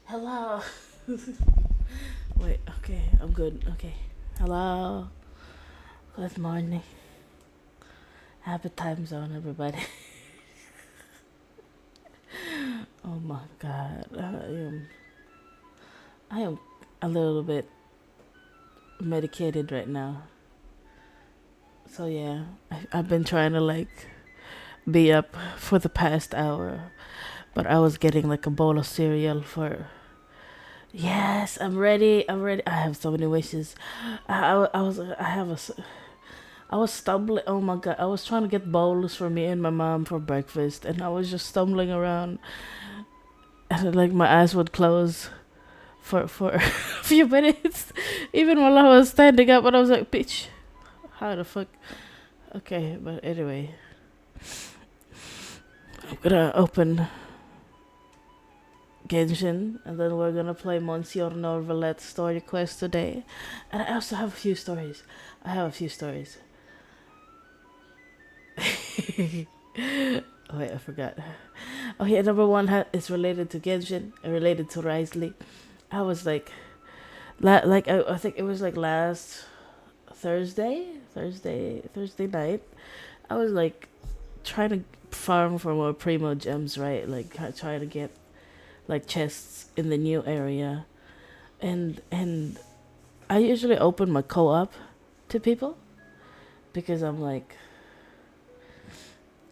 Hello. Wait, okay, I'm good. Okay. Hello. Good morning. Happy time zone, everybody. Oh my god. I am a little bit medicated right now. So yeah, I've been trying to like be up for the past hour, but I was getting like a bowl of cereal for. Yes, I'm ready. I'm ready. I have so many wishes. I was. I have a. I was stumbling. Oh my god! I was trying to get bowls for me and my mom for breakfast, and I was just stumbling around, and like my eyes would close for a few minutes, even while I was standing up. And I was like, "Bitch, how the fuck?" Okay, but anyway, I'm gonna open Genshin, and then we're gonna play Monsieur Neuvillette story quest today. And I also have a few stories. I have a few stories. Oh wait, I forgot. Oh yeah, number one is related to Genshin, related to Risley. I was like, I think it was like last Thursday night. I was like trying to farm for more primo gems, right? Like trying to get like chests in the new area, and I usually open my co-op to people because I'm like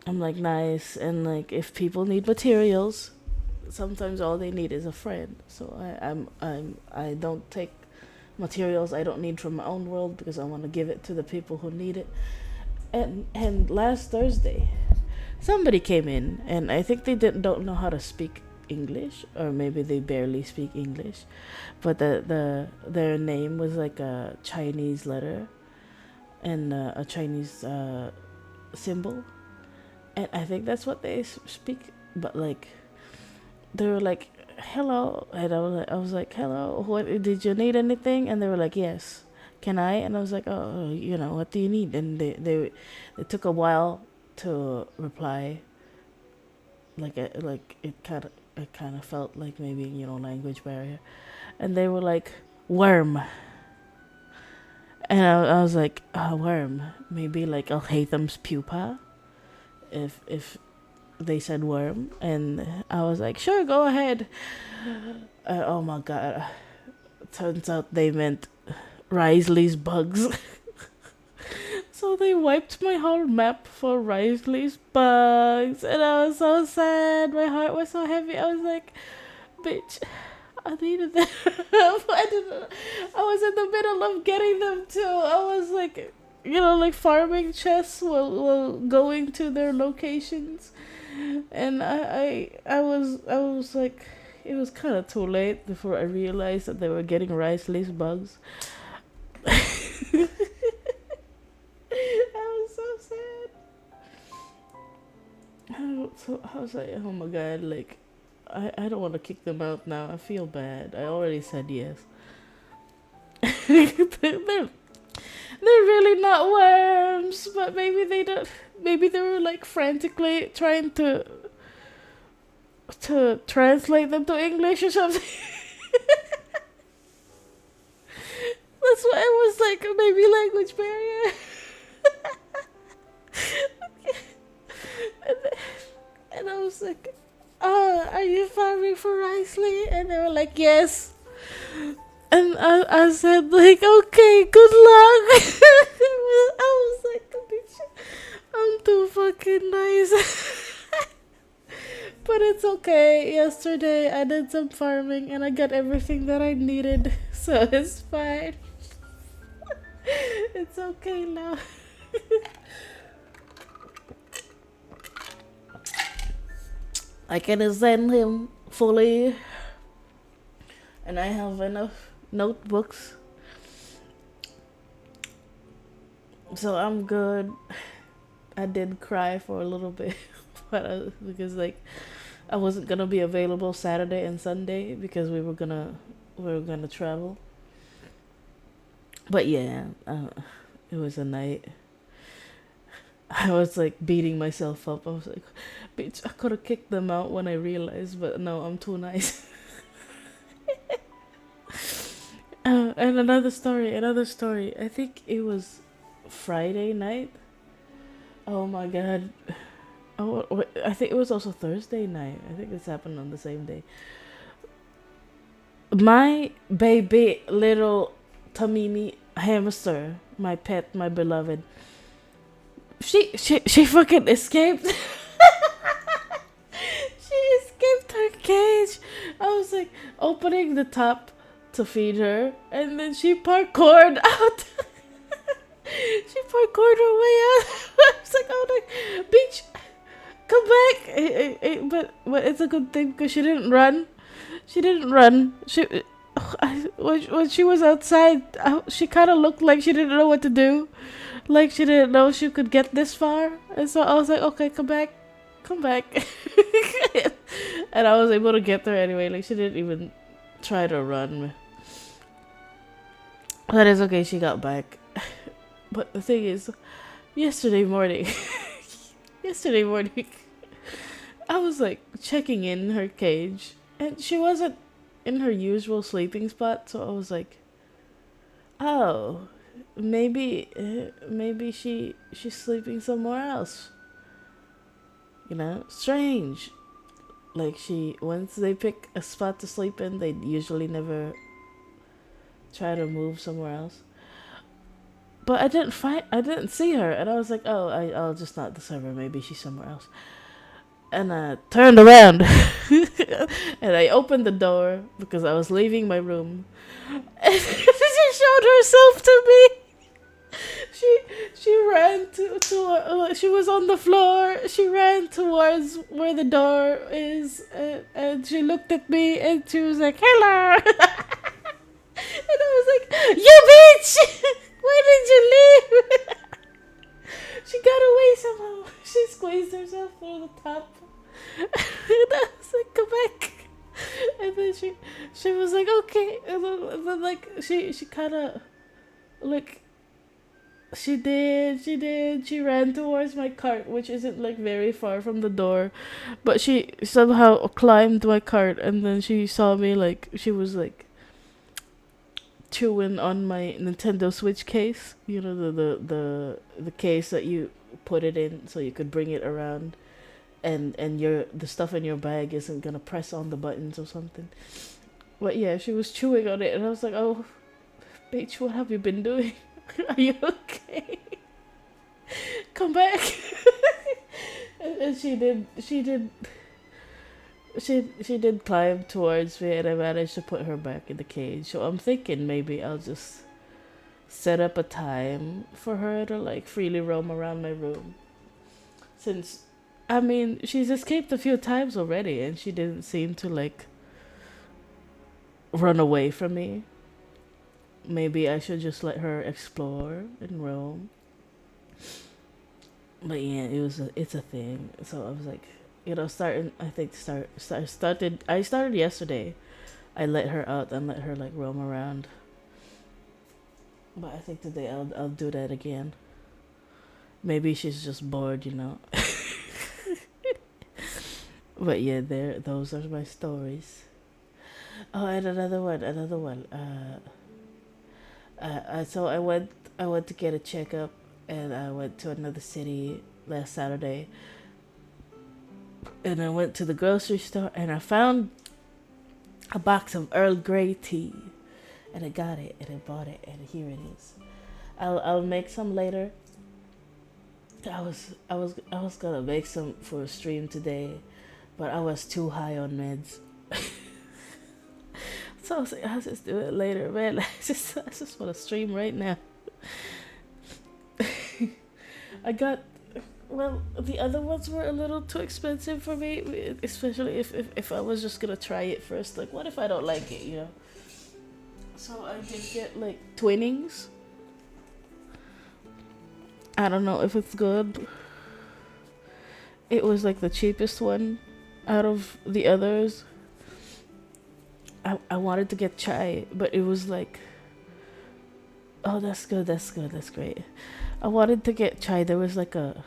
nice, and like if people need materials, sometimes all they need is a friend. So I don't take materials I don't need from my own world because I want to give it to the people who need it. And last Thursday, somebody came in, and I think they don't know how to speak English, or maybe they barely speak English, but their name was like a Chinese letter and a Chinese symbol, and I think that's what they speak. But like they were like, "Hello," and I was like, "Hello, what did you need anything?" And they were like, "Yes, can I?" And I was like, "Oh, what do you need?" And they took a while to reply. Like it kind of felt like maybe language barrier, and they were like, "Worm," and I was like, "Worm, maybe like Alhatham's pupa." If they said worm, and I was like, "Sure, go ahead." Oh my god! Turns out they meant Risley's bugs. So they wiped my whole map for Risley's bugs, and I was so sad. My heart was so heavy. I was like, "Bitch, I needed them." I didn't. I was in the middle of getting them too. I was like, like farming chests while going to their locations, and I was like, it was kind of too late before I realized that they were getting Risley's bugs. I was so sad. I was like, oh my god, like, I don't want to kick them out now. I feel bad. I already said yes. they're really not worms, but maybe they don't. Maybe they were like frantically trying to translate them to English or something. That's why it was like maybe language barrier. and, and I was like, "Oh, are you farming for Risley?" And they were like, "Yes." And I said like, "Okay, good luck." I was like, "Bitch, I'm too fucking nice." But it's okay. Yesterday I did some farming and I got everything that I needed, so it's fine. It's okay now. I can send him fully, and I have enough notebooks, so I'm good. I did cry for a little bit, because like I wasn't gonna be available Saturday and Sunday because we were gonna travel. But yeah, it was a night. I was like beating myself up. I was like, "Bitch, I could have kicked them out when I realized, but no, I'm too nice." And another story. I think it was Friday night. Oh my god. Oh, I think it was also Thursday night. I think this happened on the same day. My baby little Tamimi hamster, my pet, my beloved. She fucking escaped. She escaped her cage. I was like opening the top to feed her, and then she parkoured out. She parkoured her way out. I was like, oh no, beach, come back. But it's a good thing because she didn't run. She didn't run. When she was outside, she kind of looked like she didn't know what to do, like she didn't know she could get this far. And so I was like, okay, come back. And I was able to get her anyway. Like she didn't even try to run. But it's okay. She got back. But the thing is, yesterday morning, yesterday morning, I was like checking in her cage, and she wasn't in her usual sleeping spot. So I was like, oh, maybe she's sleeping somewhere else. You know, strange. Like once they pick a spot to sleep in, they usually never try to move somewhere else. But I didn't see her, and I was like, oh, I'll just not disturb her. Maybe she's somewhere else. And I turned around, and I opened the door because I was leaving my room, and she showed herself to me. She ran to she was on the floor. She ran towards where the door is, and she looked at me, and she was like, hello. And I was like, you bitch, why did you leave? She got away somehow. She squeezed herself through the top. And I was like, come back. And then she was like, okay. And then like she kind of like she did. She ran towards my cart, which isn't like very far from the door, but she somehow climbed my cart, and then she saw me, like she was like chewing on my Nintendo Switch case. You know, the case that you put it in so you could bring it around, and the stuff in your bag isn't gonna press on the buttons or something. But yeah, she was chewing on it, and I was like, oh, bitch, what have you been doing? Are you okay? Come back. And she did climb towards me, and I managed to put her back in the cage. So I'm thinking maybe I'll just set up a time for her to like freely roam around my room, since I mean she's escaped a few times already, and she didn't seem to like run away from me. Maybe I should just let her explore and roam. But yeah, it's a thing. So I was like, starting. I think started. I started yesterday. I let her out and let her like roam around. But I think today I'll do that again. Maybe she's just bored, you know. But yeah, those are my stories. Oh, and another one. So I went to get a checkup, and I went to another city last Saturday, and I went to the grocery store, and I found a box of Earl Grey tea, and I got it, and I bought it, and here it is. I'll make some later. I was gonna make some for a stream today, but I was too high on meds. So I was like, I'll just do it later, man. I just want to stream right now. I got, well, the other ones were a little too expensive for me, especially if I was just gonna try it first. Like, what if I don't like it, you know? So I did get like Twinnings. I don't know if it's good. It was like the cheapest one out of the others. I wanted to get chai, but it was like, oh, that's good, that's great. I wanted to get chai. There was like a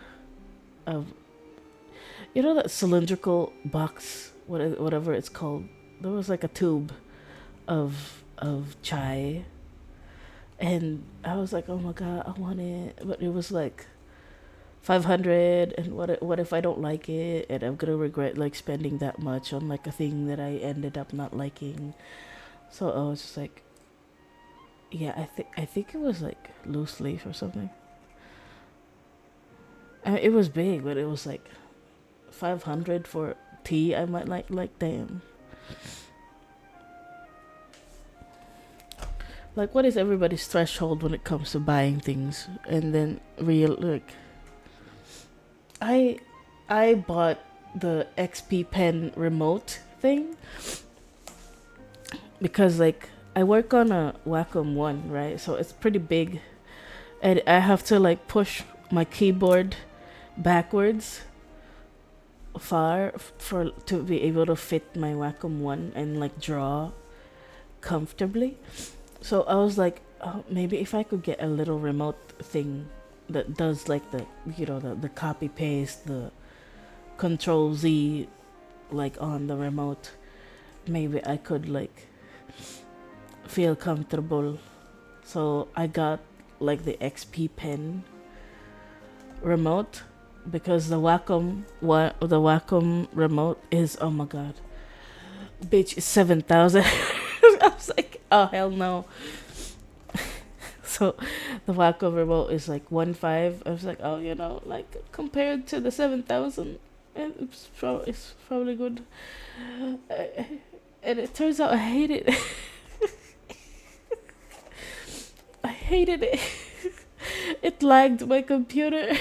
you know that cylindrical box, whatever it's called. There was like a tube of chai, And I was like, oh my god, I want it, but it was like 500. And what if I don't like it and I'm gonna regret like spending that much on like a thing that I ended up not liking. So I was just like, yeah, I think it was like loose leaf or something. I mean, it was big, but it was like 500 for tea. I might like damn. Like, what is everybody's threshold when it comes to buying things? And then real like, I I bought the XP pen remote thing because like I work on a Wacom one, right? So it's pretty big, and I have to like push my keyboard backwards far for to be able to fit my Wacom one and like draw comfortably. So I was like, oh, maybe if I could get a little remote thing that does like the the copy paste, the control Z like on the remote, maybe I could like feel comfortable. So I got like the XP pen remote because the Wacom remote is, oh my god, bitch, is 7,000. I was like, oh hell no. So the Wacom remote is like 1.5. I was like, oh, like compared to the 7,000, it's probably good. And it turns out I hate it. I hated it. It lagged my computer.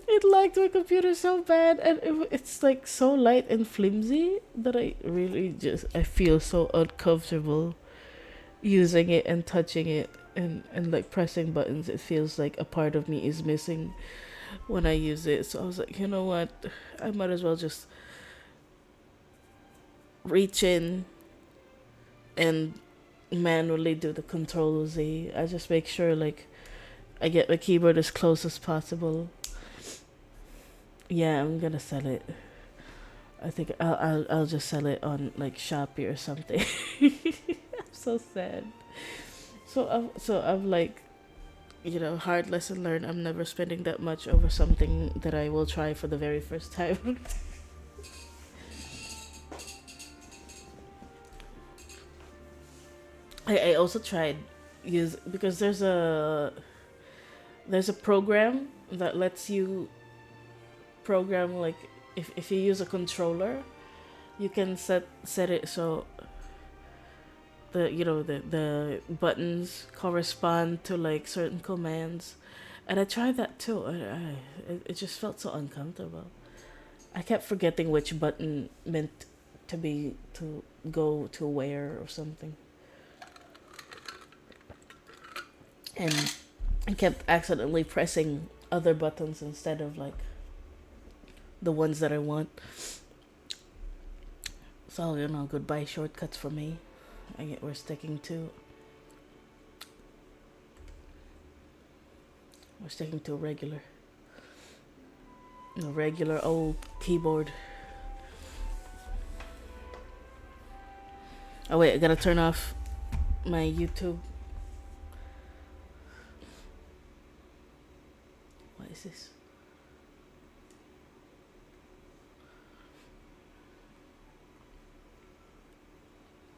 It lagged my computer so bad, and it's like so light and flimsy that I feel so uncomfortable using it and touching it and like pressing buttons. It feels like a part of me is missing when I use it. So I was like, you know what? I might as well just reach in and manually do the Control Z. I just make sure like I get my keyboard as close as possible. Yeah, I'm gonna sell it. I think I'll just sell it on like Shopee or something. I'm so sad. I'm like, hard lesson learned. I'm never spending that much over something that I will try for the very first time. I also tried because there's a program that lets you program like if you use a controller, you can set it so the buttons correspond to like certain commands, and I tried that too. It just felt so uncomfortable. I kept forgetting which button meant to go to where or something, and I kept accidentally pressing other buttons instead of like the ones that I want. So goodbye shortcuts for me. We're sticking to a regular old keyboard. Oh wait, I gotta turn off my YouTube. What is this?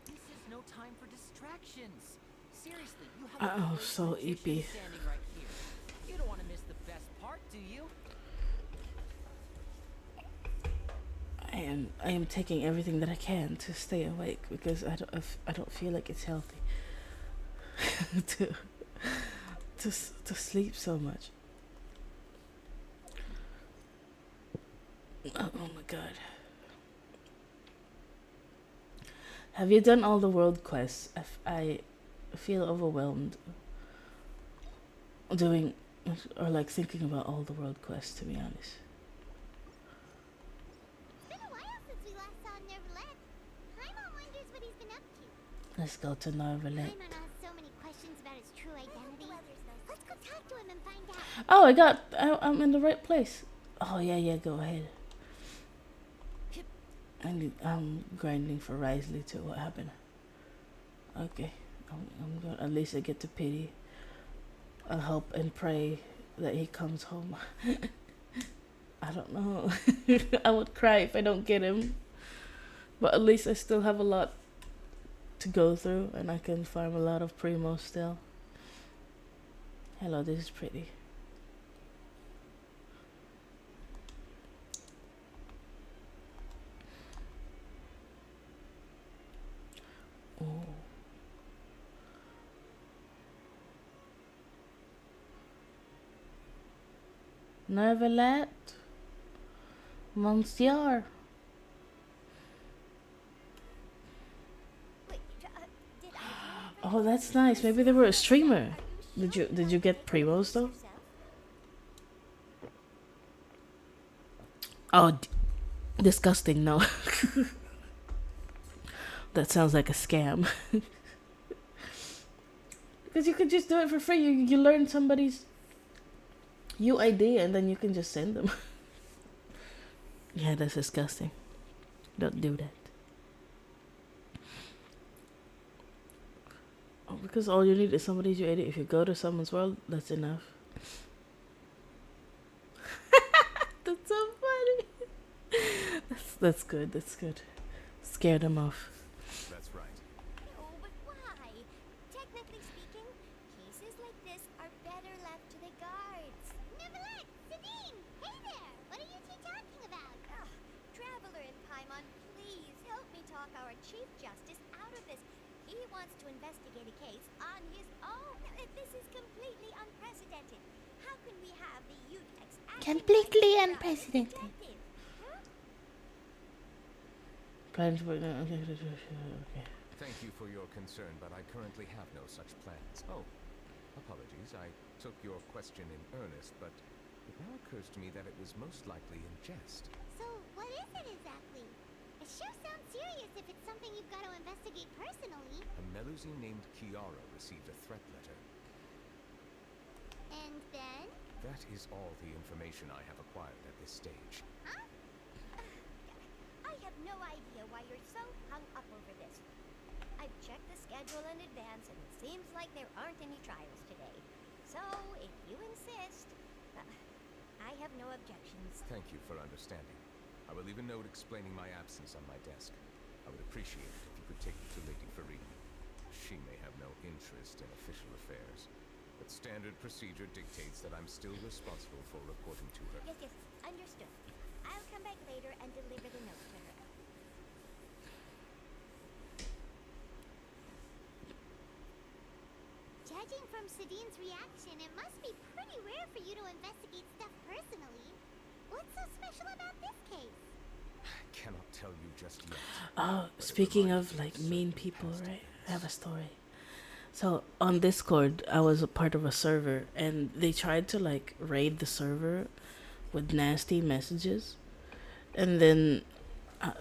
This is no time for distractions. Seriously, you have Oh, so eepy. standing right here. You don't want to miss the best part, do you? I am taking everything that I can to stay awake because I don't feel like it's healthy to to sleep so much. Oh my god. Have you done all the world quests? I feel overwhelmed doing or like thinking about all the world quests, to be honest. It's been a while since we last saw Neuvillette. Paimon wonders what he's been up to. Let's go to Neuvillette. Paimon has so many questions about his true identity. Let's go talk to him and find out. Oh, I'm in the right place. Oh yeah, go ahead. I'm grinding for Risley too. What happened? Okay, I'm gonna at least I get to pity. I'll hope and pray that he comes home. I don't know. I would cry if I don't get him, but at least I still have a lot to go through, and I can farm a lot of primos still. Hello, this is pretty. Oh. Neuvillette, Monsieur. Wait, did I do Oh, that's nice. Maybe they were a streamer. Did you get primos though? Oh, disgusting. No, that sounds like a scam. Because you could just do it for free. You learn somebody's UID and then you can just send them. Yeah, that's disgusting. Don't do that. Oh, because all you need is somebody's UID. If you go to someone's world, that's enough. That's so funny. That's good. That's good. Scare them off. That's right. No, but why? Technically speaking, cases like this are better left to the guards. Neuvillette! Sabine! Hey there! What are you two talking about? Traveler in Paimon, please help me talk our Chief Justice out of this. He wants to investigate a case on his own. This is completely unprecedented. How can we have the UTEX Completely unprecedented. Plans for okay. Thank you for your concern, but I currently have no such plans. Oh, apologies. I took your question in earnest, but it now occurs to me that it was most likely in jest. So, what is it exactly? It sure sounds serious if it's something you've got to investigate personally. A Melusine named Kiara received a threat letter. And then? That is all the information I have acquired at this stage. Huh? I have no idea why you're so hung up over this. I've checked the schedule in advance, and it seems like there aren't any trials today. So, if you insist, I have no objections. Thank you for understanding. I will leave a note explaining my absence on my desk. I would appreciate it if you could take it to Lady Farina. She may have no interest in official affairs, but standard procedure dictates that I'm still responsible for reporting to her. Yes, understood. I'll come back later and deliver the note to her. Judging from Sadine's reaction, it must be pretty rare for you to investigate stuff personally. What's so special about this case? I cannot tell you just yet. Oh, speaking of like mean people, right? I have a story. So on Discord, I was a part of a server, and they tried to like raid the server with nasty messages, and then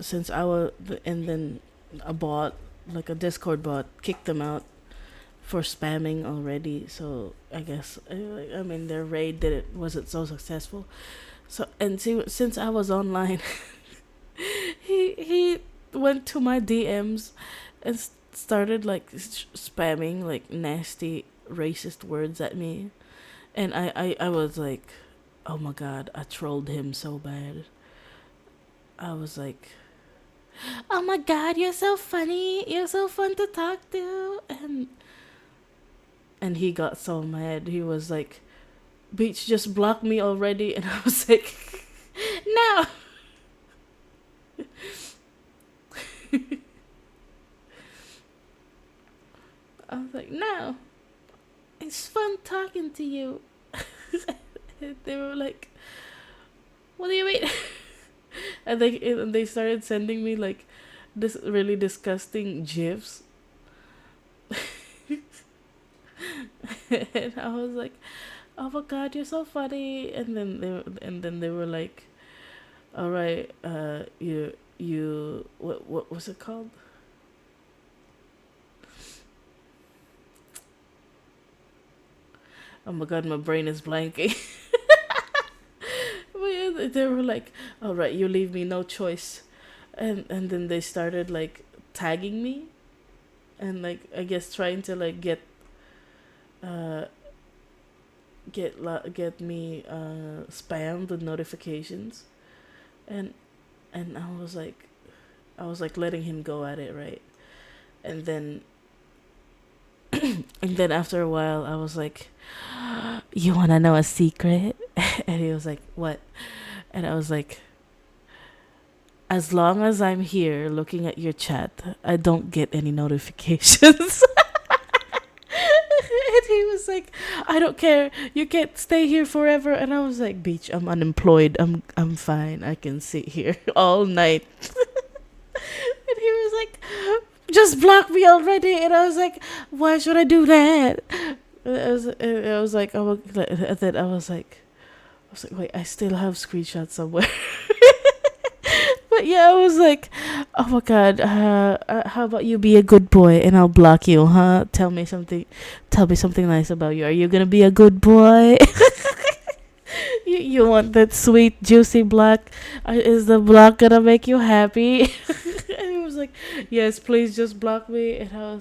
since I was, and then a bot, like a Discord bot, kicked them out for spamming already. So I guess I mean their raid wasn't so successful. So and see, since I was online, he went to my DMs and started like spamming like nasty racist words at me, and I was like, oh my god, I trolled him so bad. I was like, oh my god, you're so funny, you're so fun to talk to, and he got so mad. He was like, Beach just blocked me already, and I was like, no. I was like, no, it's fun talking to you. They were like, what do you mean? And they started sending me like this really disgusting gifs. And I was like, oh my god, you're so funny. And then they were like, all right, you what was it called? Oh my god, my brain is blanking. They were like, all right, you leave me no choice. And then they started like tagging me. and like I guess trying to like uh get me spammed with notifications, and I was like letting him go at it, right? And then and then after a while I was like, you want to know a secret? And he was like, what? And I was like, as long as I'm here looking at your chat, I don't get any notifications. And he was like, I don't care. You can't stay here forever. And I was like, Beach, I'm unemployed. I'm fine. I can sit here all night. And he was like, just block me already. And I was like, why should I do that? I was like, oh, then I was like, wait, I still have screenshots somewhere. But yeah, I was like, oh my god, how about you be a good boy and I'll block you, huh? Tell me something nice about you. Are you gonna be a good boy? You want that sweet juicy block? Is the block gonna make you happy? And he was like, yes, please just block me. And I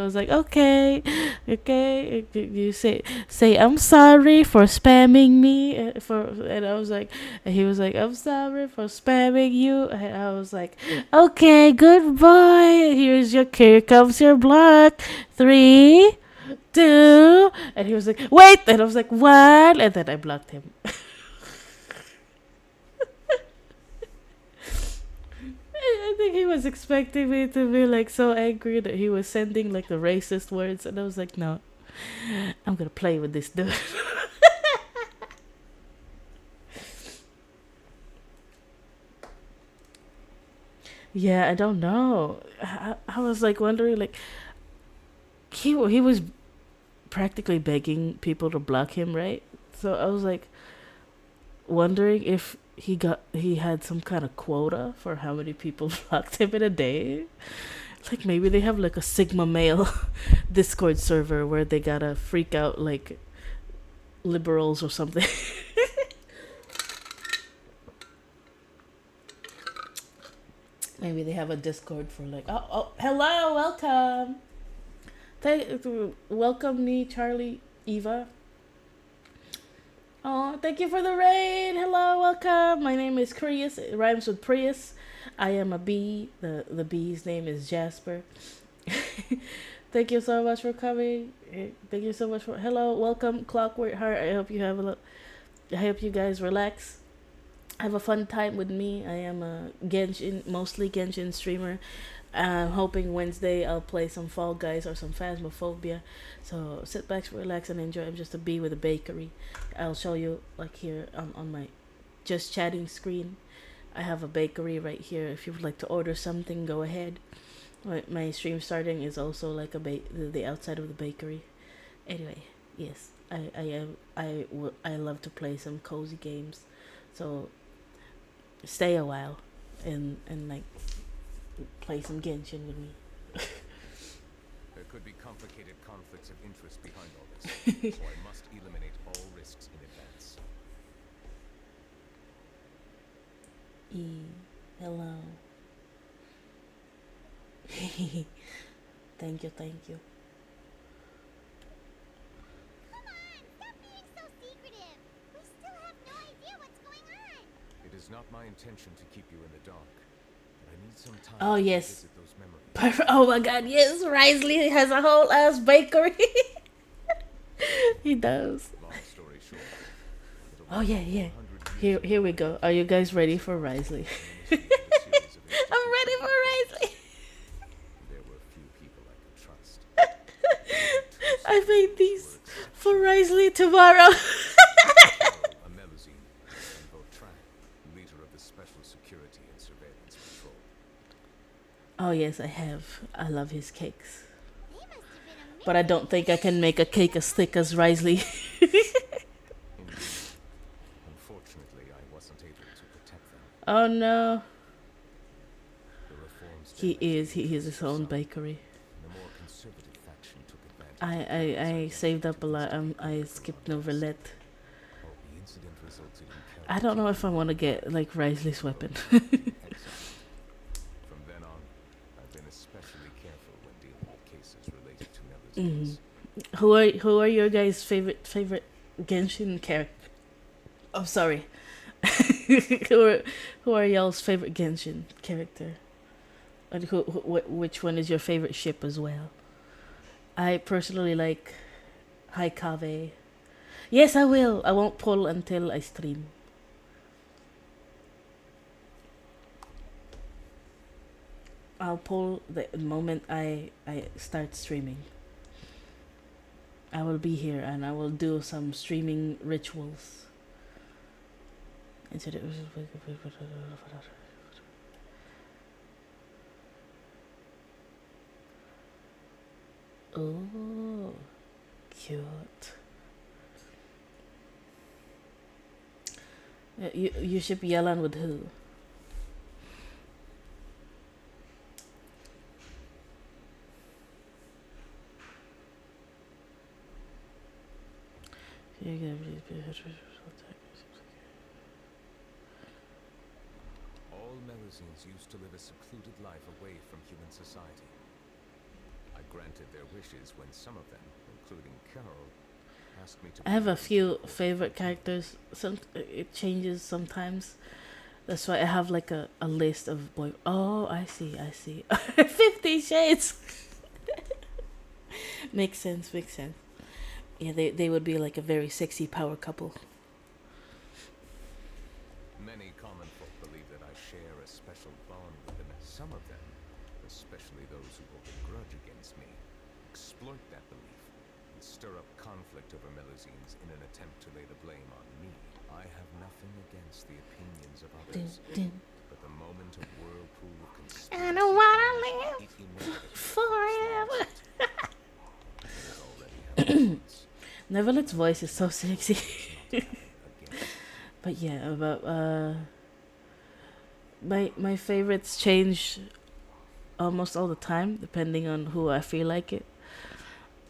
was like, okay. You say I'm sorry for spamming me. And I was like, and he was like, I'm sorry for spamming you. And I was like, okay, goodbye. Here comes your block. 3, 2. And he was like, wait. And I was like, what? And then I blocked him. I think he was expecting me to be like so angry that he was sending like the racist words, and I was like, no, I'm gonna play with this dude. Yeah, I don't know. I was like wondering, like he was practically begging people to block him, right? So I was like wondering if he had some kind of quota for how many people blocked him in a day. Like maybe they have like a Sigma male Discord server where they gotta freak out like liberals or something. Maybe they have a Discord for like, oh hello, welcome. Welcome me, Charlie, Eva. Oh, thank you for the raid. Hello, welcome. My name is Creiuz. It rhymes with Prius. I am a bee. The bee's name is Jasper. Thank you so much for coming. Thank you so much for hello, welcome, Clockwork Heart. I hope you guys relax. Have a fun time with me. I am a mostly Genshin streamer. I'm hoping Wednesday I'll play some Fall Guys or some Phasmophobia. So sit back, relax, and enjoy. I'm just a bee with a bakery. I'll show you like here on my just chatting screen. I have a bakery right here. If you would like to order something, go ahead. My stream starting is also like the outside of the bakery. Anyway, yes, I love to play some cozy games. So stay a while and like play some Genshin with me. There could be complicated conflicts of interest behind all this, so I must eliminate all risks in advance. Hello. Thank you. Come on, stop being so secretive. We still have no idea what's going on. It is not my intention to keep you in the dark, but I need some time Oh, to yes. revisit those memories. Perfect. Oh my god, yes, Risley has a whole ass bakery. He does. Long story short, Oh yeah. Here we go. Are you guys ready for Risley? I'm ready for Risley. There were few people I could trust. I made these for Risley tomorrow. A Melusine, and Vautrin, leader of the Special Security and Surveillance Patrol. Oh yes, I have. I love his cakes. They must have been a But I don't think I can make a cake as thick as Risley. Indeed. Unfortunately, I wasn't able to protect them. Oh no. The reforms He damaged the is his interests of own some, bakery. and the more conservative faction took advantage of I saved up a lot. I skipped Neuvillette. the incident resulted in I don't know if I want to get like Risley's weapon. exile. From then on, I've been especially careful when dealing with cases Mm. is. Who are your guys' favorite Genshin character? Oh, sorry. who are who are y'all's favorite Genshin character? And which one is your favorite ship as well? I personally like Haikave. Yes, I will. I won't pull until I stream. I'll pull the moment I start streaming. I will be here and I will do some streaming rituals. Oh, cute. You ship Yelan with who? All Melusines used to live a secluded life away from human society. I granted their wishes when some of them, including Carol, asked me to I have a bring them to few the court. favorite characters. Some it changes sometimes. That's why I have like a list of boy. Oh, I see, I see. 50 Shades. Makes sense, makes sense. Yeah, they would be like a very sexy power couple. Many common folk believe that I share a special bond with them. Some of them, especially those who hold a grudge against me, exploit that belief and stir up conflict over Melusines in an attempt to lay the blame on me. I have nothing against the opinions of Dun, others, dun. but the moment a whirlpool of I don't wanna live conspiracy forever. has already happened once. Neuvillette's voice is so sexy. Again. But yeah, about my favorites change almost all the time depending on who I feel like it.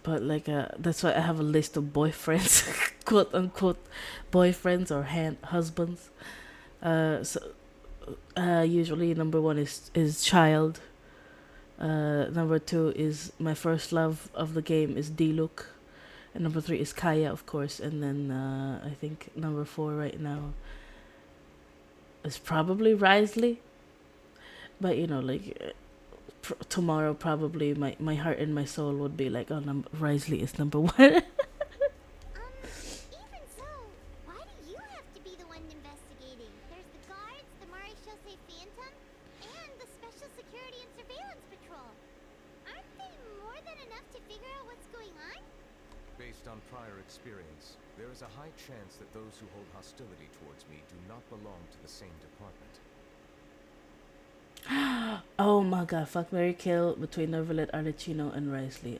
But like that's why I have a list of boyfriends, quote unquote, boyfriends or husbands. So usually number one is child. Number two is my first love of the game is Diluc. And number three is Kaya, of course. And then I think number four right now is probably Risley. But you know, like tomorrow, probably my heart and my soul would be like, oh, Risley is number one. Even so, why do you have to be the one investigating? There's the guards, the Maréchal Phantom, and the Special Security and Surveillance Patrol. Aren't they more than enough to figure out what's going on? Based on prior experience, there is a high chance that those who hold hostility towards me do not belong to the same department. Oh my god, fuck Mary Kill between Neuvillette, Arlecchino, and Risley.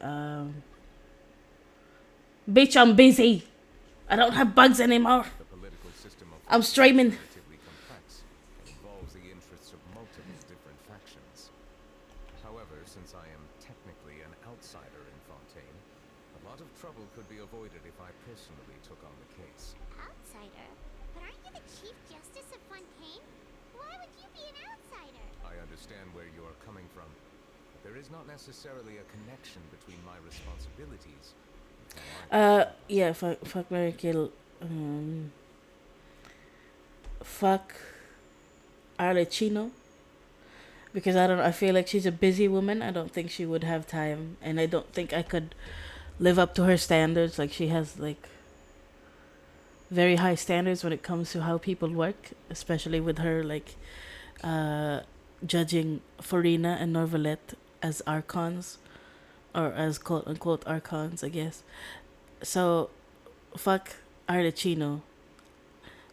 Bitch, I'm busy. I don't have bugs anymore. The political system of I'm streaming. is relatively complex and involves the interests of multiple different factions. However, since I am technically an outsider in Fontaine, a lot of trouble could be avoided if I personally took on the case. Outsider? But aren't you the Chief Justice of Fontaine? Why would you be an outsider? I understand where you are coming from, but there is not necessarily a connection between my responsibilities. Yeah, fuck Mary Kill. Fuck Arlecchino. Because I feel like she's a busy woman. I don't think she would have time. And I don't think I could live up to her standards. Like, she has, like, very high standards when it comes to how people work. Especially with her, like, judging Farina and Neuvillette as archons. Or as quote-unquote archons, I guess. So, fuck Arlecchino.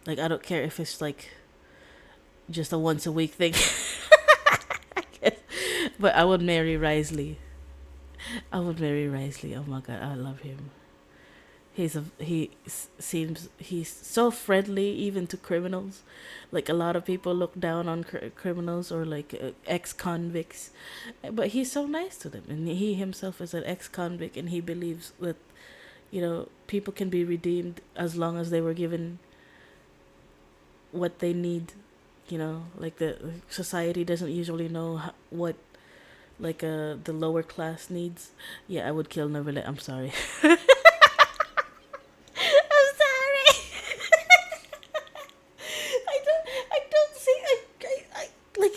Like, I don't care if it's, like, just a once-a-week thing. But I would marry Risley. I would marry Risley. Oh my god, I love him. Seems he's so friendly even to criminals. Like a lot of people look down on criminals or like ex-convicts, but he's so nice to them. And he himself is an ex-convict, and he believes that people can be redeemed as long as they were given what they need. Like the society doesn't usually know what like the lower class needs, yeah, I would kill Neuvillette. I'm sorry. I'm sorry. I don't see. I like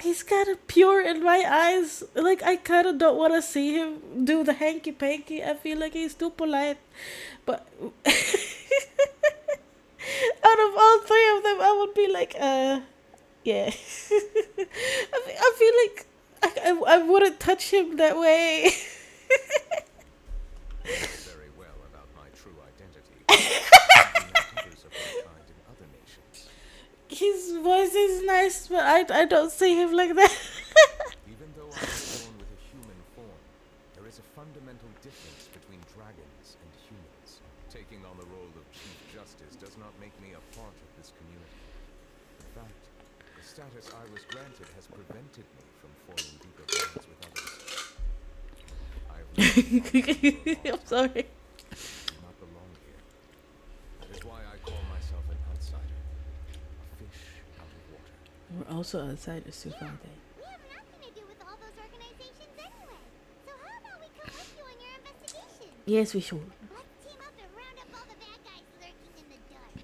he's kind of pure in my eyes. Like I kind of don't want to see him do the hanky panky. I feel like he's too polite. But out of all three of them, I would be like, yeah. I feel like I wouldn't touch him that way. You know very well about my true identity. Even others of my kind in other nations. His voice is nice, but I don't see him like that. Even though I was born with a human form, there is a fundamental difference between dragons and humans. Taking on the role of Chief Justice does not make me a part of this community. In fact, the status I was granted has prevented me from forming deeper bonds with others. I have lived I'm sorry. do not belong here. That is why I call myself an outsider. A fish out of water. We're also outsiders too, aren't they? We have nothing to do with all those organizations anyway. So how about we come with you on your investigation? Yes, we should. Let's team up and round up all the bad guys lurking in the dark.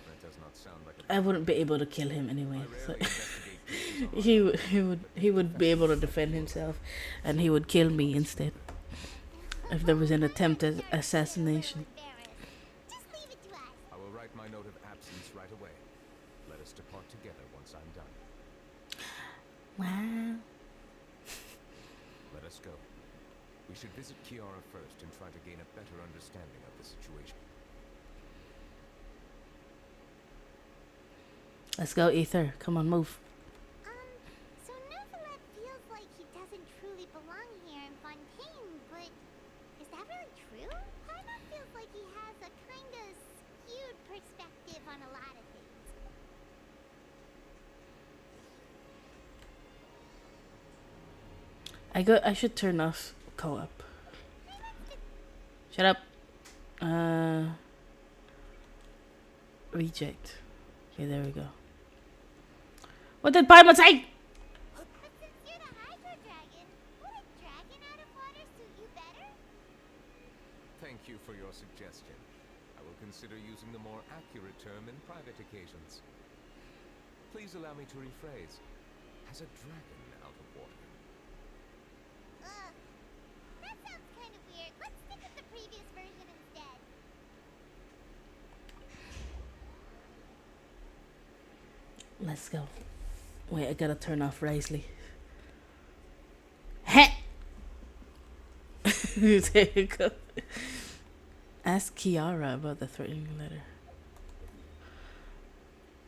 That does not sound like a I wouldn't be able to kill him anyway. I So rarely investigate cases on my he would be able to defend himself, and he would kill me instead if there was an attempted assassination. Just leave it to us. I will write my note of absence right away. Let us depart together once I'm done. Wow. Let us go. We should visit Kiara first and try to gain a better understanding of the situation. Let's go, Ether. Come on, move. So Neuvillette feels like he doesn't truly belong here in Fontaine, but is that really true? Paimon feels like he has a kind of skewed perspective on a lot of things. I should turn off co-op. Shut up. Reject. Okay, there we go. What did Paimon say? But since you're the Hydro Dragon, would a dragon out of water suit you better? Thank you for your suggestion. I will consider using the more accurate term in private occasions. Please allow me to rephrase. As a dragon out of water. That sounds kind of weird. Let's stick with the previous version instead. Let's go. Wait, I gotta turn off Risley. Heh! There you go. Ask Kiara about the threatening letter.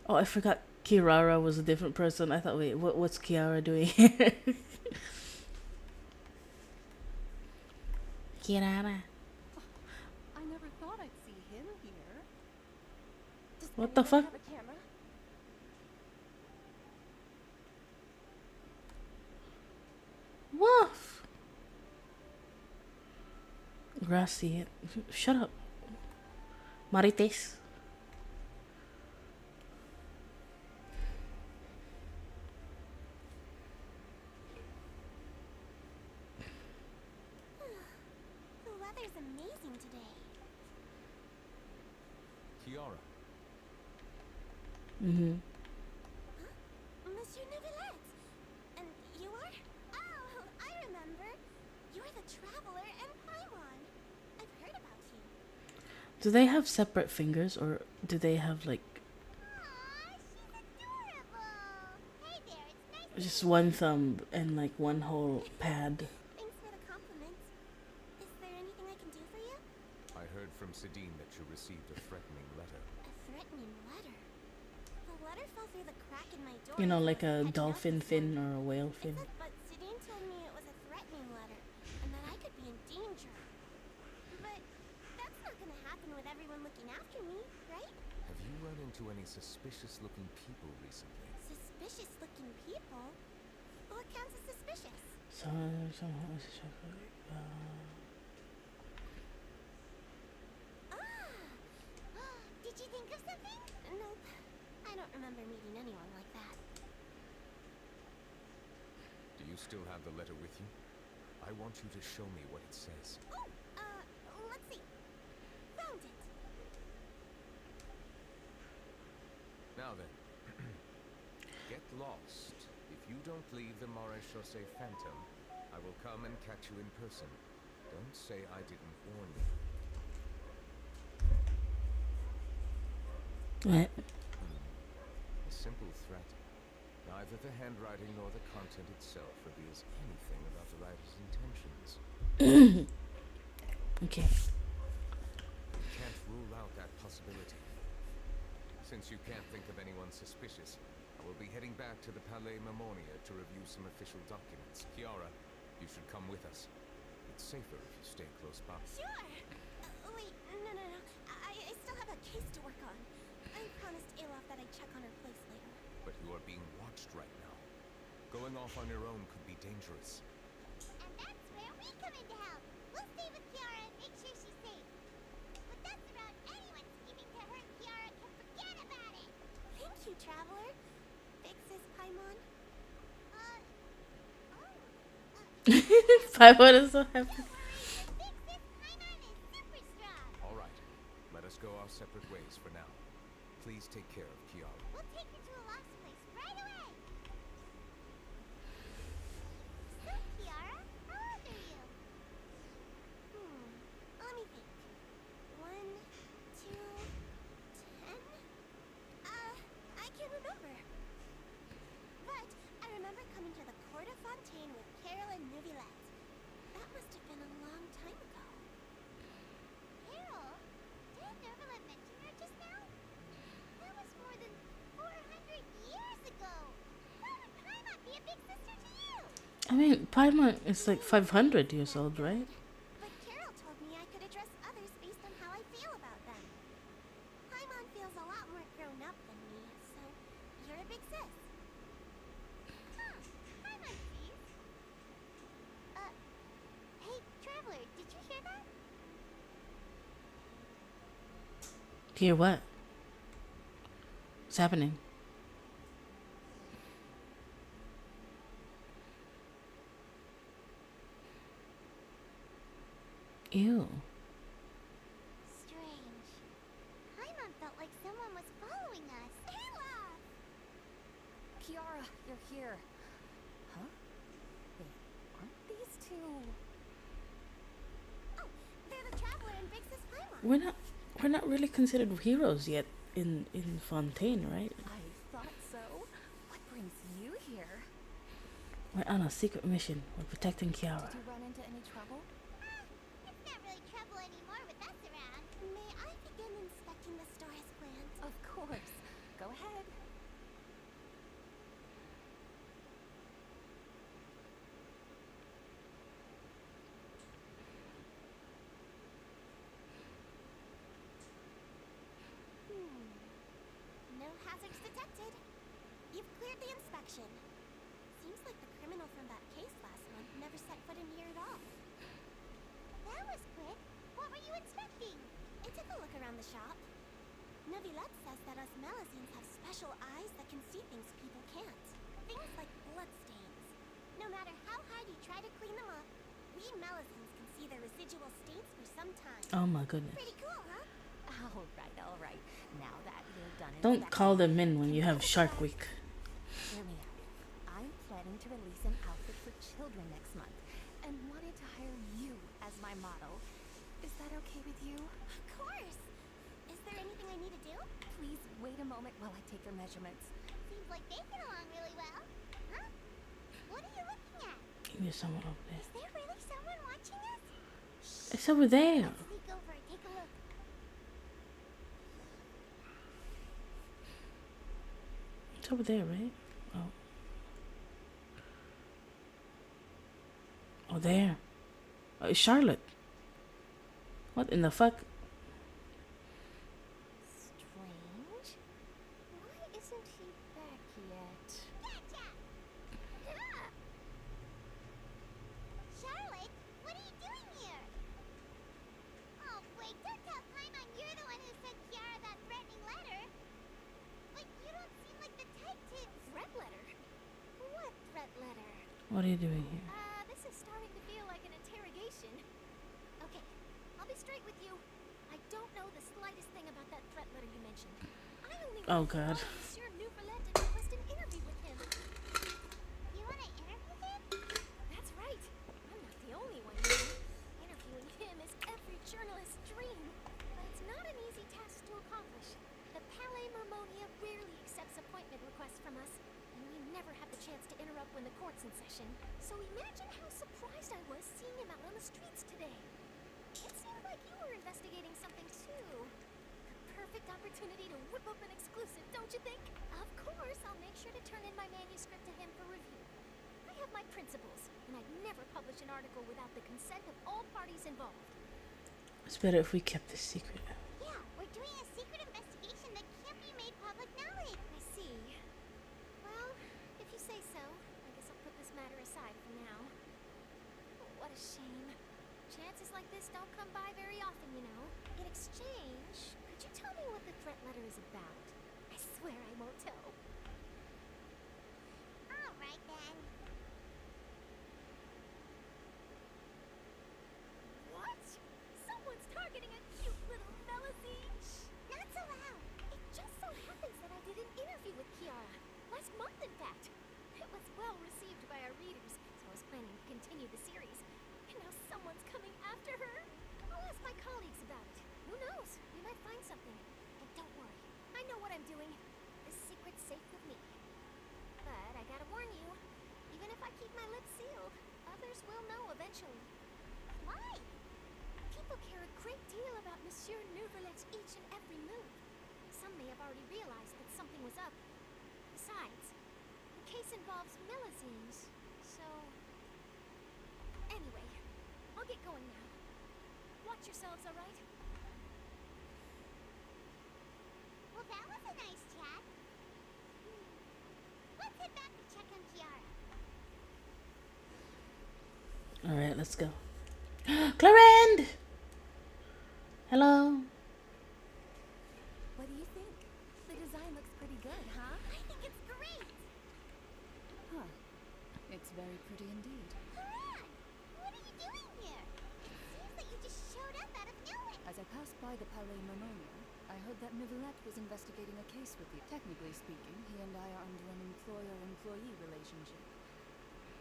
Oh, I forgot Kiara was a different person. I thought, wait, what's Kiara doing here? Kiara. I never thought I'd see him here. Does What the anyone fuck? have a camera? Woof! Grassy. Shut up. Marites. The weather's amazing today. Kiara, Mm-hmm. Monsieur Neuvillette! And you are? Oh, I remember. You're the Traveler and Paimon. I've heard about you. Do they have separate fingers, or do they have like Aw, she's adorable. Hey there, it's nice to just one thumb and like one whole pad? Thanks for the compliment. Is there anything I can do for you? I heard from Sidine that you received a threatening letter. A threatening letter. The letter fell through the crack in my door. You know, as I like was a heading out dolphin this fin morning. or a whale It fin. said, but Sidine told me it was a threatening letter, and that I could be in danger. But that's not gonna happen with everyone looking after me, right? Have you run into any suspicious-looking people recently? Suspicious-looking people? What counts as suspicious? Did you think of something? Nope. I don't remember meeting anyone like that. Do you still have the letter with you? I want you to show me what it says. Oh, let's see. Found it. Now then, get lost. If you don't leave the Maréchaussée Phantom, I will come and catch you in person. Don't say I didn't warn you. What? A simple threat. Neither the handwriting nor the content itself reveals anything about the writer's intentions. Okay. You can't rule out that possibility. Since you can't think of anyone suspicious, I will be heading back to the Palais Mammonia to review some official documents. Kiara, you should come with us. It's safer if you stay close by. Sure. Wait, no. I still have a case to work on. I promised Alof that I'd check on her place later. But you are being watched right now. Going off on your own could be dangerous. And that's where we come in to help. We'll stay with Kiara and make sure she's safe. With us around, anyone scheming to hurt Kiara can forget about it. Thank you, Traveler. Fixes Paimon. Paimon is so happy. Don't worry, the Fixes Paimon is super strong. All right, let us go our separate ways for now. Please take care of Kiara. We'll take her to a lost place right away. So, Kiara, how old are you? Let me think. 1, 2, 10? I can't remember. But I remember coming to the Court of Fontaine with Carol and Neuvillette. That must have been a long time ago. Carol? Did Neuvillette mention her just now? That was more than 400 years ago. Why would Paimon be a big sister to you? I mean, Paimon is like 500 years old, right? But Carol told me I could address others based on how I feel about them. Paimon feels a lot more grown up than me, so you're a big sis. Huh, Paimon sees. Hey, Traveler, did you hear that? Hear what? What's happening? Ew. Strange. Paimon felt like someone was following us. Ayla! Kiara, you're here. Huh? Wait, aren't these two? Oh, they're the Traveler and Big Sis Paimon. We're not really considered heroes yet in Fontaine, right? I thought so. What brings you here? We're on a secret mission. We're protecting Kiara. Did you run into any trouble? It's not really trouble anymore with us around. May I begin inspecting the store's plans? Of course. Go ahead. No hazards detected. You've cleared the inspection. Seems like the criminal from that case last month never set foot in here at all. That was quick. What were you inspecting? I took a look around the shop. Neuvillette says that us Melusines have special eyes that can see things people can't. Things like bloodstains. No matter how hard you try to clean them up, we Melusines can see the residual stains for some time. Oh my goodness. Pretty cool, huh? All right. Now that you're done Don't inspecting, call them in when you have Shark Week. hear me out. I'm planning to release an outfit for children next month and wanted to hire you as my model. Is that okay with you? Of course. Is there anything I need to do? Please wait a moment while I take your measurements. Seems like they get along really well. Huh? What are you looking at? There's someone over there. Is there really someone watching us? It's over there. Let's sneak over and take a look. It's over there, right? Oh. Oh, there. Oh, it's Charlotte. What in the fuck? Strange. Why isn't he back yet? Gotcha! Charlotte, what are you doing here? Oh, wait, don't tell Paimon you're the one who sent Kiara that threatening letter. But you don't seem like the type to... Threat letter? What threat letter? What are you doing here? This is starting to feel like an interrogation. Okay, I'll be straight with you. I don't know the slightest thing about that threat letter you mentioned. I only Oh wanted to God. follow Monsieur Neuvillette and request an interview with him. You want to interview him? That's right. I'm not the only one here. Interviewing him is every journalist's dream. But it's not an easy task to accomplish. The Palais Mermonia rarely accepts appointment requests from us, and we never have the chance to interrupt when the court's in session. So imagine how surprised I was seeing him out on the streets today. It seemed like you were investigating something too. The perfect opportunity to whip up an exclusive, don't you think? Of course, I'll make sure to turn in my manuscript to him for review. I have my principles, and I'd never publish an article without the consent of all parties involved. It's better if we kept this secret. Yeah, we're doing a secret investigation that can't be made public knowledge. I see. Well, if you say so, I guess I'll put this matter aside for now. Oh, what a shame. Chances like this don't come by very often, you know. In exchange, could you tell me what the threat letter is about? I swear I won't tell. All right, then. What? Someone's targeting a cute little Melusine? Not so loud. It just so happens that I did an interview with Kiara. Last month, in fact. It was well received by our readers, so I was planning to continue the series. And now someone's coming after her. I'll ask my colleagues about it. Who knows? We might find something. And don't worry. I know what I'm doing. This secret's safe with me. But I gotta warn you, even if I keep my lips sealed, others will know eventually. Why? People care a great deal about Monsieur Neuvillette's each and every move. Some may have already realized that something was up. Besides, the case involves Melusines, so... Anyway, I'll get going now. Watch yourselves, all right? Well, that was a nice chat. Let's head back to check on Kiara. All right, let's go. Clarend! Hello. What do you think? The design looks pretty good, huh? I think it's great. Huh. It's very pretty indeed. Karan, what are you doing here? It seems that you just showed up out of nowhere. As I passed by the Palais Mermonia, I heard that Neuvillette was investigating a case with you. Technically speaking, he and I are under an employer-employee relationship.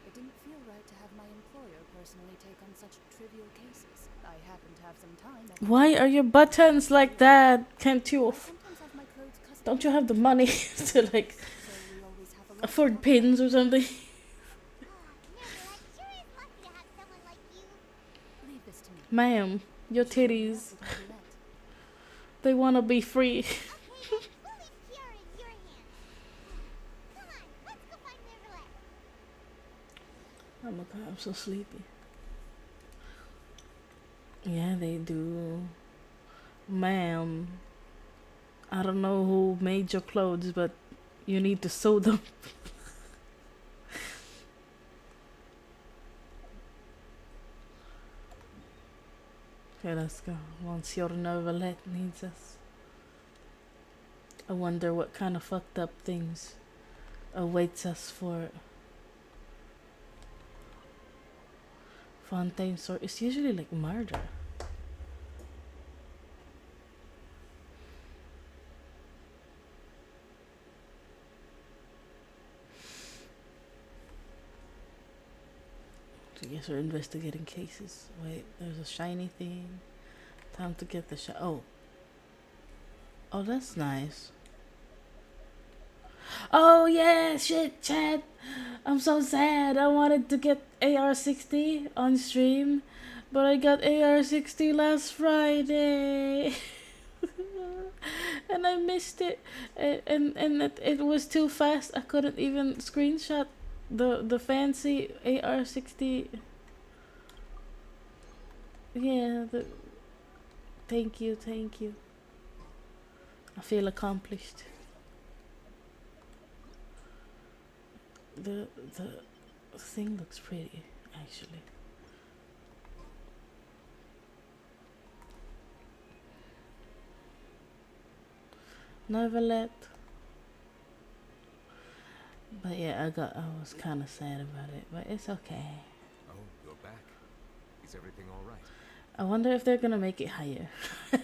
It didn't feel right to have my employer personally take on such trivial cases. I happen to have some time. Why are your buttons like that? Can't you? Sometimes have my clothes custom. Don't you have the money to like So we always have a lot afford of pins or something? Neuvillette sure is lucky to have someone like you. Leave this to me. Ma'am, your titties. They wanna be free. Okay, then we'll leave Kiara in your hands. Come on, let's go find Neuvillette. Oh my god, I'm so sleepy. Yeah, they do. Ma'am, I don't know who made your clothes, but you need to sew them. Okay, let's go. Monsieur Neuvillette needs us. I wonder what kind of fucked up things awaits us for Fontaine's sword. It's usually like murder. So I guess we're investigating cases. Wait, there's a shiny thing. Time to get the oh. Oh, that's nice. Oh yeah, shit, Chad. I'm so sad. I wanted to get AR-60 on stream, but I got AR-60 last Friday. And I missed it. And it was too fast. I couldn't even screenshot the fancy AR-60. Yeah, thank you. I feel accomplished. The thing looks pretty, actually. Neuvillette. But yeah, I was kind of sad about it, but it's okay. Oh, you're back. Is everything all right? I wonder if they're gonna make it higher.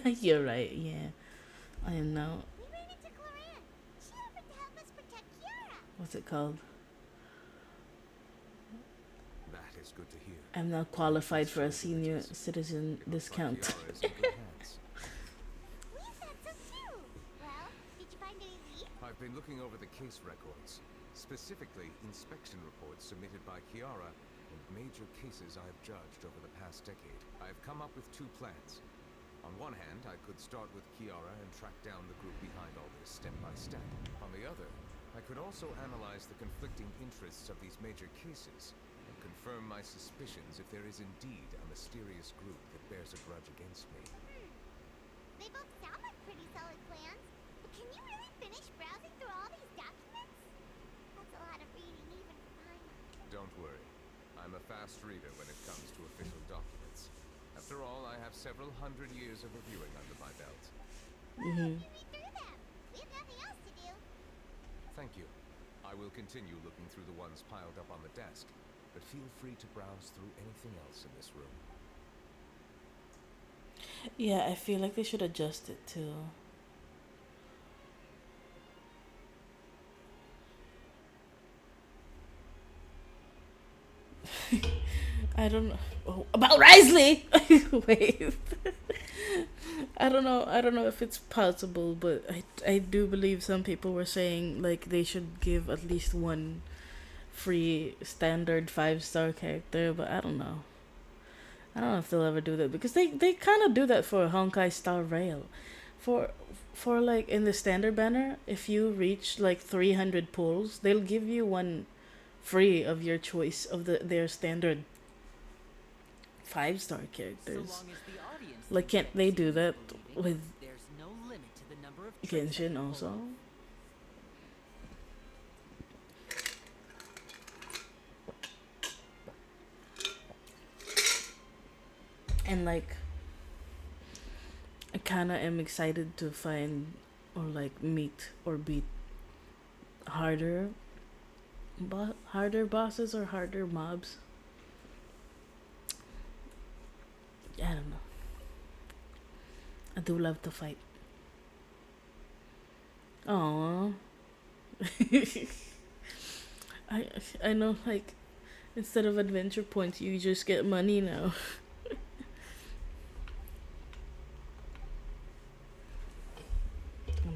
You're right. Yeah, I am now. We ran into Cloran. She offered to help us protect Kiara. What's it called? That is good to hear. I'm now qualified for a senior citizen It looks like discount. Kiara is in good hands. We thought so too. Well, did you find any leads? I've been looking over the case records, specifically inspection reports submitted by Kiara and major cases I've judged over the past decade. I've come up with two plans. On one hand, I could start with Kiara and track down the group behind all this step by step. On the other, I could also analyze the conflicting interests of these major cases and confirm my suspicions if there is indeed a mysterious group that bears a grudge against me. They both sound like pretty solid plans. But can you really finish browsing through all these documents? That's a lot of reading even for Paimon. Don't worry. I'm a fast reader when it comes to official documents. After all, I have several hundred years of reviewing under my belt. Mm-hmm. You read through them. We have nothing else to do. Thank you. I will continue looking through the ones piled up on the desk, but feel free to browse through anything else in this room. Yeah, I feel like they should adjust it too. I don't know. Oh, about Risley. Wait. I don't know. I don't know if it's possible, but I do believe some people were saying like they should give at least one free standard 5-star character, but I don't know. I don't know if they'll ever do that because they kind of do that for Honkai Star Rail. For like in the standard banner, if you reach like 300 pulls, they'll give you one free of your choice of their standard 5-star So characters. long as the audience Like, thinks can't that they it's do that believing, with there's no limit to the number of tricks that Genshin can pull also? off. And like, I kind of am excited to find or like meet or beat harder, harder bosses or harder mobs. I don't know. I do love to fight. Aww. I know, like, instead of adventure points, you just get money now.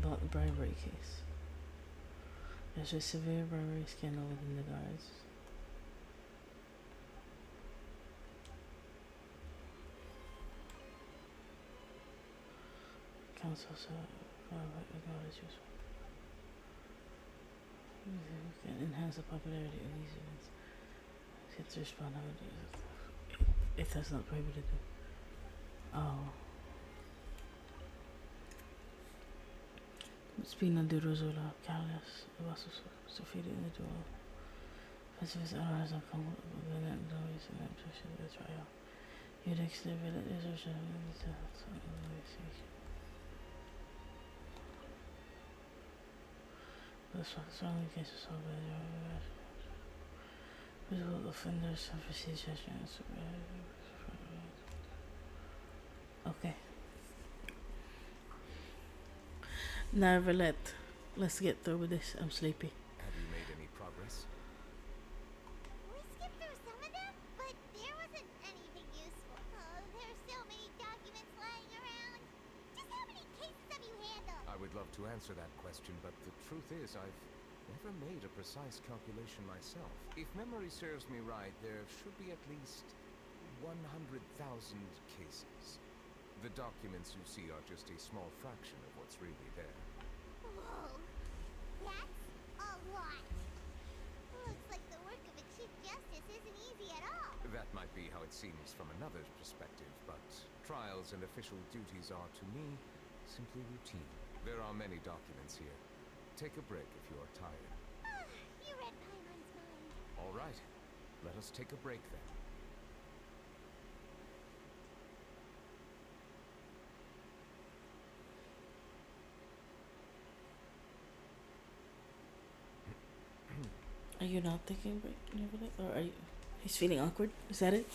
About the bribery case. There's a severe bribery scandal within the guards. Council acknowledges can enhance the popularity of these events. It's respond if that's not prohibited. Oh. Spina de Rosola, Callas, was defeated in the duel. Pacifist allies have come with an noise and objection to the trial. Udex Neuvillette is also in the death of the negotiation. The strongly cases of visible offenders have received judgments. Okay. Neuvillette. Let's get through with this. I'm sleepy. Have you made any progress? We skipped through some of them, but there wasn't anything useful. Oh, there's so many documents lying around. Just how many cases have you handled? I would love to answer that question, but the truth is I've never made a precise calculation myself. If memory serves me right, there should be at least 100,000 cases. The documents you see are just a small fraction of what's really there. Whoa, that's a lot. Looks like the work of a Chief Justice isn't easy at all. That might be how it seems from another's perspective, but trials and official duties are, to me, simply routine. There are many documents here. Take a break if you are tired. You read Paimon's mind. All right, let us take a break then. Are you not taking a break, Neuvillette? Or are you? He's feeling awkward. Is that it?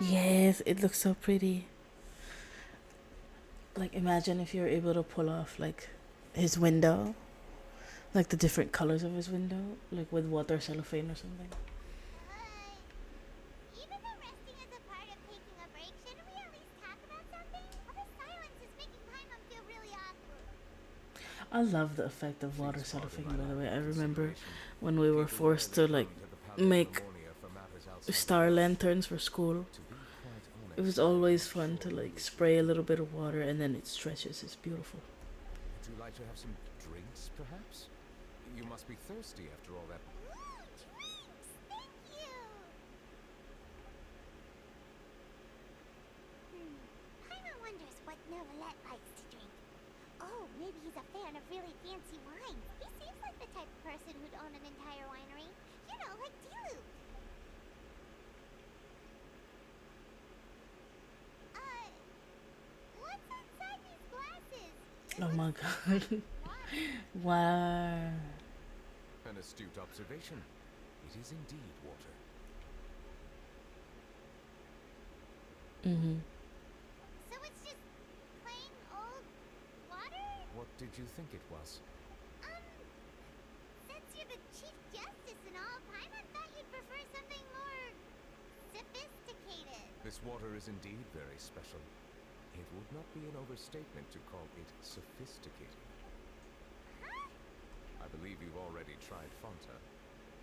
Yes, it looks so pretty. Like imagine if you were able to pull off like his window, like the different colors of his window, like with water cellophane or something. Even though resting is a part of taking a break, shouldn't we at least talk about something? All the silence is making Paimon feel really awkward. I love the effect of water Seems part of cellophane. my By the lack way, of I remember consideration. when we were People forced to rarely like come to the Palace make Harmonia for matters outside star of work. lanterns for school. To be quite It was honest, I'm always not fun sure to who like you spray a should little be. bit of water and then it stretches. It's beautiful. Would you like to have some drinks, perhaps? You must be thirsty after all that. Ooh, drinks! Thank you! Paimon wonders what Neuvillette likes to drink. Oh, maybe he's a fan of really fancy wine. He seems like the type of person who'd own an entire winery. You know, like Diluc. What's inside these glasses? It Oh my looks god. water. Wow. An astute observation. It is indeed water. Mhm. So it's just plain old water? What did you think it was? Since you're the Chief Justice and all, Paimon thought you'd prefer something more sophisticated. This water is indeed very special. It would not be an overstatement to call it sophisticated. Huh? I believe you've already tried Fanta.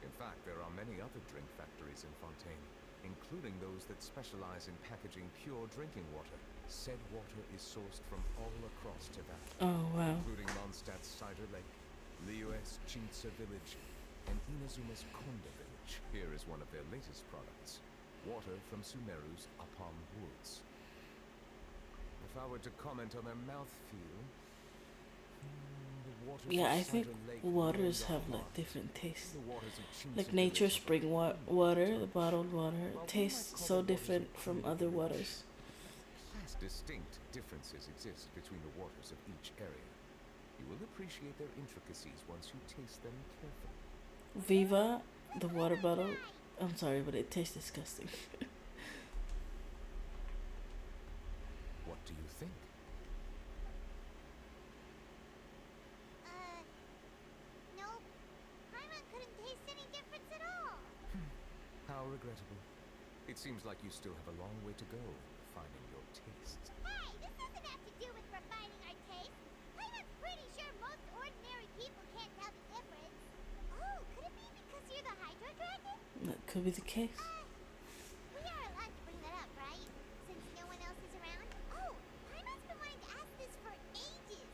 In fact, there are many other drink factories in Fontaine, including those that specialize in packaging pure drinking water. Said water is sourced from all across Teyvat, Oh wow. including Mondstadt's Cider Lake, Liyue's Chintsa Village, and Inazuma's Konda Village. Here is one of their latest products, water from Sumeru's Apam Woods. If I were to comment on their mouthfeel, the waters Yeah, of I think Cider Lake waters warm the have like heart. different tastes. The waters of Chintsa Like nature Village spring water, the bottled water, Well, we tastes might call so them waters different of from Konda other Village. waters. Distinct differences exist between the waters of each area. You will appreciate their intricacies once you taste them carefully. Viva, the water bottle. I'm sorry, but it tastes disgusting. What do you think? Nope. Paimon couldn't taste any difference at all. How regrettable. It seems like you still have a long way to go finding your tastes. Hey, this doesn't have to do with refining our taste. Paimon's pretty sure most ordinary people can't tell the difference. Oh, could it be because you're the Hydro Dragon? That could be the case. We are allowed to bring that up, right? Since no one else is around? Oh, Paimon's been wanting to ask this for ages.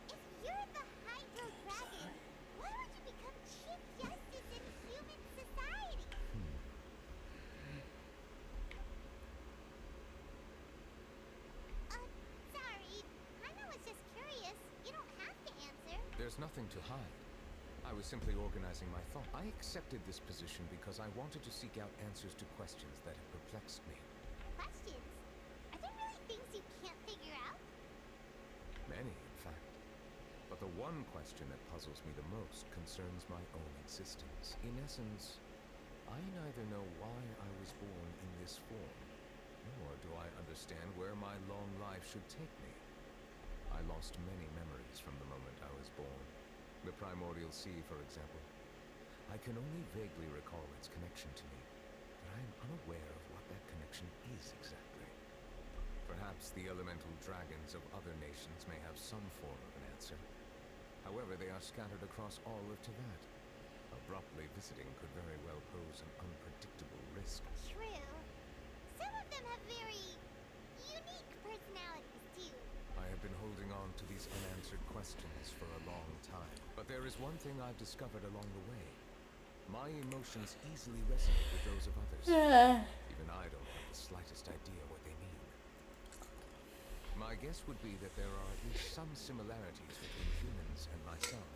If you're the Hydro Dragon, why would you become Chief Justice in human society? Sorry. Paimon was just curious. You don't have to answer. There's nothing to hide. I was simply organizing my thought. I accepted this position because I wanted to seek out answers to questions that have perplexed me. Questions? Are there really things you can't figure out? Many, in fact. But the one question that puzzles me the most concerns my own existence. In essence, I neither know why I was born in this form, nor do I understand where my long life should take me. I lost many memories from the moment I was born. The primordial sea, for example. I can only vaguely recall its connection to me, but I am unaware of what that connection is exactly. Perhaps the elemental dragons of other nations may have some form of an answer. However, they are scattered across all of Teyvat. Abruptly visiting could very well pose an unpredictable risk. True. Some of them have very unique personalities, too. I have been holding on to these unanswered questions for a long time. But there is one thing I've discovered along the way. My emotions easily resonate with those of others. Even I don't have the slightest idea what they mean. My guess would be that there are at least some similarities between humans and myself.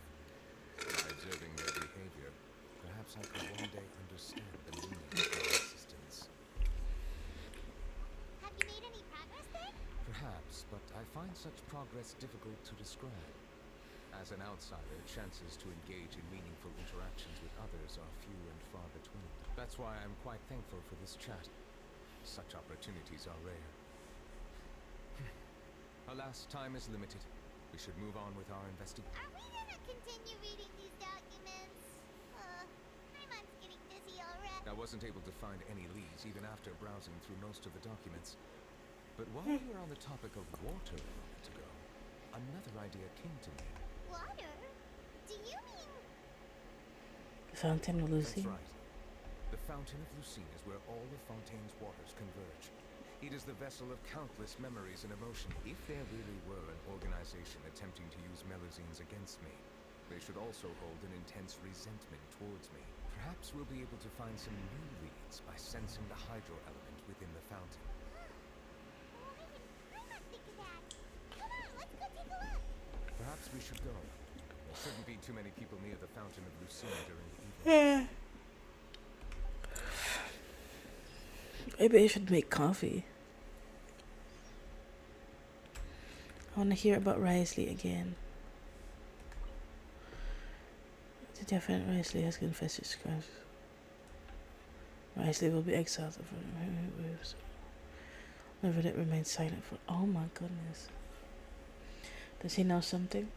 By observing their behavior, perhaps I could one day understand the meaning of their existence. Have you made any progress then? Perhaps, but I find such progress difficult to describe. As an outsider, chances to engage in meaningful interactions with others are few and far between. That's why I'm quite thankful for this chat. Such opportunities are rare. Alas, time is limited. We should move on with our investigation. Are we gonna continue reading these documents? My mind's getting dizzy already. I wasn't able to find any leads even after browsing through most of the documents. But while we were on the topic of water a moment ago, another idea came to me. Water? Do you mean... Fountain of Lucy. That's right. The Fountain of Lucine is where all of Fontaine's waters converge. It is the vessel of countless memories and emotion. If there really were an organization attempting to use Melusines against me, they should also hold an intense resentment towards me. Perhaps we'll be able to find some new leads by sensing the hydro element within the fountain. I must think of that. Come on, let's go take a look. Perhaps we should go. There shouldn't be too many people near the Fountain of Lucine during the evening. Maybe I should make coffee. I want to hear about Risley again. The definite Risley has confessed his crimes. Risley will be exiled. Neuvillette remains silent for. Oh my goodness. Does he know something?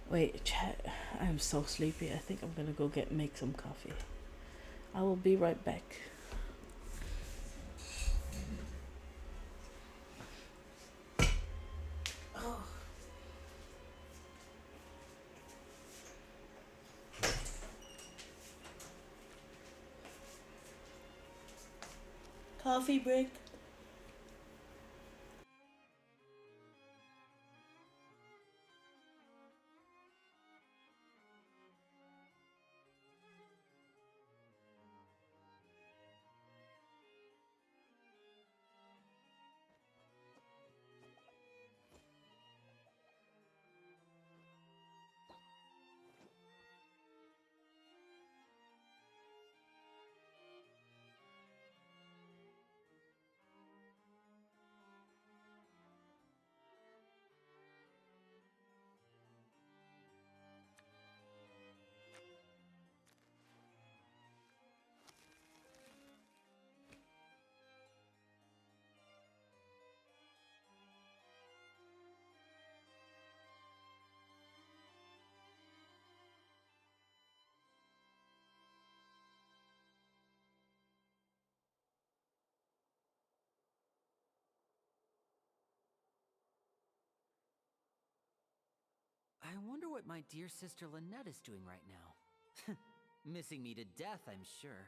Wait, chat. I'm so sleepy. I think I'm gonna go make some coffee. I will be right back. Oh. Coffee break. I wonder what my dear sister Lynette is doing right now. Missing me to death, I'm sure.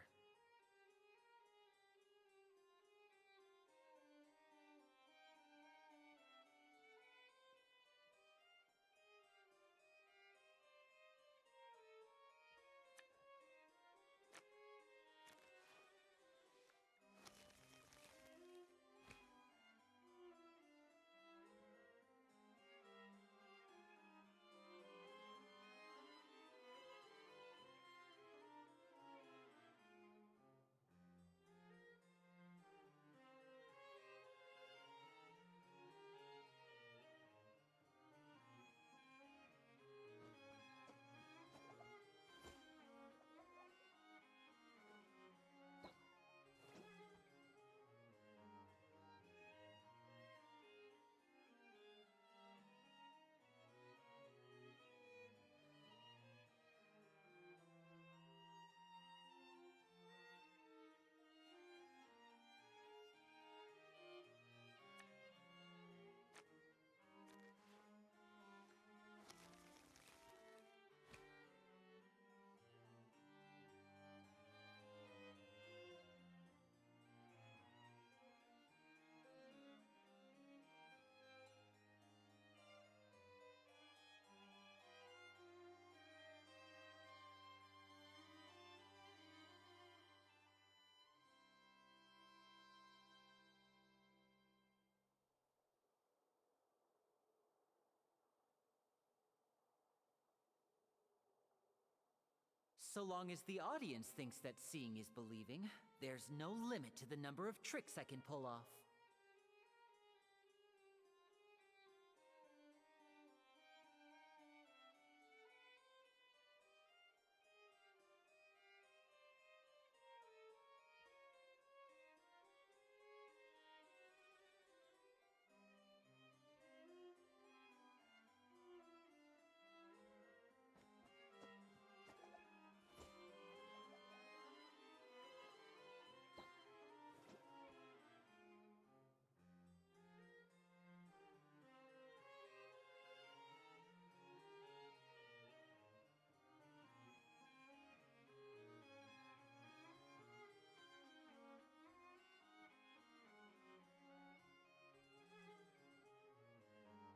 So long as the audience thinks that seeing is believing, there's no limit to the number of tricks I can pull off.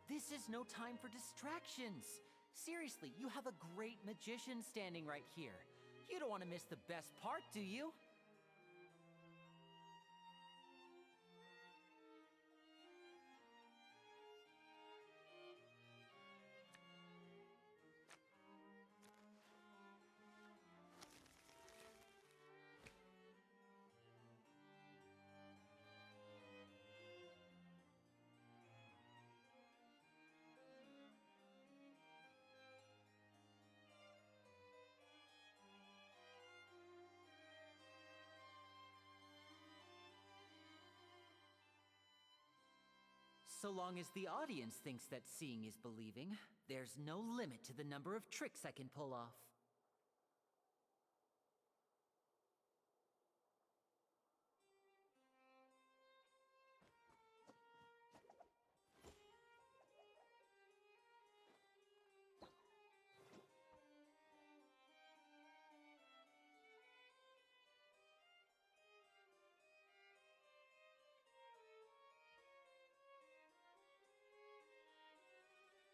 This is no time for distractions. Seriously, you have a great magician standing right here. You don't want to miss the best part, do you? So long as the audience thinks that seeing is believing, there's no limit to the number of tricks I can pull off.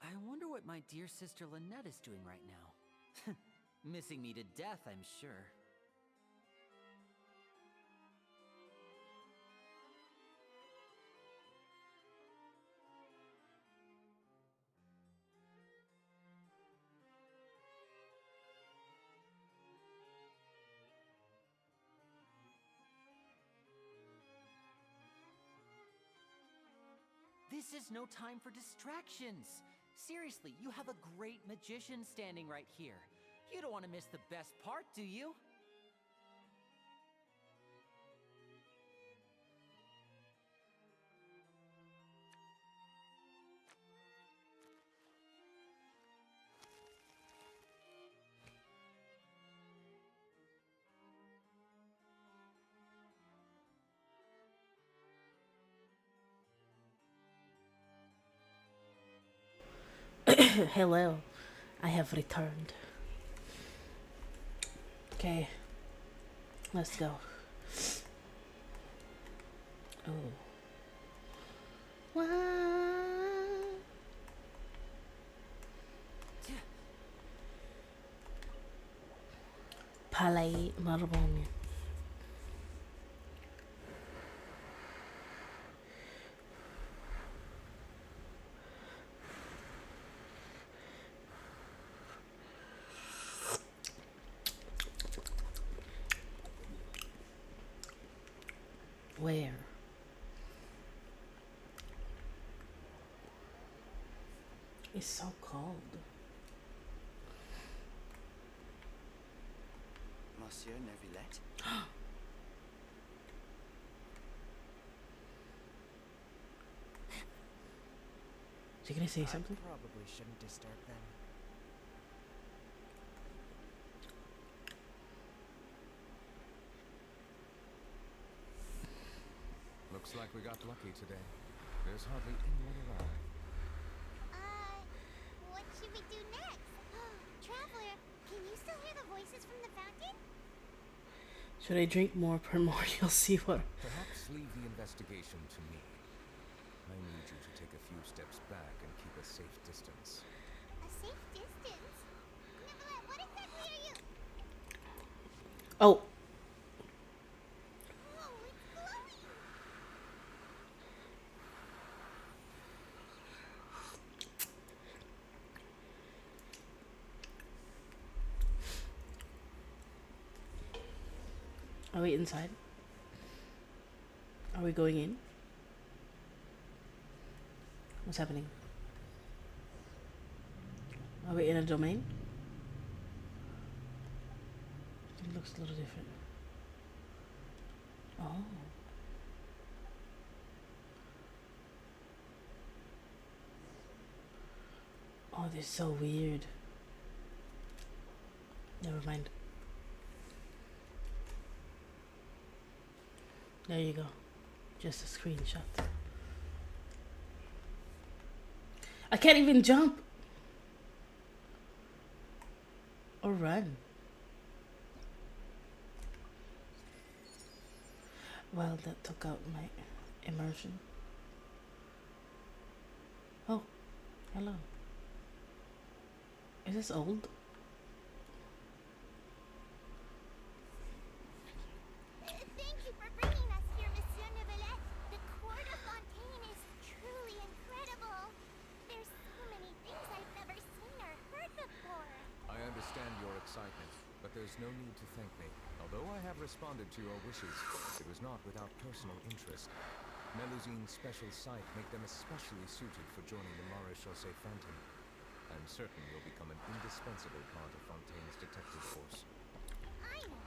I wonder what my dear sister Lynette is doing right now. Missing me to death, I'm sure. This is no time for distractions. Seriously, you have a great magician standing right here. You don't want to miss the best part, do you? Hello, I have returned. Okay, let's go. Oh. What? Palais Marbon. Where? It's so cold. Monsieur Neuvillette? Is he gonna say something? Probably shouldn't disturb them. Looks like we got lucky today. There's hardly anyone around. What should we do next? Traveler, can you still hear the voices from the fountain? Should I drink more primordial seawater? Perhaps leave the investigation to me. I need you to take a few steps back and keep a safe distance. A safe distance? Neuvillette, what exactly are you? Oh. Oh, it's glowing! Are we inside? Are we going in? What's happening? Are we in a domain? It looks a little different. Oh. Oh, this is so weird. Never mind. There you go. Just a screenshot. I can't even jump or run. Well, that took out my immersion. Oh, Hello. Is this old? Thank you for bringing us here, Monsieur Neuvillette. The Court of Fontaine is truly incredible. There's so many things I've never seen or heard before. I understand your excitement, but there's no need to thank me. Although I have responded to your wishes, it was not without personal interest. Melusine's special sight make them especially suited for joining the Maréchaussée Phantom. I'm certain you'll become an indispensable part of Fontaine's detective force. I know,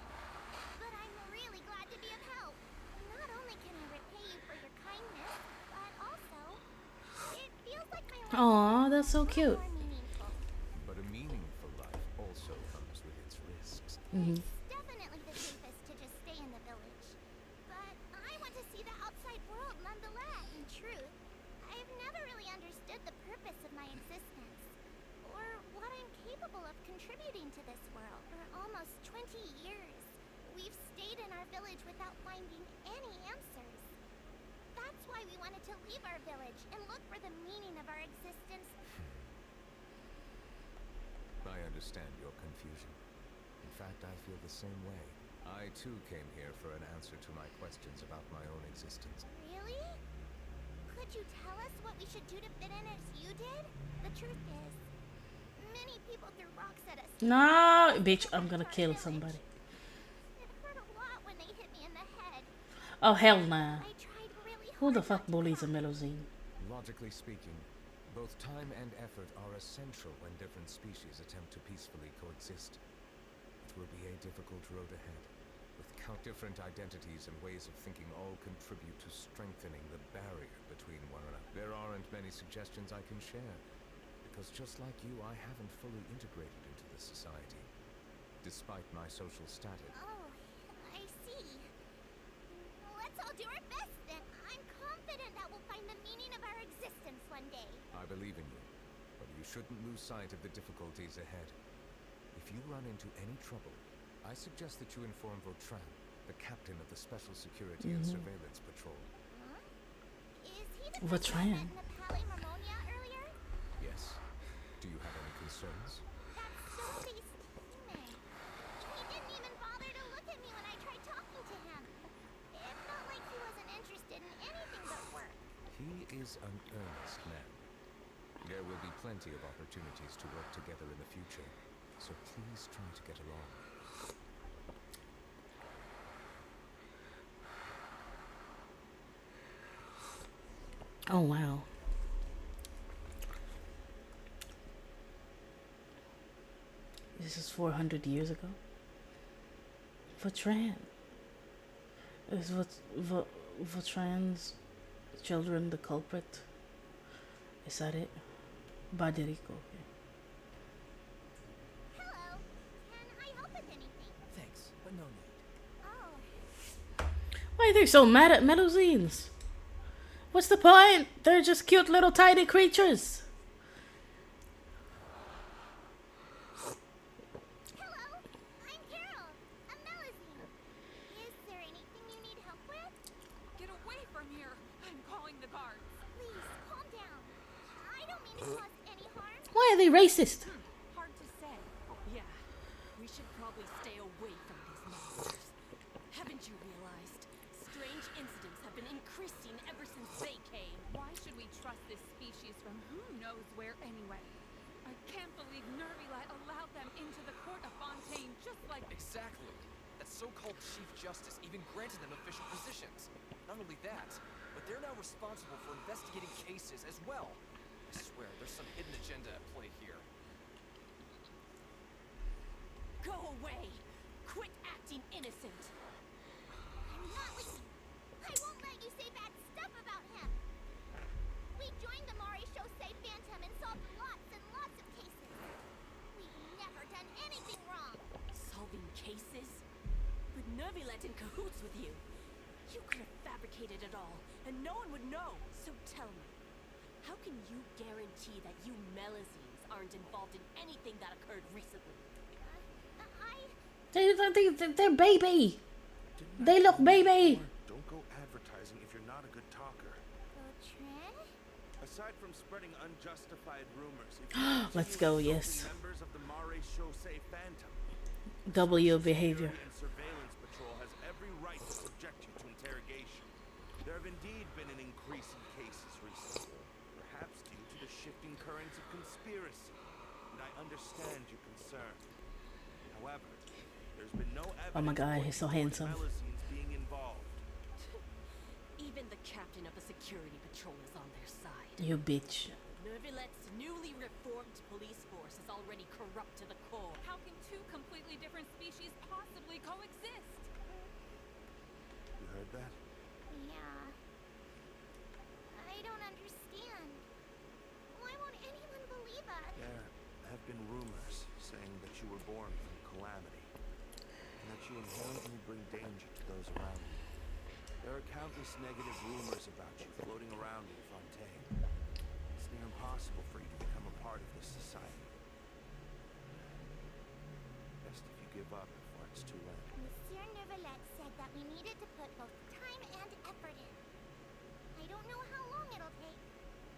but I'm really glad to be of help. Not only can I repay you for your kindness, but also, it feels like my life Aw, that's so is cute. more meaningful. But a meaningful life also comes with its risks. Mm-hmm. It's definitely the safest to just stay in the village. But I want to see the outside world nonetheless. In truth, I've never really understood the purpose of my existence, or what I'm capable of contributing to this world. For almost 20 years, we've stayed in our village without finding any answers. That's why we wanted to leave our village and look for the meaning of our existence. I understand your confusion. In fact, I feel the same way. I too came here for an answer to my questions about my own existence. Really? Could you tell us what we should do to fit in as you did? The truth is, many people threw rocks at us. No, bitch, I'm gonna kill somebody. It hurt a lot when they hit me in the head. Oh, hell nah. I tried really Who the hard fuck not to bullies a cry. Melusine? Logically speaking, both time and effort are essential when different species attempt to peacefully coexist. It will be a difficult road ahead, with different identities and ways of thinking all contribute to strengthening the barrier between one another. There aren't many suggestions I can share, because just like you, I haven't fully integrated into the society, despite my social status. Oh, I see. Let's all do our best then. I'm confident that we'll find the meaning of our existence one day. I believe in you, but you shouldn't lose sight of the difficulties ahead. If you run into any trouble, I suggest that you inform Vautrin, the captain of the Special Security and Surveillance Patrol. Huh? Is he the What's person I wrong? met in the Palais Marmonia earlier? Yes. Do you have any concerns? That's so steaming. He didn't even bother to look at me when I tried talking to him. It felt like he wasn't interested in anything but work. He is an earnest man. There will be plenty of opportunities to work together in the future, so please try to get along. Oh, wow. This is 400 years ago. Vautrin. Is Vautrin's children the culprit? Is that it? Baderico. Okay. Hello. Can I help with anything? Thanks, but no need. Oh, Why are they so mad at Melusines? What's the point? They're just cute little tiny creatures. hello. I'm Carol. A Melusine. Is there anything you need help with? Get away from here! I'm calling the guards. Please, calm down. I don't mean to cause any harm. Why are they racist? Hard to say. Yeah, we should probably stay away from these monsters. Haven't you realized? Strange incidents have been increasing ever since they came. Why should we trust this species from who knows where anyway? I can't believe Neuvillette allowed them into the Court of Fontaine just like... Exactly. That so-called Chief Justice even granted them official positions. Not only that, but they're now responsible for investigating cases as well. I swear, there's some hidden agenda at play here. Go away! Quit acting innocent! I'm not leaving. I won't let you say bad stuff about him. We joined the Maréchaussée Phantom and solved lots and lots of cases. We've never done anything wrong. Solving cases? With Neuvillette in cahoots with you. You could have fabricated it all, and no one would know. So tell me, how can you guarantee that you Melusines aren't involved in anything that occurred recently? They're baby. They look baby. Don't go advertising if you're not a good talker. Vautrin? A Aside from spreading unjustified rumors, if Let's you go, continue yes. insulting members of the Mare Chaussee Phantom, W Social behavior. Security and Surveillance Patrol has every right to subject you to interrogation. There have indeed been an increase in cases recently, perhaps due to the shifting currents of conspiracy, and I understand your concern. However, there's been no evidence Oh my God, he's so pointing towards handsome. Melusines being involved. Even the captain of the security patrol is on their side. You bitch. Neuvillette's newly reformed police force is already corrupt to the core. How can two completely different species possibly coexist? You heard that? Yeah. I don't understand. Why won't anyone believe us? There have been rumors saying that you were born from calamity, and that you inherently bring danger to those around you. There are countless negative rumors about you floating around in Fontaine. It's near impossible for you to become a part of this society. Best if you give up before it's too late. Monsieur Neuvillette said that we needed to put both time and effort in. I don't know how long it'll take,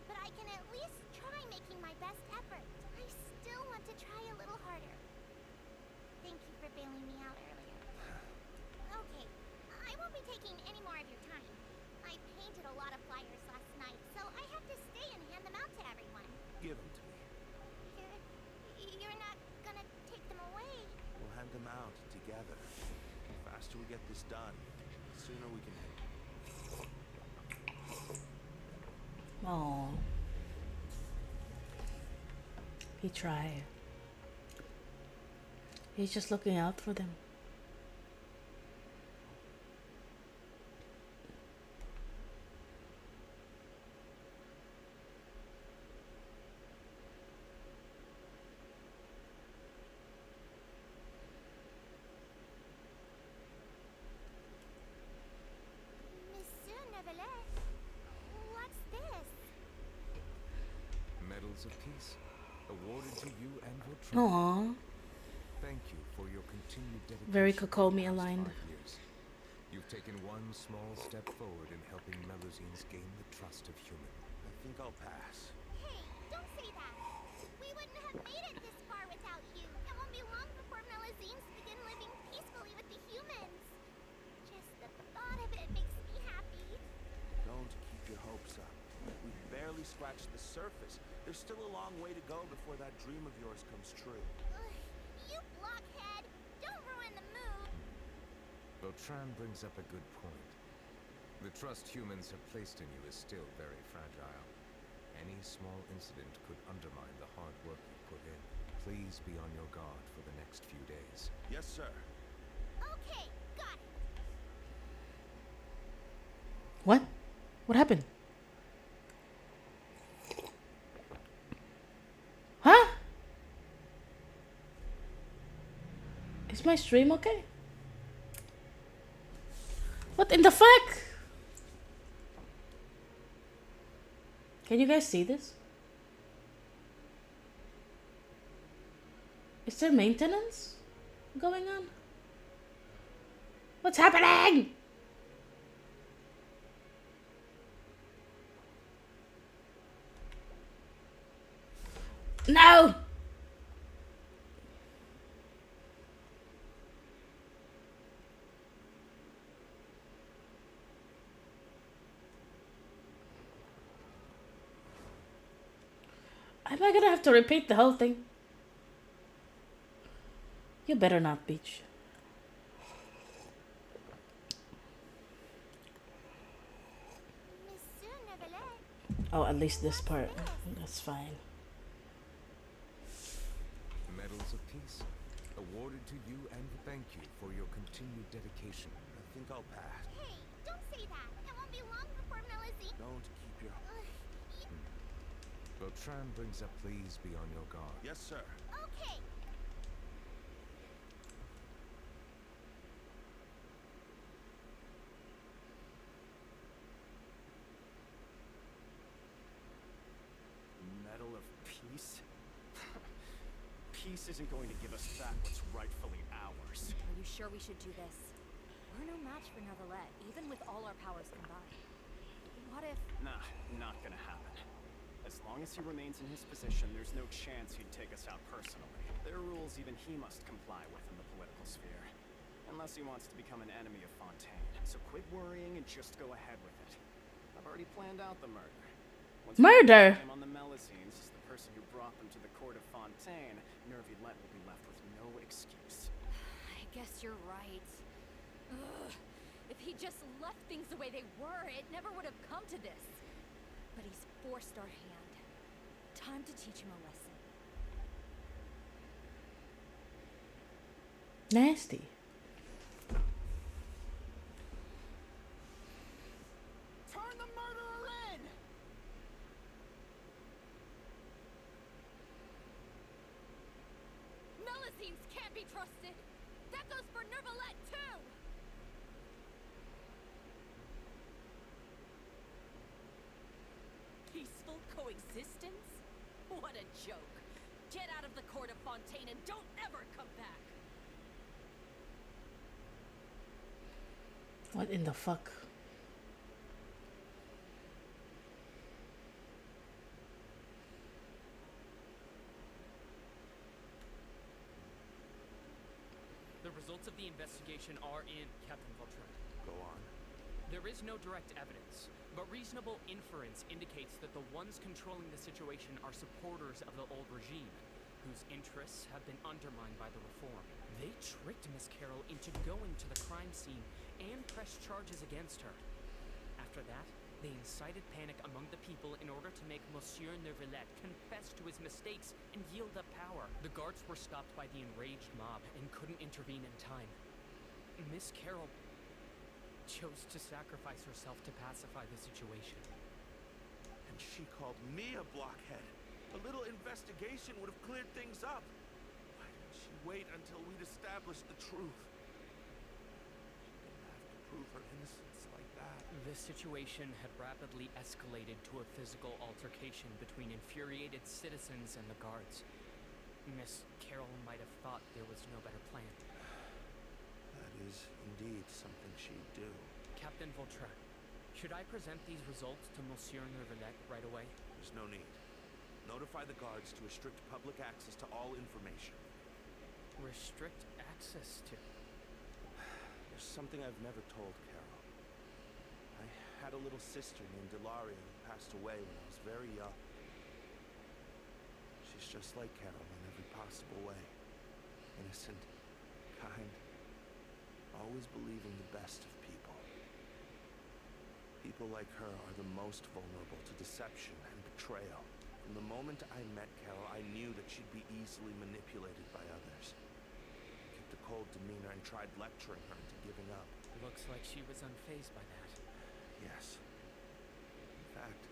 but I can at least try making my best effort. I still want to try a little harder. Thank you for bailing me out earlier. Okay, I won't be taking any more of your time. I painted a lot of flyers last night, so I have to stay and hand them out to everyone. Give them to me. You're not gonna take them away. We'll hand them out together. The faster we get this done, the sooner we can head. Oh. He tried. He's just looking out for them. Monsieur Neuvillette, what's this? Medals of Peace, awarded to you and your troops. Aww. Thank you for your continued dedication. Very for the Kokomi past aligned. 5 years. You've taken one small step forward in helping Melusines gain the trust of human. I think I'll pass. Hey, don't say that. We wouldn't have made it this far without you. It won't be long before Melusines begin living peacefully with the humans. Just the thought of it makes me happy. Don't keep your hopes up. We've barely scratched the surface. There's still a long way to go before that dream of yours comes true. Ugh, you blockhead! Don't ruin the mood. Beltran brings up a good point. The trust humans have placed in you is still very fragile. Any small incident could undermine the hard work you put in. Please be on your guard for the next few days. Yes, sir. Okay, got it. What? What happened? Huh? Is my stream okay? What in the fuck? Can you guys see this? Is there maintenance going on? What's happening? No! Am I gonna have to repeat the whole thing? You better not, Peach. Monsieur Neuvillette, Oh, at least this part. That's fine. Medals of Peace, awarded to you and thank you for your continued dedication. I think I'll pass. hey, don't say that. It won't be long before Melusine. Don't keep your... Beltran brings up please be on your guard. Yes, sir. Okay. Medal of Peace? Peace isn't going to give us back what's rightfully ours. Are you sure we should do this? We're no match for Neuvillette, even with all our powers combined. What if... Nah, not gonna happen. As long as he remains in his position, there's no chance he'd take us out personally. There are rules even he must comply with in the political sphere. Unless he wants to become an enemy of Fontaine. So quit worrying and just go ahead with it. I've already planned out the murder. Once Murder? him on the Melusines as the person who brought them to the court of Fontaine, Neuvillette will be left with no excuse. I guess you're right. Ugh. If he just left things the way they were, it never would have come to this. But he's forced our hand. Time to teach him a lesson. Nasty. Turn the murderer in! Melusines can't be trusted! That goes for Neuvillette, too! Peaceful coexistence? What a joke! Get out of the court of Fontaine and don't ever come back! What in the fuck? The results of the investigation are in, Captain Vautrin. Go on. There is no direct evidence, but reasonable inference indicates that the ones controlling the situation are supporters of the old regime, whose interests have been undermined by the reform. They tricked Miss Carroll into going to the crime scene and pressed charges against her. After that, they incited panic among the people in order to make Monsieur Neuvillette confess to his mistakes and yield up power. The guards were stopped by the enraged mob and couldn't intervene in time. Miss Carroll chose to sacrifice herself to pacify the situation. And she called me a blockhead. A little investigation would have cleared things up. Why didn't she wait until we'd established the truth? She didn't have to prove her innocence like that. The situation had rapidly escalated to a physical altercation between infuriated citizens and the guards. Miss Carroll might have thought there was no better plan. That is indeed something she'd do. Captain Vautrin, should I present these results to Monsieur Neuvillette right away? There's no need. Notify the guards to restrict public access to all information. Restrict access to? There's something I've never told Carol. I had a little sister named Ilaria who passed away when I was very young. She's just like Carol in every possible way. Innocent, kind, always believing the best of people. People like her are the most vulnerable to deception and betrayal. From the moment I met Carol, I knew that she'd be easily manipulated by others. I kept a cold demeanor and tried lecturing her into giving up. Looks like she was unfazed by that. Yes. In fact,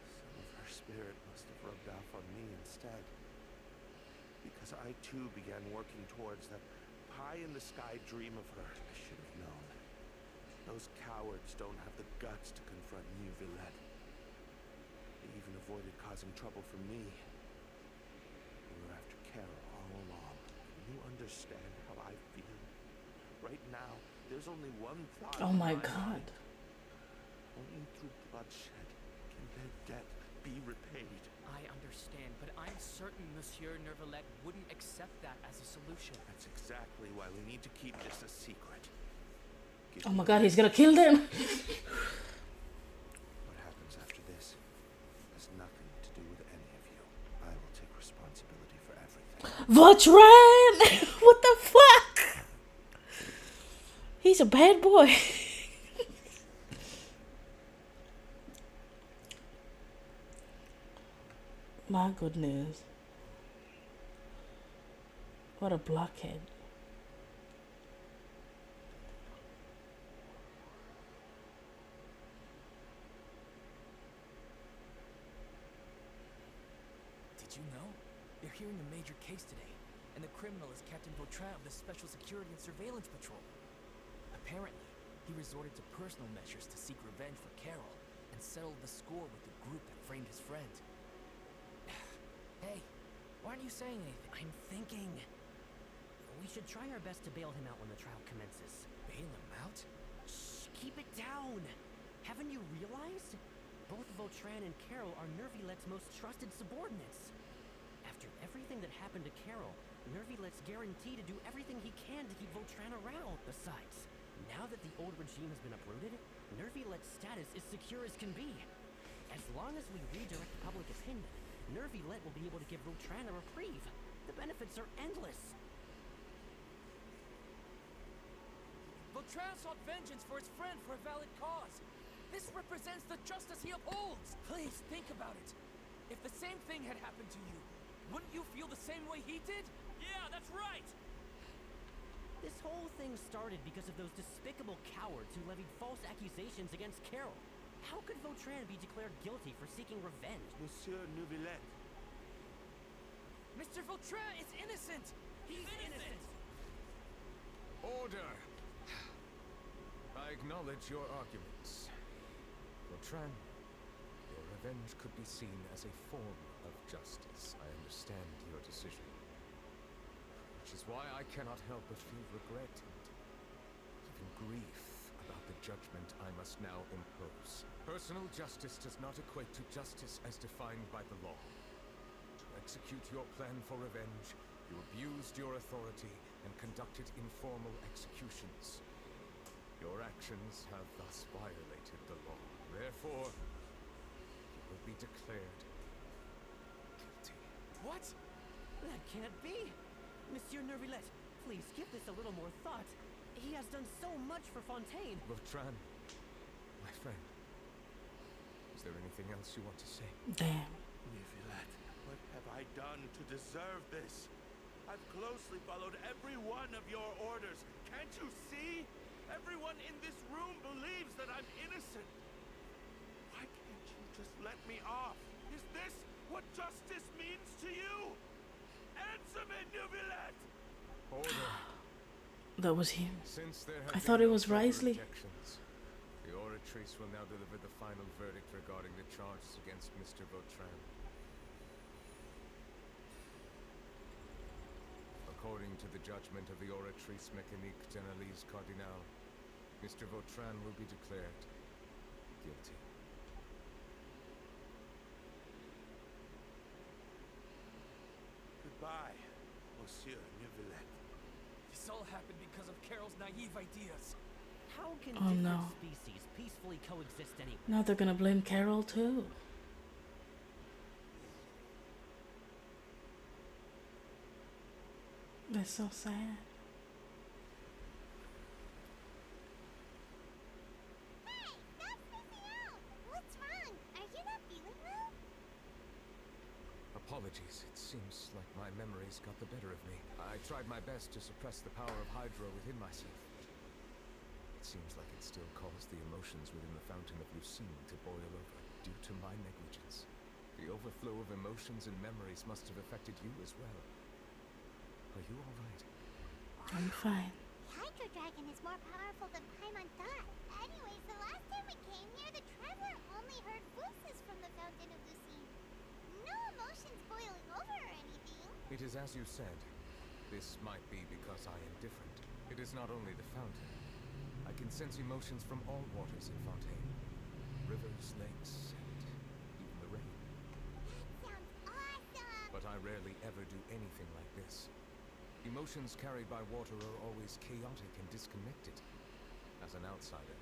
some of her spirit must have rubbed off on me instead. Because I too began working towards that pie-in-the-sky dream of her. I should have known. Those cowards don't have the guts to confront Neuvillette. They even avoided causing trouble for me. They were after Carol all along. Can you understand how I feel? Right now, there's only one thought. Oh my in God. mind. Only through bloodshed can their debt be repaid. I understand, but I'm certain Monsieur Neuvillette wouldn't accept that as a solution. That's exactly why we need to keep this a secret. Oh my God, he's gonna kill them. What happens after this has nothing to do with any of you. I will take responsibility for everything. Vautrin! What the fuck? He's a bad boy. My goodness. What a blockhead. Did you know? They're hearing a major case today, and the criminal is Captain Vautrin of the Special Security and Surveillance Patrol. Apparently, he resorted to personal measures to seek revenge for Carol, and settled the score with the group that framed his friend. Hey, why aren't you saying anything? I'm thinking. We should try our best to bail him out when the trial commences. Bail him out? Shh, keep it down! Haven't you realized? both Vautrin and Carol are Neuvillette's most trusted subordinates. After everything that happened to Carol, Neuvillette's guaranteed to do everything he can to keep Vautrin around. Besides, now that the old regime has been uprooted, Neuvillette's status is secure as can be. As long as we redirect public opinion, Neuvillette will be able to give Vautrin a reprieve. The benefits are endless. Vautrin sought vengeance for his friend for a valid cause. This represents the justice he upholds. Please think about it. If the same thing had happened to you, wouldn't you feel the same way he did? Yeah, that's right! This whole thing started because of those despicable cowards who levied false accusations against Carol. How could Vautrin be declared guilty for seeking revenge? Monsieur Neuvillette. Mr. Vautrin is innocent! He's innocent! Order! I acknowledge your arguments. Vautrin, your revenge could be seen as a form of justice. I understand your decision. Which is why I cannot help but feel regret and even grief about the judgment I must now impose. Personal justice does not equate to justice as defined by the law. To execute your plan for revenge, you abused your authority and conducted informal executions. Your actions have thus violated the law. Therefore, you will be declared guilty. What? That can't be! Monsieur Neuvillette, please give this a little more thought. He has done so much for Fontaine. Vautrin, my friend, is there anything else you want to say? Damn. Neuvillette, what have I done to deserve this? I've closely followed every one of your orders. Can't you see? Everyone in this room believes that I'm innocent. Why can't you just let me off? Is this what justice means to you? Answer me, Neuvillette! Order. That was him. Since there I have thought been it no was further Risley. objections, the Oratrice will now deliver the final verdict regarding the charges against Mr. Vautrin. According to the judgment of the Oratrice Mécanique d'Analyse Cardinal, Mr. Vautrin will be declared guilty. Goodbye, Monsieur Neuvillette. This all happened because of Carol's naive ideas. How can Oh, different no. species peacefully coexist anyway? Now they're gonna blame Carol too. That's so sad. Hey, stop freaking out! What's wrong? Are you not feeling well? Apologies, it seems like my memories got the better of me. I tried my best to suppress the power of Hydro within myself. It seems like it still caused the emotions within the Fountain of Lucine to boil over, due to my negligence. The overflow of emotions and memories must have affected you as well. Are you alright? I'm fine. The Hydro Dragon is more powerful than Paimon thought. Anyways, the last time we came here, the traveler only heard voices from the Fountain of Lucine. No emotions boiling over or anything. It is as you said. This might be because I am different. It is not only the fountain. I can sense emotions from all waters in Fontaine. Rivers, lakes, and even the rain. That sounds awesome! But I rarely ever do anything like this. Emotions carried by water are always chaotic and disconnected. As an outsider,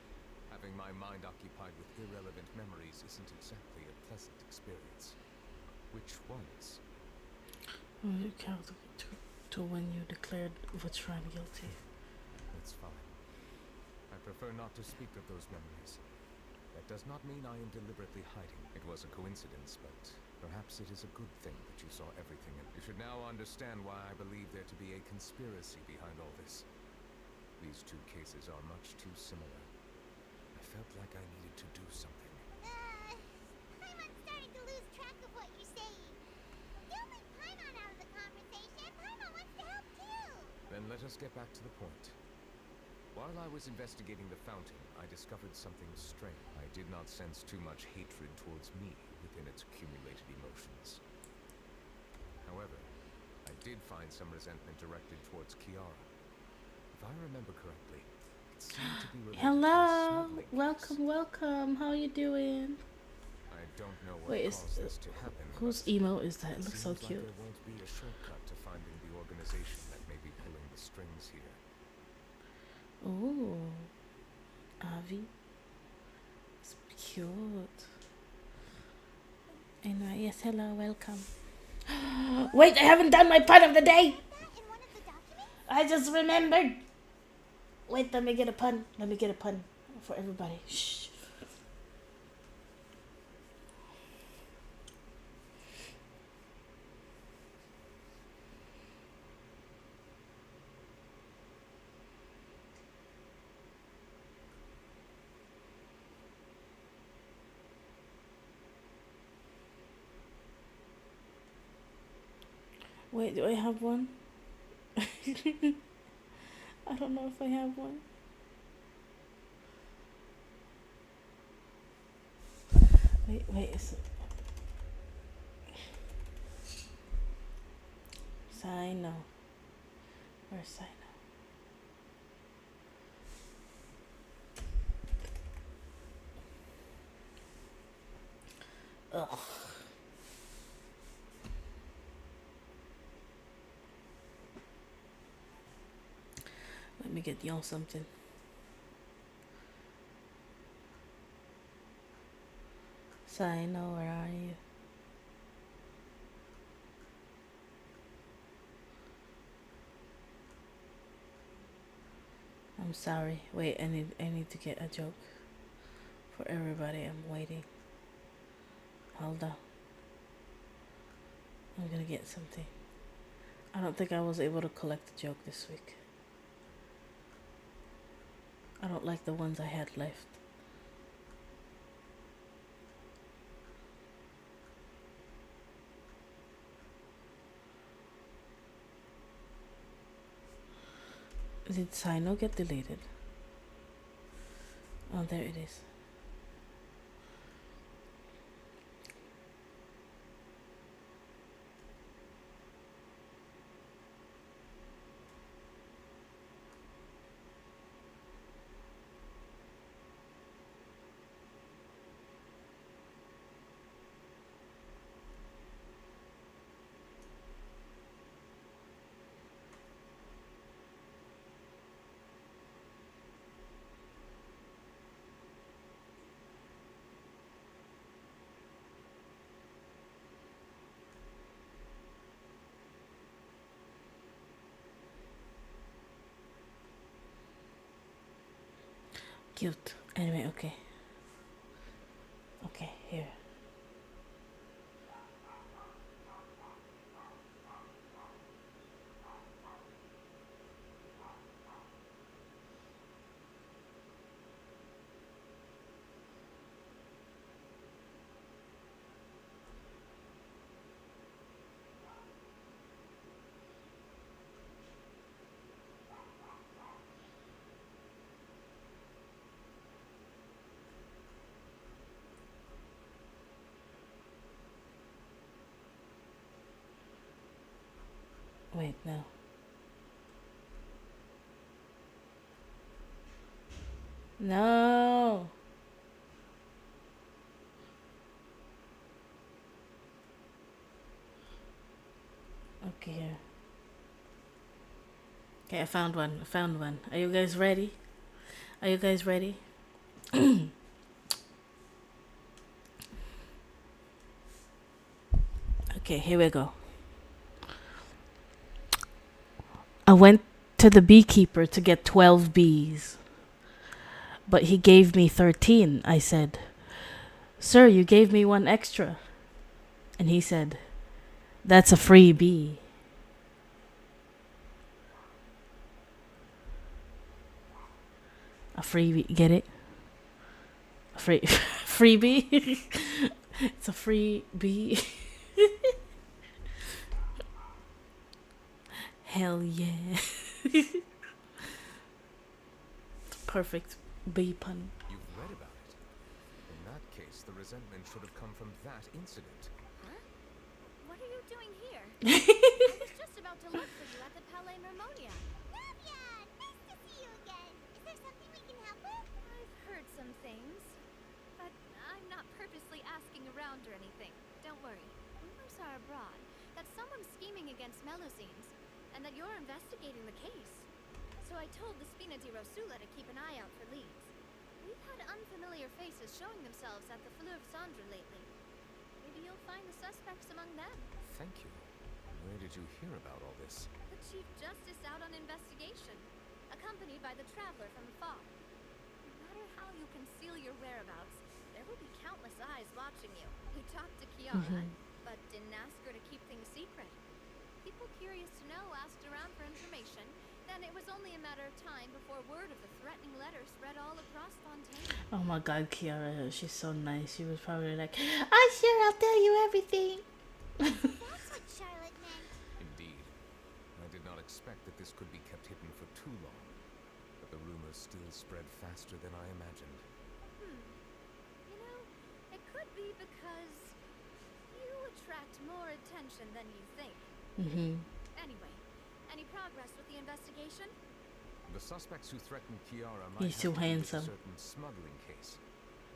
having my mind occupied with irrelevant memories isn't exactly a pleasant experience. Which ones? You count to when you declared Vautrin guilty. That's fine. I prefer not to speak of those memories. That does not mean I am deliberately hiding. It was a coincidence, but perhaps it is a good thing that you saw everything. And you should now understand why I believe there to be a conspiracy behind all this. These two cases are much too similar. I felt like I needed to do something. Paimon's starting to lose track of what you're saying. Don't leave Paimon out of the conversation. Paimon wants to help too. Then let us get back to the point. While I was investigating the fountain, I discovered something strange. I did not sense too much hatred towards me within its accumulated emotions. However, I did find some resentment directed towards Kiara. If I remember correctly, it seemed to be related to the Hello, smuggling case. welcome. How you doing? don't know what Wait, is caused this to happen. whose but emo is that? It looks so seems like cute. there won't be a shortcut to finding the organization that may be pulling the strings here. Oh, Avi, it's cute. Anyway, yes, hello, welcome. Wait, I haven't done my pun of the day. I just remembered. Wait, let me get a pun. Let me get a pun for everybody. Shh. Wait, do I have one? I don't know if I have one. Wait, is it? Sino. Where's Sino? Ugh. Let me get y'all something. Sino, where are you? I'm sorry. Wait, I need to get a joke for everybody. I'm waiting. Hold on. I'm gonna get something. I don't think I was able to collect a joke this week. I don't like the ones I had left. Did Sino get deleted? Oh, there it is. Cute. Anyway, okay. Okay, here. Wait, no. No. Okay, here. Okay, I found one. I found one. Are you guys ready? Are you guys ready? Okay, here we go. I went to the beekeeper to get 12 bees, but he gave me 13. I said, "Sir, you gave me one extra." And he said, "That's a free bee." A free bee, get it? A free bee? It's a free bee. Hell yeah. Perfect bee pun. You've read about it. In that case, the resentment should have come from that incident. Huh? What are you doing here? I was just about to look for you at the Palais Mermonia. Navia! Nice to see you again. Is there something we can help with? I've heard some things, but I'm not purposely asking around around or anything. Don't worry. Rumors are abroad that someone's scheming against Melusines, and that you're investigating the case. So I told the Spina di Rosula to keep an eye out for leads. We've had unfamiliar faces showing themselves at the Fleuve Cendre lately. Maybe you'll find the suspects among them. Thank you. Where did you hear about all this? The Chief Justice out on investigation, accompanied by the Traveler from afar. No matter how you conceal your whereabouts, there will be countless eyes watching you. We talked to Kiara, but didn't ask her to keep things secret. People curious to know asked around for information, then it was only a matter of time before word of the threatening letter spread all across Fontaine. Oh my god, Kiara, she's so nice. She was probably like, I sure, I'll tell you everything. That's what Charlotte meant. Indeed. I did not expect that this could be kept hidden for too long. But the rumors still spread faster than I imagined. You know, it could be because you attract more attention than you think. Anyway, any progress with the investigation? The suspects who threatened Kiara might He's have too to do with handsome. a certain smuggling case.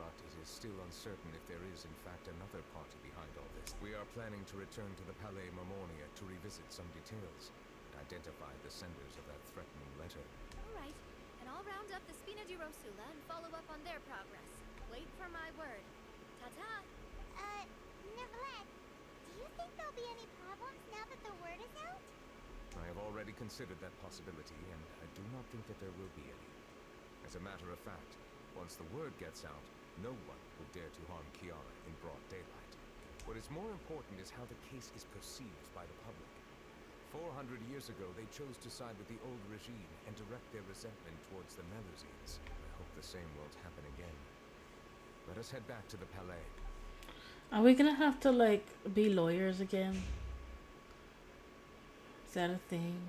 But it is still uncertain if there is, in fact, another party behind all this. We are planning to return to the Palais Marmonia to revisit some details and identify the senders of that threatening letter. Alright, and I'll round up the Spina di Rosula and follow up on their progress. Wait for my word. Ta-ta! Neuvillette, do you think there'll be any problems now that the word is out? I have already considered that possibility, and I do not think that there will be any. As a matter of fact, once the word gets out, no one would dare to harm Kiara in broad daylight. What is more important is how the case is perceived by the public. 400 years ago, they chose to side with the old regime and direct their resentment towards the Melusines. I hope the same won't happen again. Let us head back to the Palais. Are we gonna have to, like, be lawyers again? Is that a thing?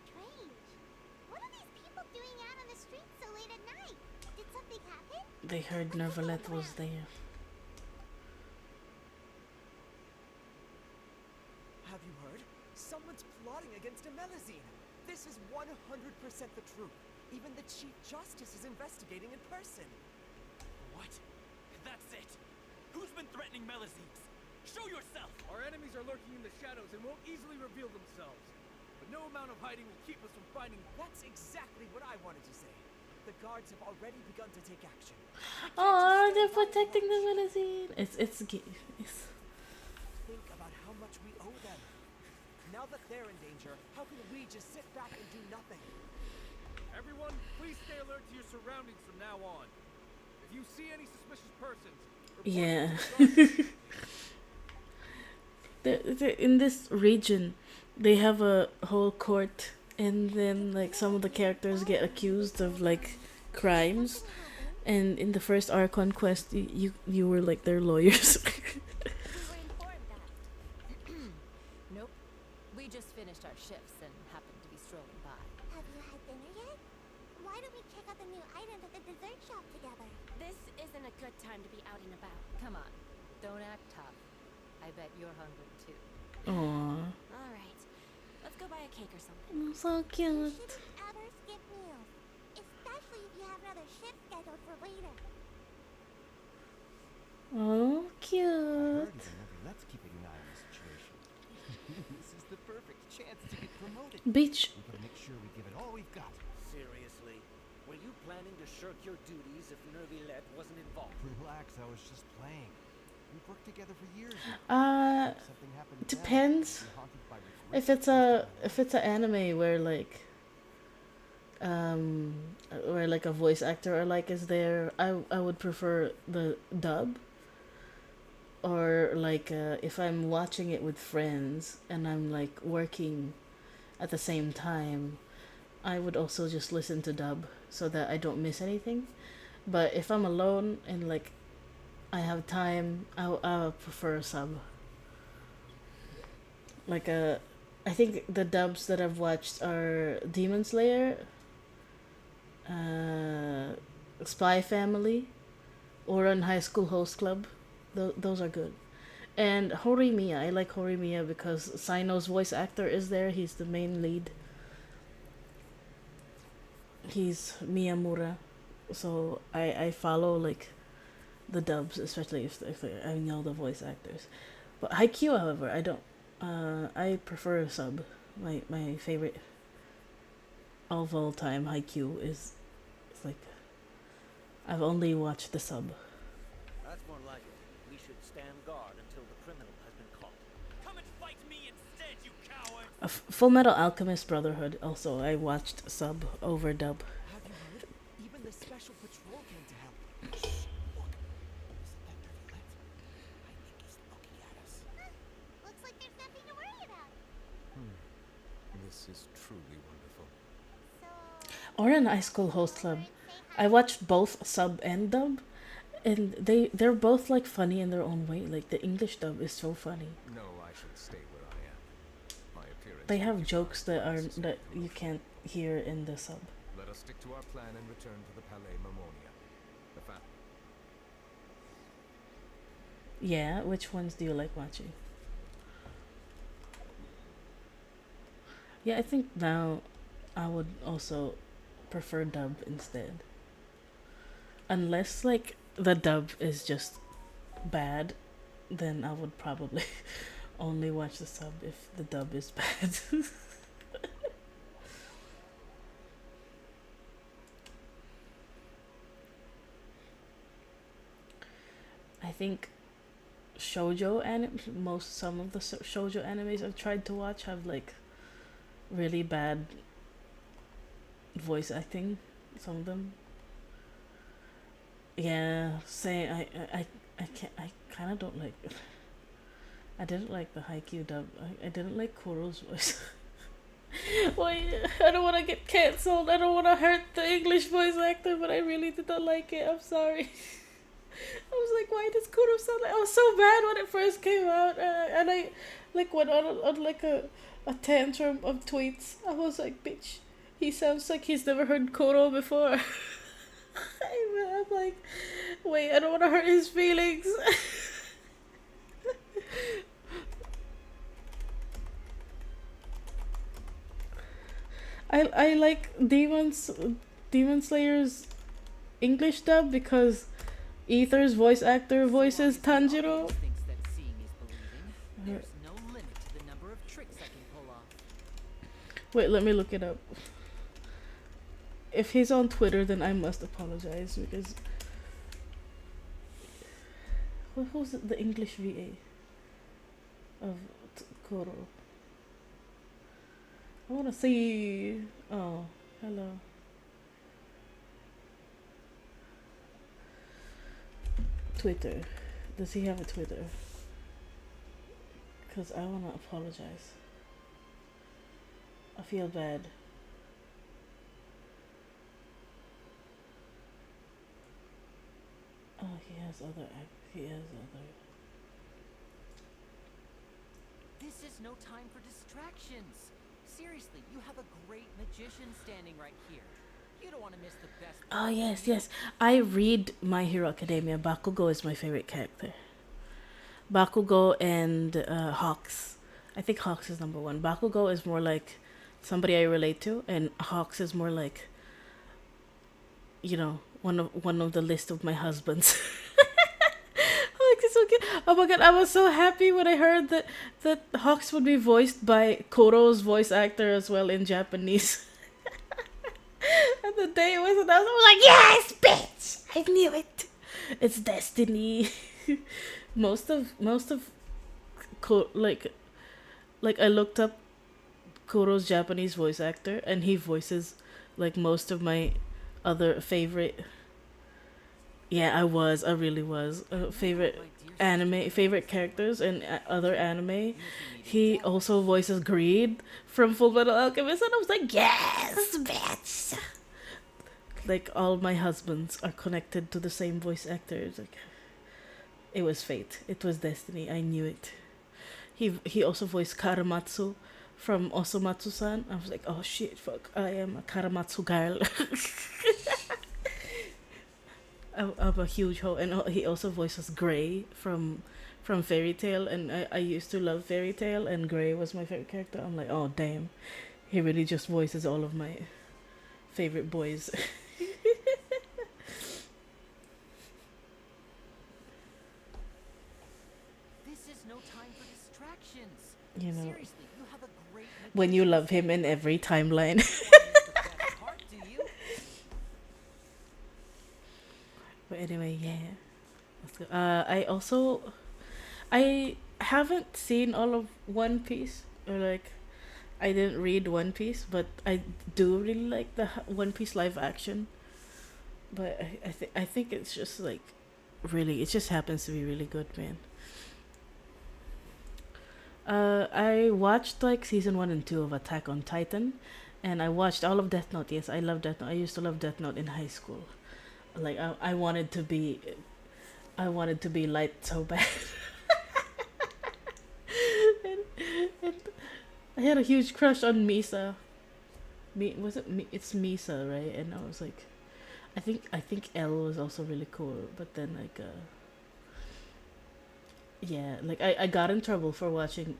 Strange. What are these people doing out on the streets so late at night? Did something happen? They heard Neuvillette was there. Have you heard? Someone's plotting against a Melusine. This is 100% the truth. Even the Chief Justice is investigating in person. What? That's it. Who's been threatening Melusines? Show yourself! Our enemies are lurking in the shadows and won't easily reveal themselves. But no amount of hiding will keep us from finding them. That's exactly what I wanted to say. The guards have already begun to take action. Oh, they're protecting the Melusine. It's Think about how much we owe them. Now that they're in danger, how can we just sit back and do nothing? Everyone, please stay alert to your surroundings from now on. If you see any suspicious persons, yeah. In this region, they have a whole court, and then like some of the characters get accused of like crimes, and in the first Archon quest, you were like their lawyers. Nope. We just finished our shifts and happened to be strolling by. Have you had dinner yet? Why don't we check out the new items at the dessert shop together? This isn't a good time to be out and about. Come on. Don't act tough. I bet you're hungry too. Aww. Alright. Let's go buy a cake or something. So cute. You shouldn't ever skip meals, especially if you have another shift scheduled for later. Oh, cute. Let's keep an eye on the situation. This is the perfect chance to get promoted. Bitch. We gotta make sure we give it all we've got. Seriously? Were you planning to shirk your duties if Neuvillette wasn't involved? Relax, I was just playing. We've worked together for years. Something happened to them. Depends. We're haunted by If it's an anime where like where like a voice actor or like is there, I would prefer the dub. Or like if I'm watching it with friends and I'm like working at the same time, I would also just listen to dub so that I don't miss anything. But if I'm alone and like I have time, I'll prefer a sub. Like I think the dubs that I've watched are Demon Slayer, Spy Family, Oran High School Host Club. Those are good. And Horimiya, I like Horimiya because Sino's voice actor is there. He's the main lead. He's Miyamura. So I follow like the dubs, especially if I know the voice actors. But Haikyuu, however, I don't. I prefer a sub. My favorite of all time Haikyuu is it's like I've only watched the sub. That's more like it. We should stand guard until the criminal has been caught. Come and fight me instead, you coward! Full Metal Alchemist Brotherhood also I watched sub over dub. Have you heard? Even the special patrol came to help. Looks like there's nothing to worry about. This is truly wonderful. Oran High School Host Club. I watched both sub and dub, and they're both like funny in their own way. Like the English dub is so funny. No, I should stay where I am. My appearance. They have jokes that you can't hear in the sub. Let us stick to our plan and return to the Palais Mammonia. The Yeah, which ones do you like watching? Yeah, I think now I would also prefer dub instead. Unless like the dub is just bad, then I would probably only watch the sub if the dub is bad. I think some of the shoujo animes I've tried to watch have like really bad voice acting. Some of them. Yeah, say I can't. I kind of don't like. I didn't like the Haikyuu dub. I didn't like Kuro's voice. Wait, I don't want to get cancelled. I don't want to hurt the English voice actor, but I really did not like it. I'm sorry. I was like, why does Kuro sound like? I was so bad when it first came out, and I like went on like a tantrum of tweets. I was like, bitch, he sounds like he's never heard Kuro before. I'm like, wait, I don't want to hurt his feelings. I like Demon Slayer's English dub because Ether's voice actor voices Tanjiro. There's no limit to the number of tricks I can pull off. Wait, let me look it up. If he's on Twitter, then I must apologize because who's the English VA of Kuro? I want to see. Oh, hello. Twitter. Does he have a Twitter? Because I want to apologize. I feel bad. Oh, he has other. This is no time for distractions. Seriously, you have a great magician standing right here. You don't want to miss the best. Oh, yes. I read My Hero Academia. Bakugo is my favorite character. Bakugo and Hawks. I think Hawks is number one. Bakugo is more like somebody I relate to, and Hawks is more like, one of the list of my husbands. Oh my god, I was so happy when I heard that Hawks would be voiced by Kuro's voice actor as well in Japanese. And the day it was announced, I was like, yes, bitch! I knew it. It's destiny. most of like I looked up Kuro's Japanese voice actor, and he voices like most of my other favorite. Yeah, I really was favorite characters and other anime. He also voices Greed from Full Metal Alchemist, and I was like, yes, bitch. Like all my husbands are connected to the same voice actors. Like, it was fate. It was destiny. I knew it. He also voiced Karamatsu from Osomatsu-san. I was like, oh shit, fuck, I am a Karamatsu girl. I'm a huge hoe, and he also voices Gray from Fairy Tail, and I used to love Fairy Tail, and Gray was my favorite character. I'm like, oh damn, he really just voices all of my favorite boys. time for distractions. You know, Seriously, you have a great when you love him in every timeline. part, do you? But anyway, yeah. Let's go. I haven't seen all of One Piece, or like I didn't read One Piece, but I do really like the One Piece live action. But I think it's just like really, it just happens to be really good, man. I watched like season 1 and 2 of Attack on Titan, and I watched all of Death Note. Yes, I love Death Note. I used to love Death Note in high school. Like I wanted to be light so bad. and I had a huge crush on Misa. Was it It's Misa, right? And I was like, I think L was also really cool, but then like yeah, like I got in trouble for watching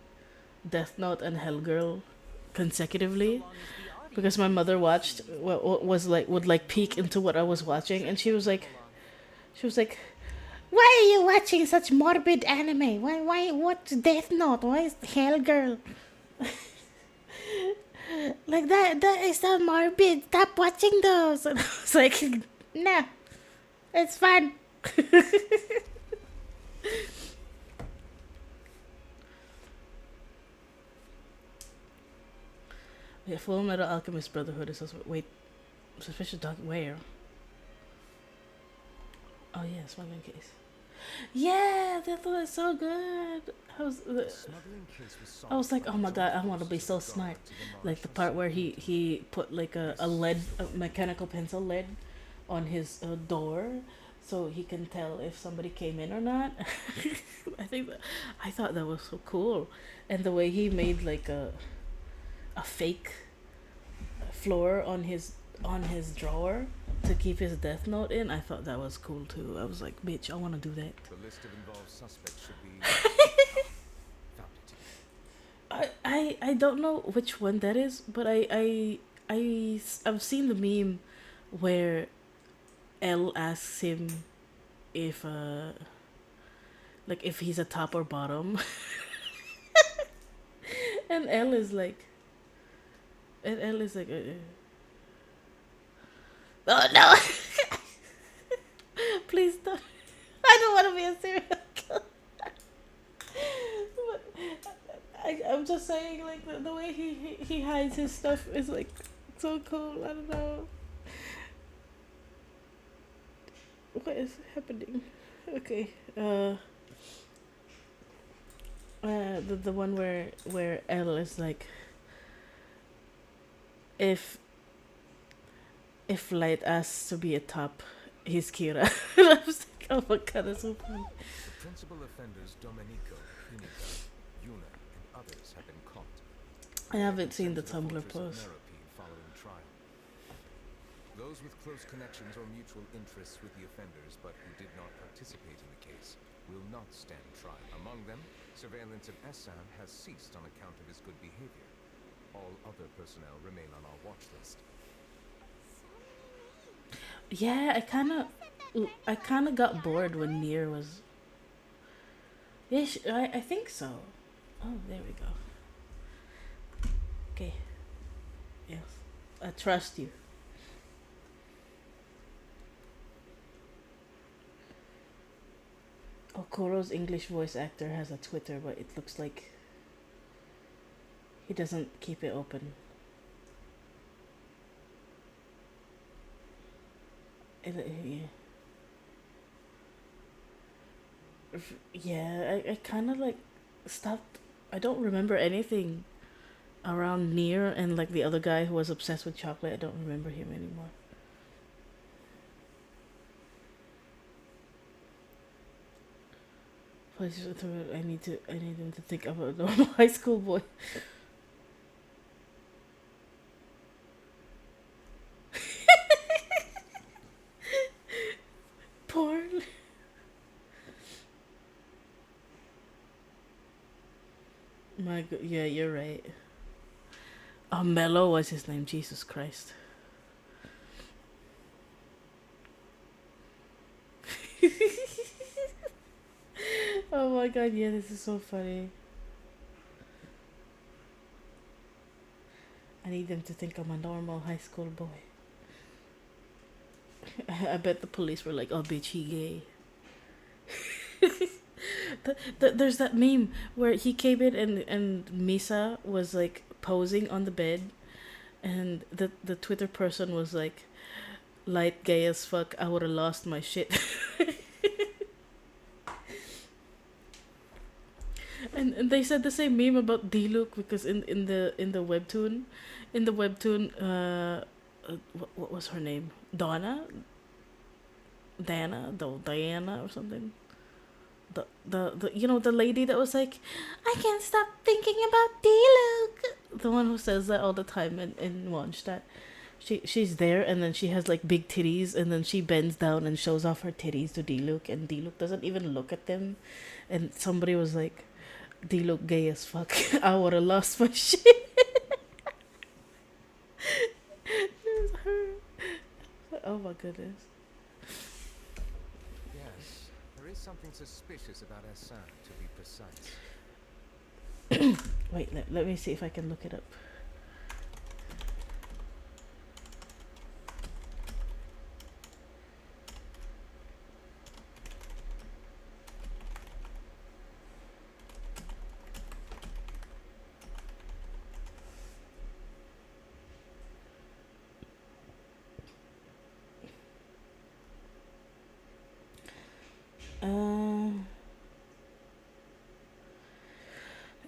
Death Note and Hellgirl consecutively because my mother watched what was like would like peek into what I was watching, and she was like, why are you watching such morbid anime? Why what's Death Note? Why is Hellgirl? Like that is so morbid. Stop watching those. And I was like, no, it's fun. Yeah, Full Metal Alchemist Brotherhood is also wait, suspicious dog where? Oh yeah, smuggling case. Yeah, that was so good. I was like, oh my god, I want to be so smart. Like the part where he put like a mechanical pencil lead on his door, so he can tell if somebody came in or not. I thought that was so cool, and the way he made like a fake floor on his drawer to keep his Death Note in, I thought that was cool too. I was like, bitch, I want to do that. The list of involved suspects should be I don't know which one that is, but I've seen the meme where L asks him if like if he's a top or bottom. and L is like oh no. Please don't. I don't want to be a serial killer. I'm just saying, like the way he hides his stuff is like so cool. I don't know what is happening. Okay, the one where L is like, if Light asks to be a top, he's Kira. I was like, oh my god, that's so funny. The principal offenders Domenico, Unica, Yuna, and others have been caught. I haven't seen the Tumblr post. Following trial. Those with close connections or mutual interests with the offenders but who did not participate in the case will not stand trial. Among them, surveillance of Essan has ceased on account of his good behavior. All other personnel remain on our watch list. Yeah, I kind of got bored when Nier was. Yeah, I think so. Oh, there we go. Okay. Yes, I trust you. Okoro's English voice actor has a Twitter, but it looks like he doesn't keep it open. Yeah, I kind of like stopped. I don't remember anything around Nier and like the other guy who was obsessed with chocolate. I don't remember him anymore. I need him to think of a normal high school boy. Porn. My god, yeah, you're right. Oh, Mello was his name. Jesus Christ. Oh my my god, yeah, this is so funny. I need them to think I'm a normal high school boy. I bet the police were like, oh, bitch, he gay. There's that meme where he came in and Misa was like posing on the bed, and the Twitter person was like, light gay as fuck, I would have lost my shit. And they said the same meme about D-Luke because in the webtoon, what was her name? Diana, Diana or something. The you know, the lady that was like, I can't stop thinking about D-Luke. The one who says that all the time in Mondstadt. She's there, and then she has like big titties, and then she bends down and shows off her titties to D-Luke, and D-Luke doesn't even look at them. And somebody was like, D-Luke gay as fuck. I would have lost my shit. It was her. Oh my goodness. Yes, there is something suspicious about Hassan, to be precise. Wait, let me see if I can look it up.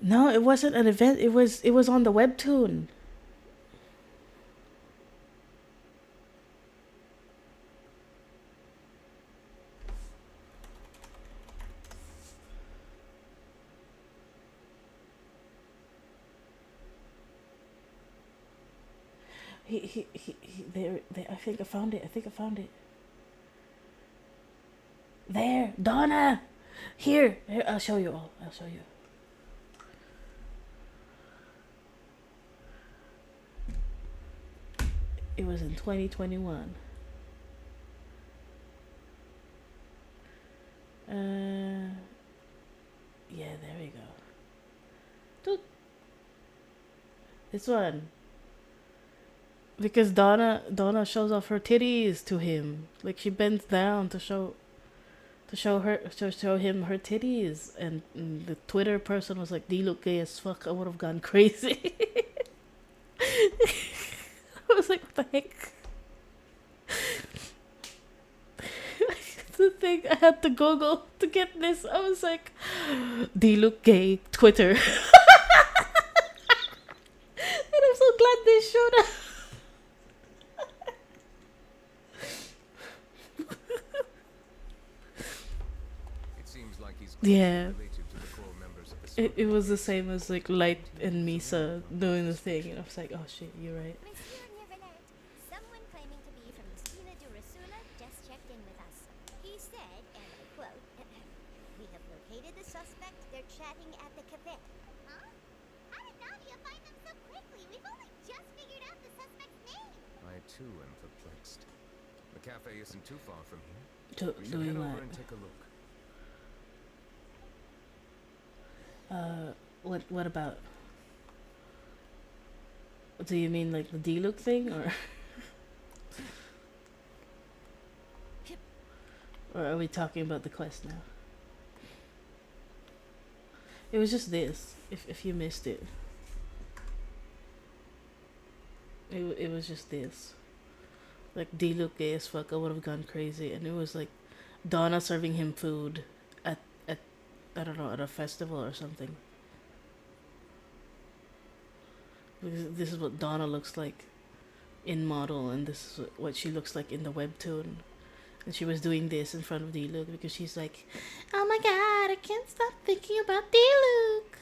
No, it wasn't an event. It was on the webtoon. He there. I think I found it. There, Donna. Here, I'll show you all. It was in 2021. Yeah, there we go. Toot. This one. Because Donna shows off her titties to him. Like she bends down to show him her titties, and the Twitter person was like, "D look gay as fuck." I would have gone crazy. I was like, "What the heck?" The thing I had to Google to get this. I was like, "D look gay Twitter," and I'm so glad they showed up. Yeah, it was the same as like Light and Misa doing the thing, and I was like, oh shit, you're right. Monsieur Neuvillette, someone claiming to be from the Spina Durasula just checked in with us. He said, and I quote, "We have located the suspect. They're chatting at the cafe." Huh? How did Nadia find them so quickly? We've only just figured out the suspect's name. I too am perplexed. The cafe isn't too far from here. We should Doing head over what? and take a look. What about? Do you mean like the D-Look thing, or are we talking about the quest now? It was just this. If you missed it, it was just this. Like D-Look gay as fuck. I would have gone crazy, and it was like Donna serving him food at I don't know, at a festival or something. Because this is what Donna looks like in model, and this is what she looks like in the webtoon. And she was doing this in front of D-Luke because she's like, oh my god, I can't stop thinking about D-Luke.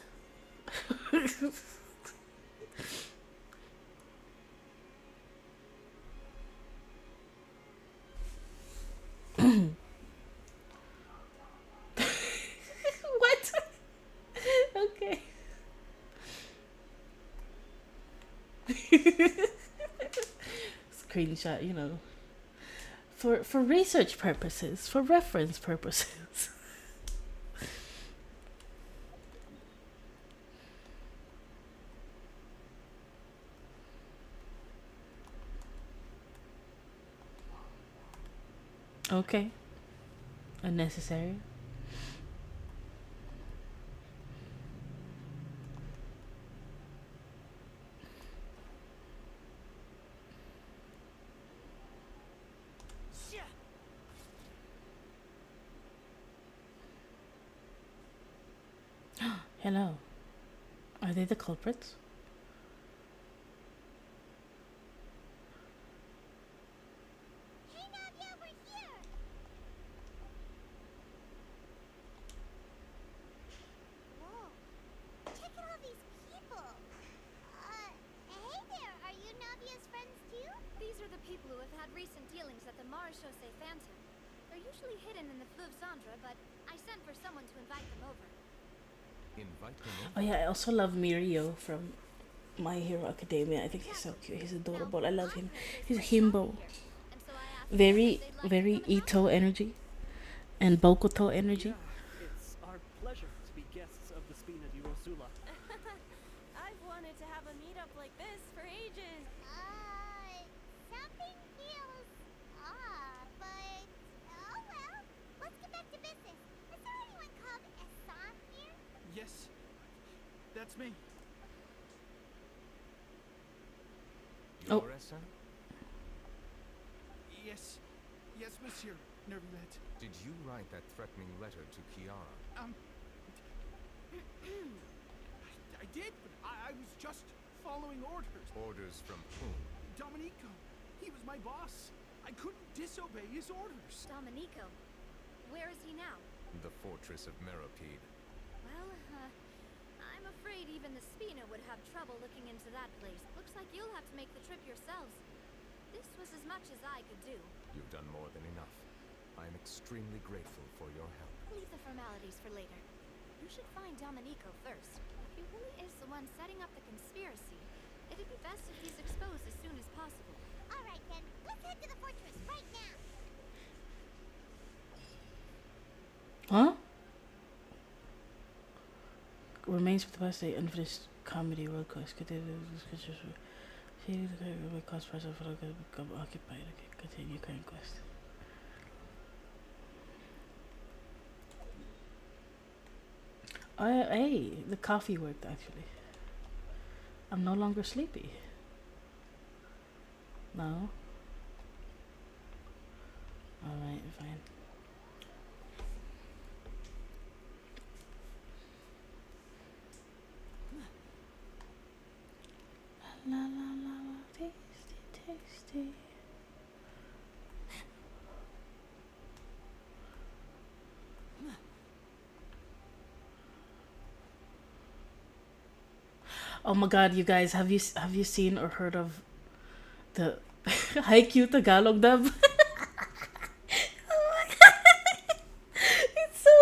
What? Okay. Screenshot, you know, for research purposes, for reference purposes. Okay. Unnecessary. Hello. Are they the culprits? Hey Navia, we're here! Whoa. Check out all these people! Hey there, are you Navia's friends too? These are the people who have had recent dealings at the Marechaussee Phantom. They're usually hidden in the Fleuve Cendre, but I sent for someone to invite them over. Invite them over? Oh yeah, I also love Mirio from My Hero Academia. I think he's so cute. He's adorable. I love him. He's a himbo. Very, very Ito energy and Bokuto energy. It's our pleasure to be guests of the Spina di Rosula. I've wanted to have a meetup like this for ages. Something feels off, but oh well. Let's get back to business. Is there anyone called Essan here? Yes, that's me. Oh. Your Essan? Yes, yes, Monsieur Neuvillette. Did you write that threatening letter to Kiara? I did, but I was just following orders. Orders from whom? Domenico, he was my boss. I couldn't disobey his orders. Domenico. Where is he now? The fortress of Meropide. Well, I'm afraid even the Spina would have trouble looking into that place. Looks like you'll have to make the trip yourselves. This was as much as I could do. You've done more than enough. I am extremely grateful for your help. Leave the formalities for later. You should find Domenico first. If he really is the one setting up the conspiracy, it'd be best if he's exposed as soon as possible. Alright then, let's head to the fortress right now. Huh? Remains of the past day unfinished comedy road quest. Continue the cost price of become occupied. Okay, continue current quest. Hey, the coffee worked actually. I'm no longer sleepy. No. Alright, fine. La la la la, tasty, tasty. Oh my god, you guys, have you seen or heard of the Haikyuu Tagalog dub? Oh my god. It's so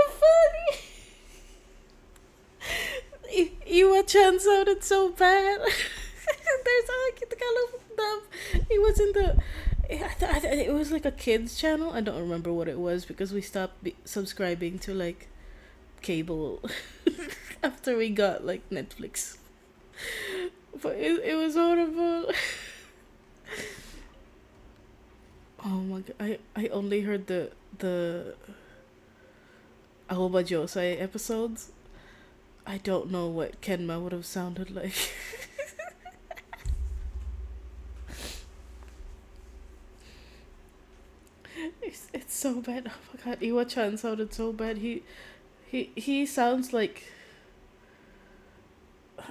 funny. Iwa-chan sounded so bad. There's a Haikyuu Tagalog dub. It was in the it was like a kids channel. I don't remember what it was because we stopped subscribing to like cable after we got like Netflix. But it was horrible. Oh my god, I only heard the Aoba Josei episodes. I don't know what Kenma would have sounded like. It's so bad. Oh my god, Iwa-chan sounded so bad. He sounds like,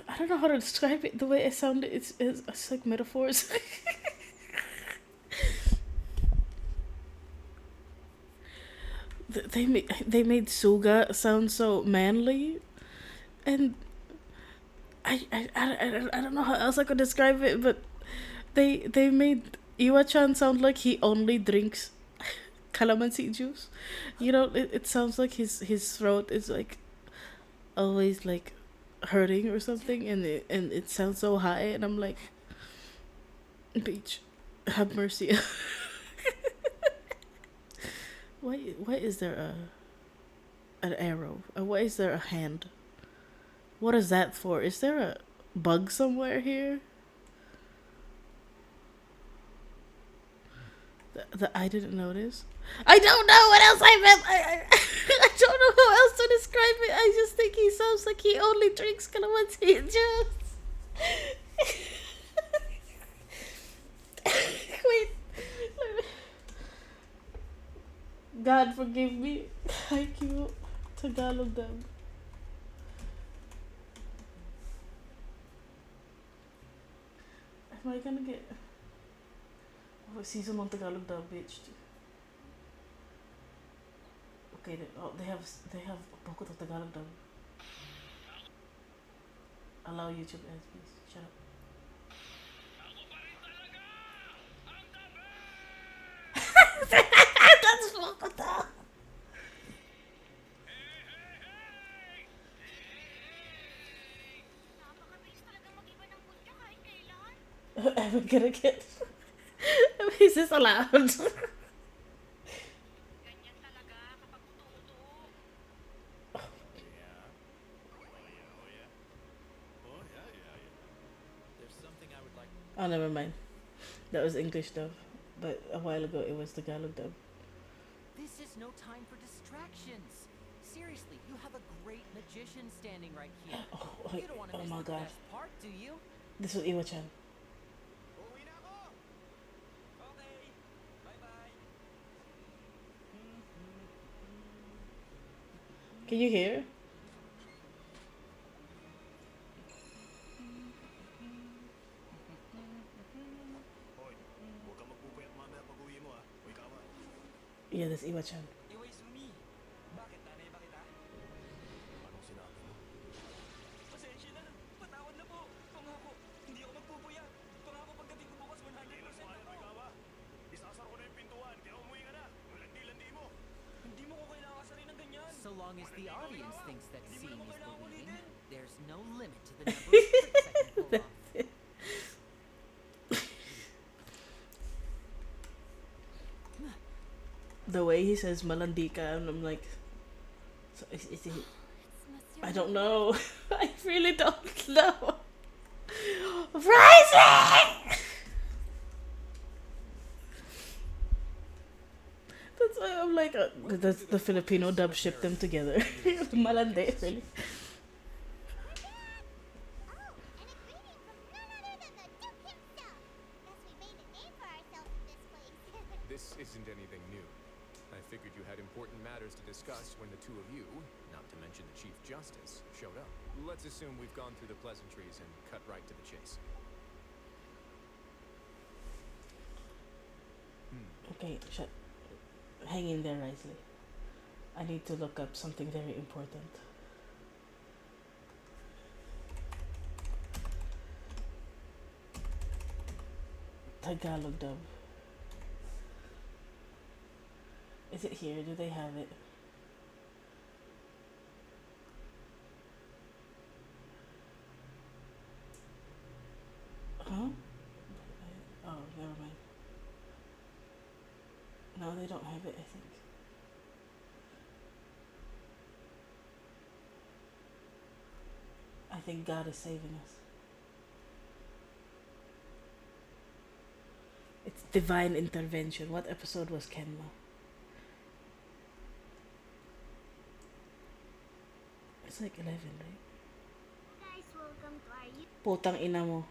I don't know how to describe it. The way it sounded, it's like metaphors. They made Suga sound so manly, and I don't know how else I could describe it, but they made Iwa-chan sound like he only drinks calamansi juice. You know, it sounds like his throat is like always like hurting or something, and it sounds so high, and I'm like, bitch, have mercy. Why is there an arrow? Why is there a hand? What is that for? Is there a bug somewhere here? The I didn't notice. I don't know what else I meant. I don't know how else to describe it. I just think he sounds like he only drinks calamansi and juice. Wait. God forgive me. Thank you. Tagalog dub. Am I gonna get a season on Tagalog dub, bitch? Okay, they have Poco to Tagalog dub. Allow YouTube ads, please. Shut up. That's Poco to. Am I gonna get? Is this allowed? Oh, never mind. That was English dub, but a while ago it was Tagalog dub. This is no time for distractions. Seriously, you have a great magician standing right here. You don't want to miss my the God. best part, do you? This was Iwa-chan. Can you hear? Yeah, that's Iwa-chan. Bakit nanay ba kita? Anong sinabi mo? Pasensya na. Patawad na po. Pangako, hindi ako magpupuya. Pangako pagdating ko bukas 100% ako. Isasar ko na yung pintuan, kaya umuwi ka na. Yung landi-landi mo. Hindi mo ko kailangan kasarin ng ganyan. So long as the audience thinks that seeing is believing, there's no limit to the number of tricks I can pull off. The way he says Malandika, and I'm like, so is he? I don't know. I really don't know. Rising! That's why I'm like, that's the Filipino dub shipped them together. Malande, really. This isn't anything new. I figured you had important matters to discuss when the two of you, not to mention the Chief Justice, showed up. Let's assume we've gone through the pleasantries and cut right to the chase. Okay, hang in there, Risley. I need to look up something very important. Tagalog dub. Is it here? Do they have it? Huh? Oh, never mind. No, they don't have it, I think. I think God is saving us. It's divine intervention. What episode was Kenma? It's like 11, right? Guys, welcome to our Putang ina mo.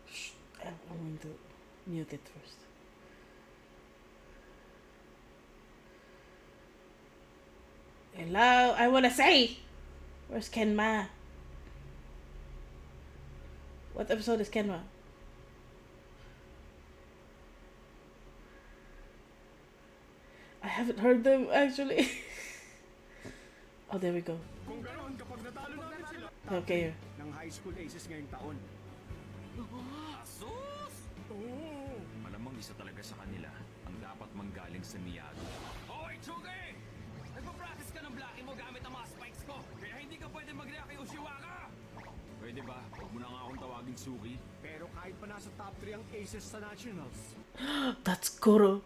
Shh. I'm going to mute it first. Hello, I wanna say! Where's Kenma? What episode is Kenma? I haven't heard them actually. Oh, there we go. Kung ganoon, kapag natalo namin sila, Okay. ng high school aces ngayong taon. Asus! Oo! Malamang isa talaga sa kanila ang dapat manggaling sa Miyagi. Hoy, Chuge! Nagpa-practice ka ng blocking mo gamit ang mga spikes ko, kaya hindi ka pwede mag-react kay Ushiwaka! Pwede ba? Huwag mo na nga akong tawagin Suki. Pero kahit pa nasa top 3 ang aces sa nationals. That's Kuro.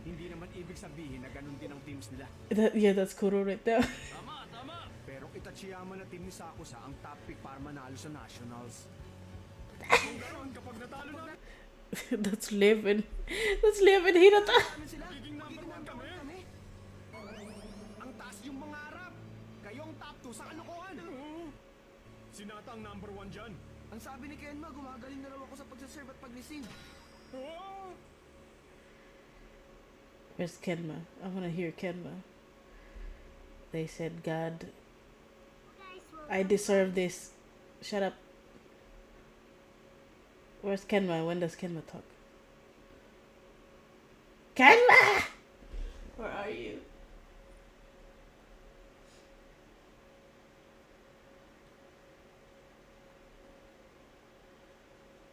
Hindi naman ibig sabihin na ganun din ang teams nila. Yeah, that's Kuro right there. Tama, tama! Pero Itachiyama na team ni Sakusa ang top pick para manalo sa nationals. That's living. That's living Hinata. Ang taas yung mangarap. Kayong top 2 sa kalokohan. Sinata ang number 1 dyan. Ang sabi ni Kenma, gumagaling na raw ako sa pagsaserve at paglisin. Where's Kenma? I want to hear Kenma. They said, God, I deserve this. Shut up. Where's Kenma? When does Kenma talk? Kenma! Where are you?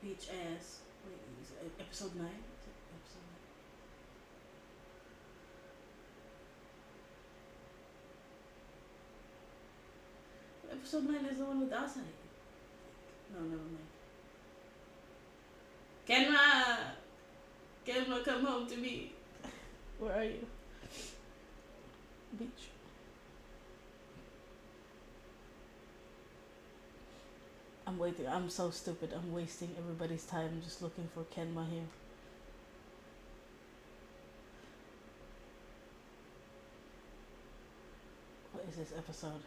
Beach ass. Wait, is it episode 9? Is it episode 9? Episode 9 is the one with Asai. No, never mind. Kenma! Kenma, come home to me. Where are you? Beach. I'm waiting. I'm so stupid. I'm wasting everybody's time just looking for Kenma here. What is this episode?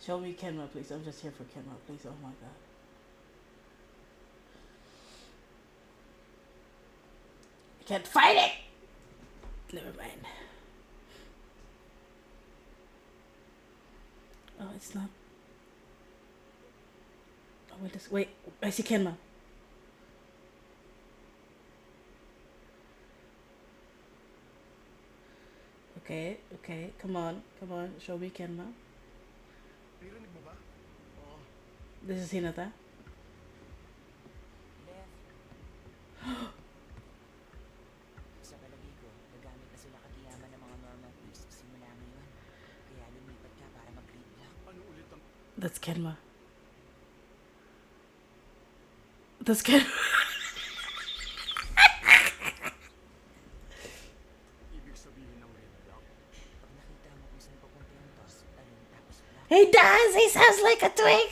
Show me Kenma, please. I'm just here for Kenma, please. Oh my god. I can't fight it! Never mind. Oh, it's not. Oh, wait, I see Kenma. Okay, come on, show me Kenma. This is Hinata. Sa palagay ko, nagamit na sila kagiyaman ng mga normal police simula ngayon. Kaya lumipat ka para mag-lead block. Ano ulit ang... That's Kenma. That's Kenma. Ibig sabihin ng red block. Pag nakita mo kung saan papunta yung toss, talon tapos block. He does! He sounds like a twig!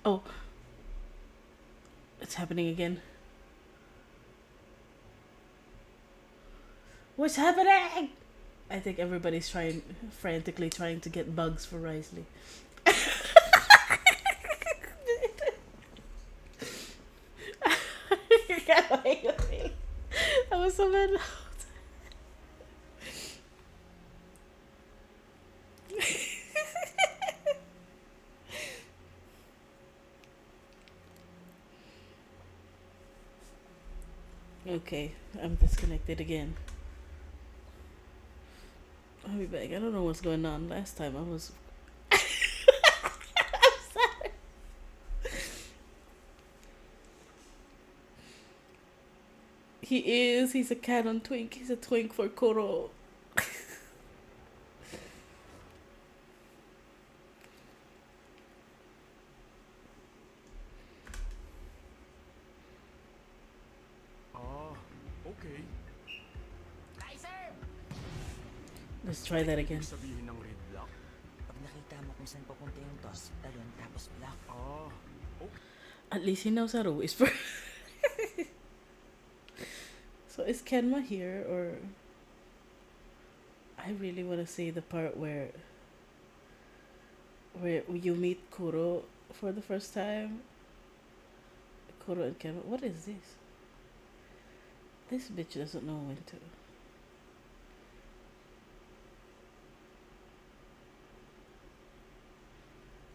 Oh. It's happening again. What's happening? I think everybody's frantically trying to get bugs for Risley. You got away with me. That was so bad. Okay, I'm disconnected again. I'll be back. I don't know what's going on. Last time I was... I'm sorry. He is. He's a canon twink. He's a twink for Koro. Okay. Let's try that again. Sabihin ng red block. Pag nakita mo kung saan papunta yung toss, talon tapos block. Okay. At least he knows how to whisper. So is Kenma here, or... I really want to see the part where you meet Kuro for the first time. Kuro and Kenma. What is this? This bitch doesn't know when to.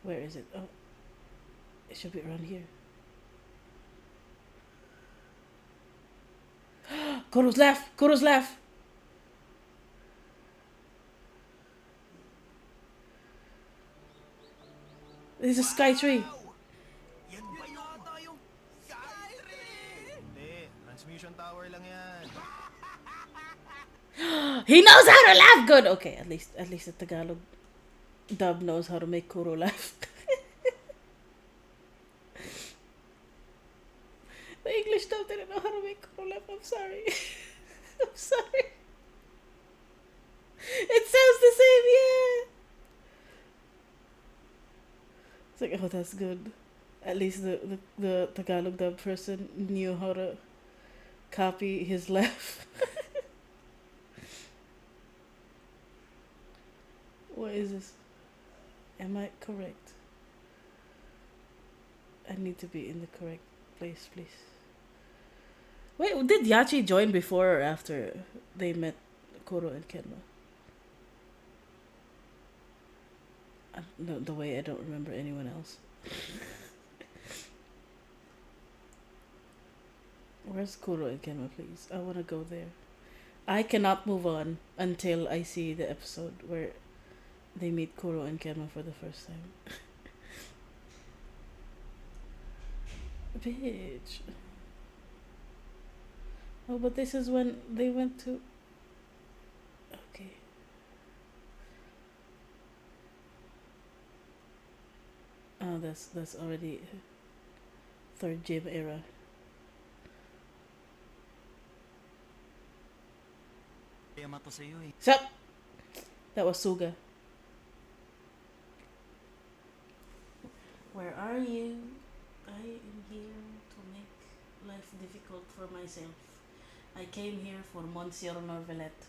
Where is it? Oh, it should be around here. Kuro's left! Kuro's left! This is Sky Tree. Yan ba yata yung Hindi, transmission tower lang yan. He knows how to laugh good! Okay, at least the Tagalog dub knows how to make Kuro laugh. The English dub didn't know how to make Koro laugh. I'm sorry. I'm sorry. It sounds the same, yeah. It's like, oh, that's good. At least the Tagalog dub person knew how to copy his laugh. What is this? Am I correct? I need to be in the correct place, please. Wait, did Yachi join before or after they met Koro and Kenma? The way I don't remember anyone else. Where's Kuro and Kenma, please? I want to go there. I cannot move on until I see the episode where they meet Kuro and Kenma for the first time. Bitch. Oh, but this is when they went to... Okay. Oh, that's already third gym era. Shut! That was Suga. Where are you? I am here to make life difficult for myself. I came here for Monsieur Neuvillette.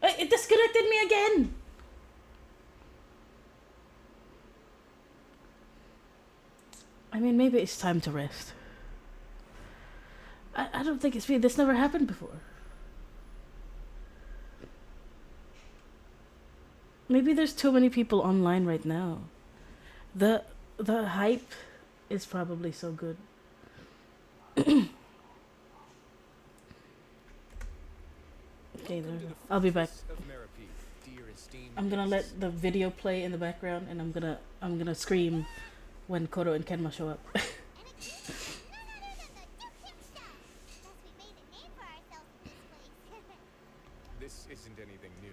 Hey, it disconnected me again! I mean, maybe it's time to rest. I don't think it's me. This never happened before. Maybe there's too many people online right now. The hype is probably so good. Okay, there. I'll be back. I'm gonna let the video play in the background, and I'm gonna scream when Koro and Kenma show up. This isn't anything new.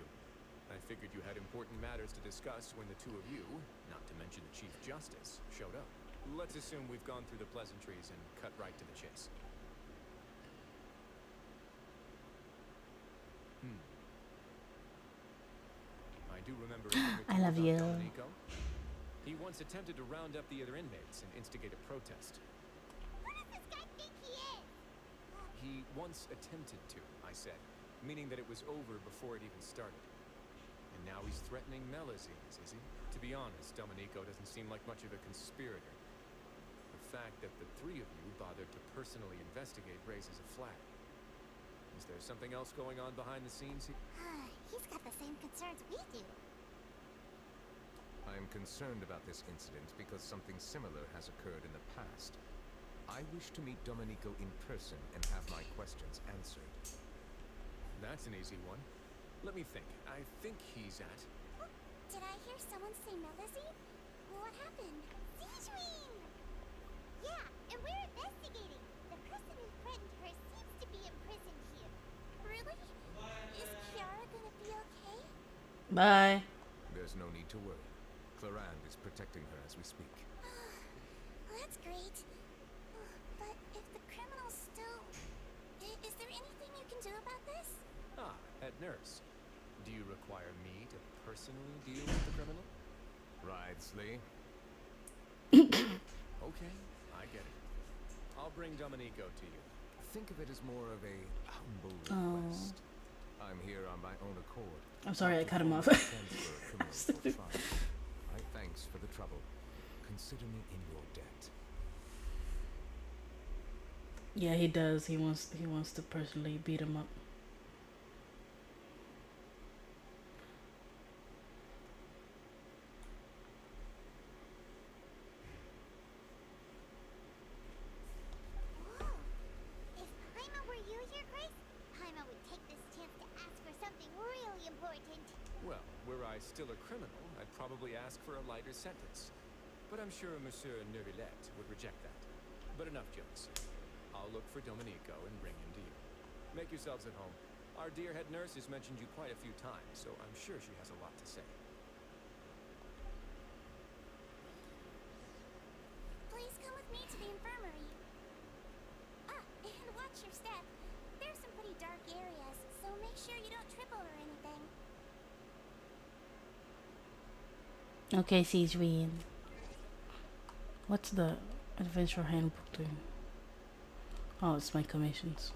I figured you had important matters to discuss when the two of you, not to mention the Chief Justice, showed up. Let's assume we've gone through the pleasantries and cut right to the chase. I do remember I love you. Domenico. He once attempted to round up the other inmates and instigate a protest. Who does this guy think he is? He once attempted to, I said, meaning that it was over before it even started. And now he's threatening Melazines, is he? To be honest, Domenico doesn't seem like much of a conspirator. The fact that the three of you bothered to personally investigate raises a flag. Is there something else going on behind the scenes here? He's got the same concerns we do. I am concerned about this incident because something similar has occurred in the past. I wish to meet Domenico in person and have my questions answered. That's an easy one. Let me think. I think he's at... Did I hear someone say Melazine? What happened? Sijuin! Yeah, and we're investigating. The person who threatened her seems to be in prison here. Really? Is Kiara gonna be okay? Bye. There's no need to worry. Clerand is protecting her as we speak. Well, that's great. But if the criminal's still... Is there anything you can do about this? Ah, head nurse. Do you require me to personally deal with the criminal? Wrightsley. Okay, I get it. I'll bring Domenico to you. Think of it as more of a humble request. I'm here on my own accord. I'm sorry, I cut him off. Thanks for the trouble. Consider me in your debt. Yeah, he does. He wants to personally beat him up. Still a criminal, I'd probably ask for a lighter sentence. But I'm sure Monsieur Neuvillette would reject that. But enough jokes. I'll look for Domenico and bring him to you. Make yourselves at home. Our dear head nurse has mentioned you quite a few times, so I'm sure she has a lot to say. sure you don't trip over anything. Okay, Siegeween. What's the adventure handbook doing? Oh, it's my commissions.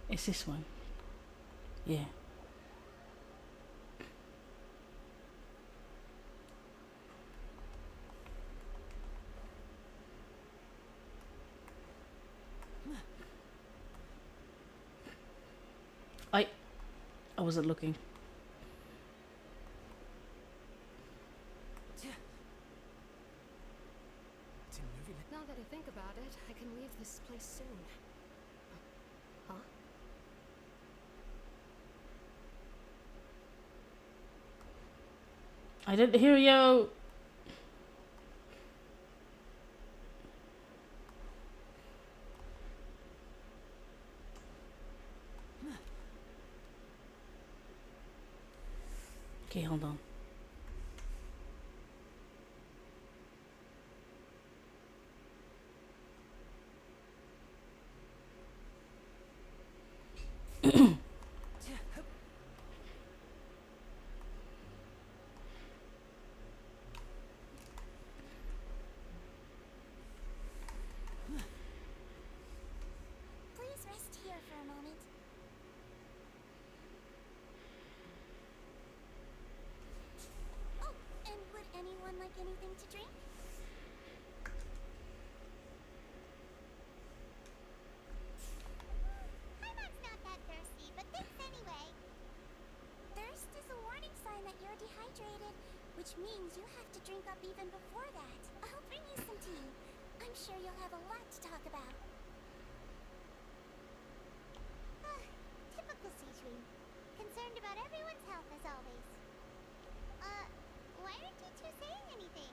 It's this one. Yeah. I wasn't looking. Now that I think about it, I can leave this place soon. Huh? I didn't hear you. Okay, hold on. Please rest here for a moment. Oh, and would anyone like anything to drink? Heimat's not that thirsty, but thanks anyway. Thirst is a warning sign that you're dehydrated, which means you have to drink up even before that. I'll bring you some tea. I'm sure you'll have a lot to talk about. Typical Siegeween. Concerned about everyone's health as always. Why aren't you two saying anything?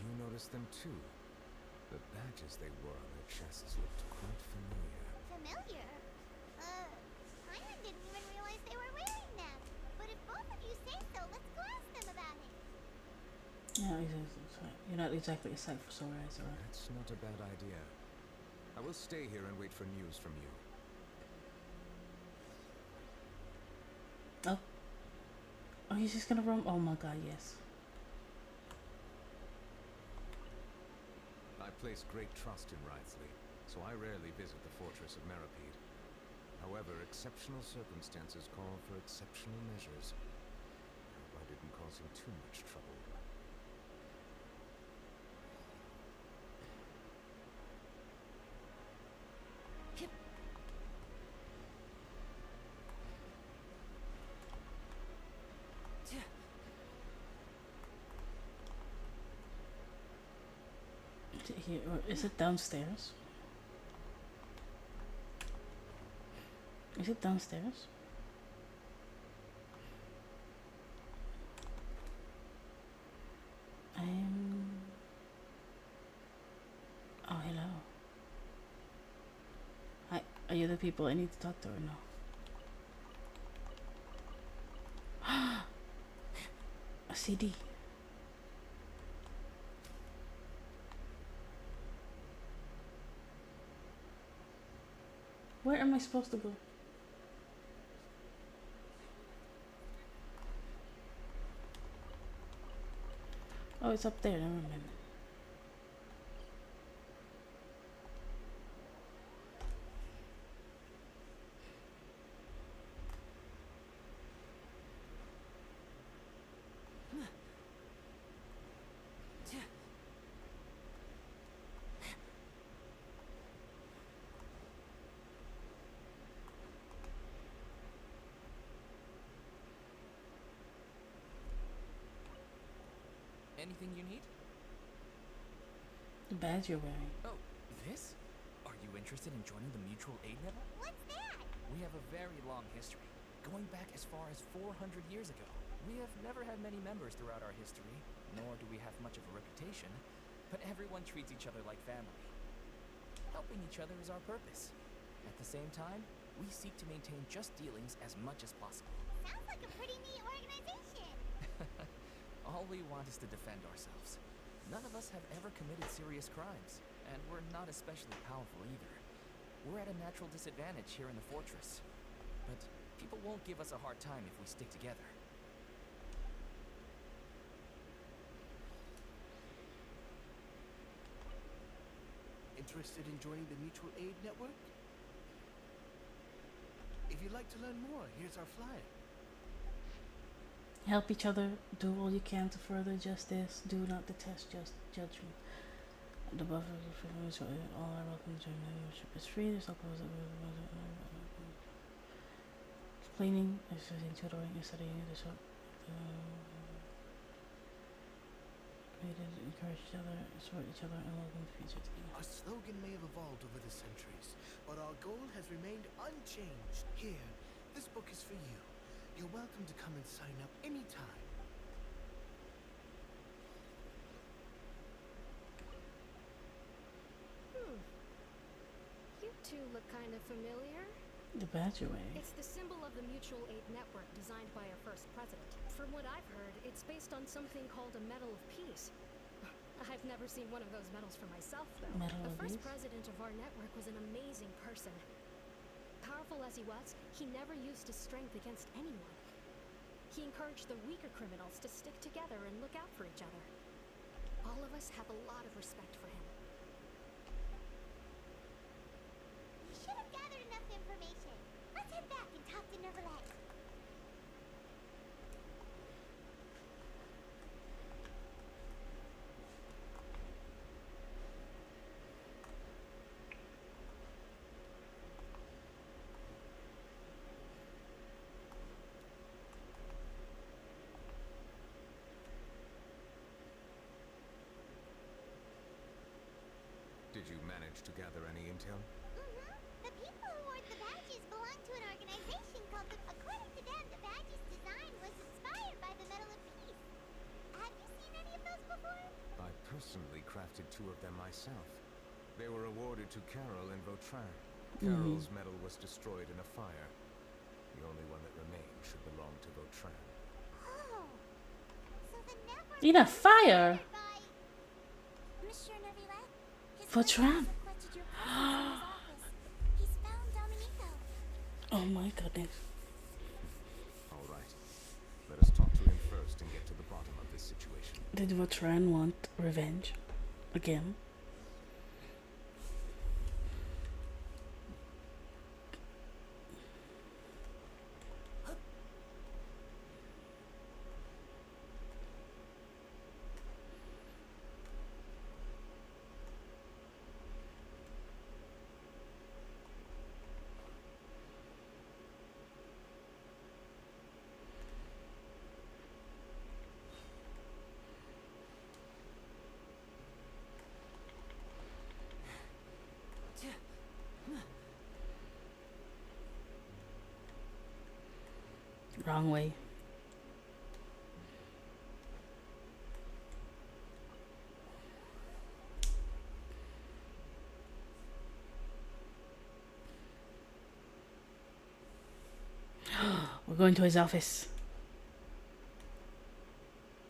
You noticed them too. The badges they wore on their chests looked quite familiar. Familiar? Simon didn't even realize they were wearing them. But if both of you say so, let's go ask them about it. Yeah, you're not exactly a sight for sore eyes, alright? That's not a bad idea. I will stay here and wait for news from you. Oh. Oh, he's just gonna run. Oh my god, yes. I place great trust in Wriothesley, so I rarely visit the fortress of Meripede. However, exceptional circumstances call for exceptional measures. I hope I didn't cause him too much trouble. Here, or is it downstairs? Is it downstairs? Oh, hello. Hi, are you the people I need to talk to or no? A CD. Where am I supposed to go? Oh, it's up there. Never mind. Anything you need? The badge you're wearing. Oh, this? Are you interested in joining the Mutual Aid Network? What's that? We have a very long history, going back as far as 400 years ago. We have never had many members throughout our history, nor do we have much of a reputation, but everyone treats each other like family. Helping each other is our purpose. At the same time, we seek to maintain just dealings as much as possible. Sounds like a pretty neat organization. All we want is to defend ourselves. None of us have ever committed serious crimes, And we're not especially powerful either. We're at a natural disadvantage here in the fortress. But people won't give us a hard time if we stick together. Interested in joining the mutual aid network? If you'd like to learn more, here's our flyer. Help each other. Do all you can to further justice. Do not detest judgment. The buffer of all are welcome to join membership is free. There's no explaining, exercising, tutoring, and studying. There's encourage each other, support each other, and welcome to future together. Our slogan may have evolved over the centuries, but our goal has remained unchanged. Here, this book is for you. You're welcome to come and sign up anytime. You two look kind of familiar. The Badger Way. It's the symbol of the mutual aid network designed by our first president. From what I've heard, it's based on something called a Medal of Peace. I've never seen one of those medals for myself, though. The first president of our network was an amazing person. Powerful as he was, he never used his strength against anyone. He encouraged the weaker criminals to stick together and look out for each other. All of us have a lot of respect for him. We should have gathered enough information. Let's head back and talk to Neuvillette. Did you manage to gather any intel? The people who wore the badges belong to an organization called the... According to them, the badge's design was inspired by the Medal of Peace. Have you seen any of those before? I personally crafted 2 of them myself. They were awarded to Carol and Vautrin. Carol's medal was destroyed in a fire. The only one that remained should belong to Vautrin. Oh, so the network... In a fire? Monsieur Neuvillette? Vautrin. He's found Dominico. Oh my goodness. All right. Let us talk to him first and get to the bottom of this situation. Did Vautrin want revenge? Again? Wrong way. We're going to his office.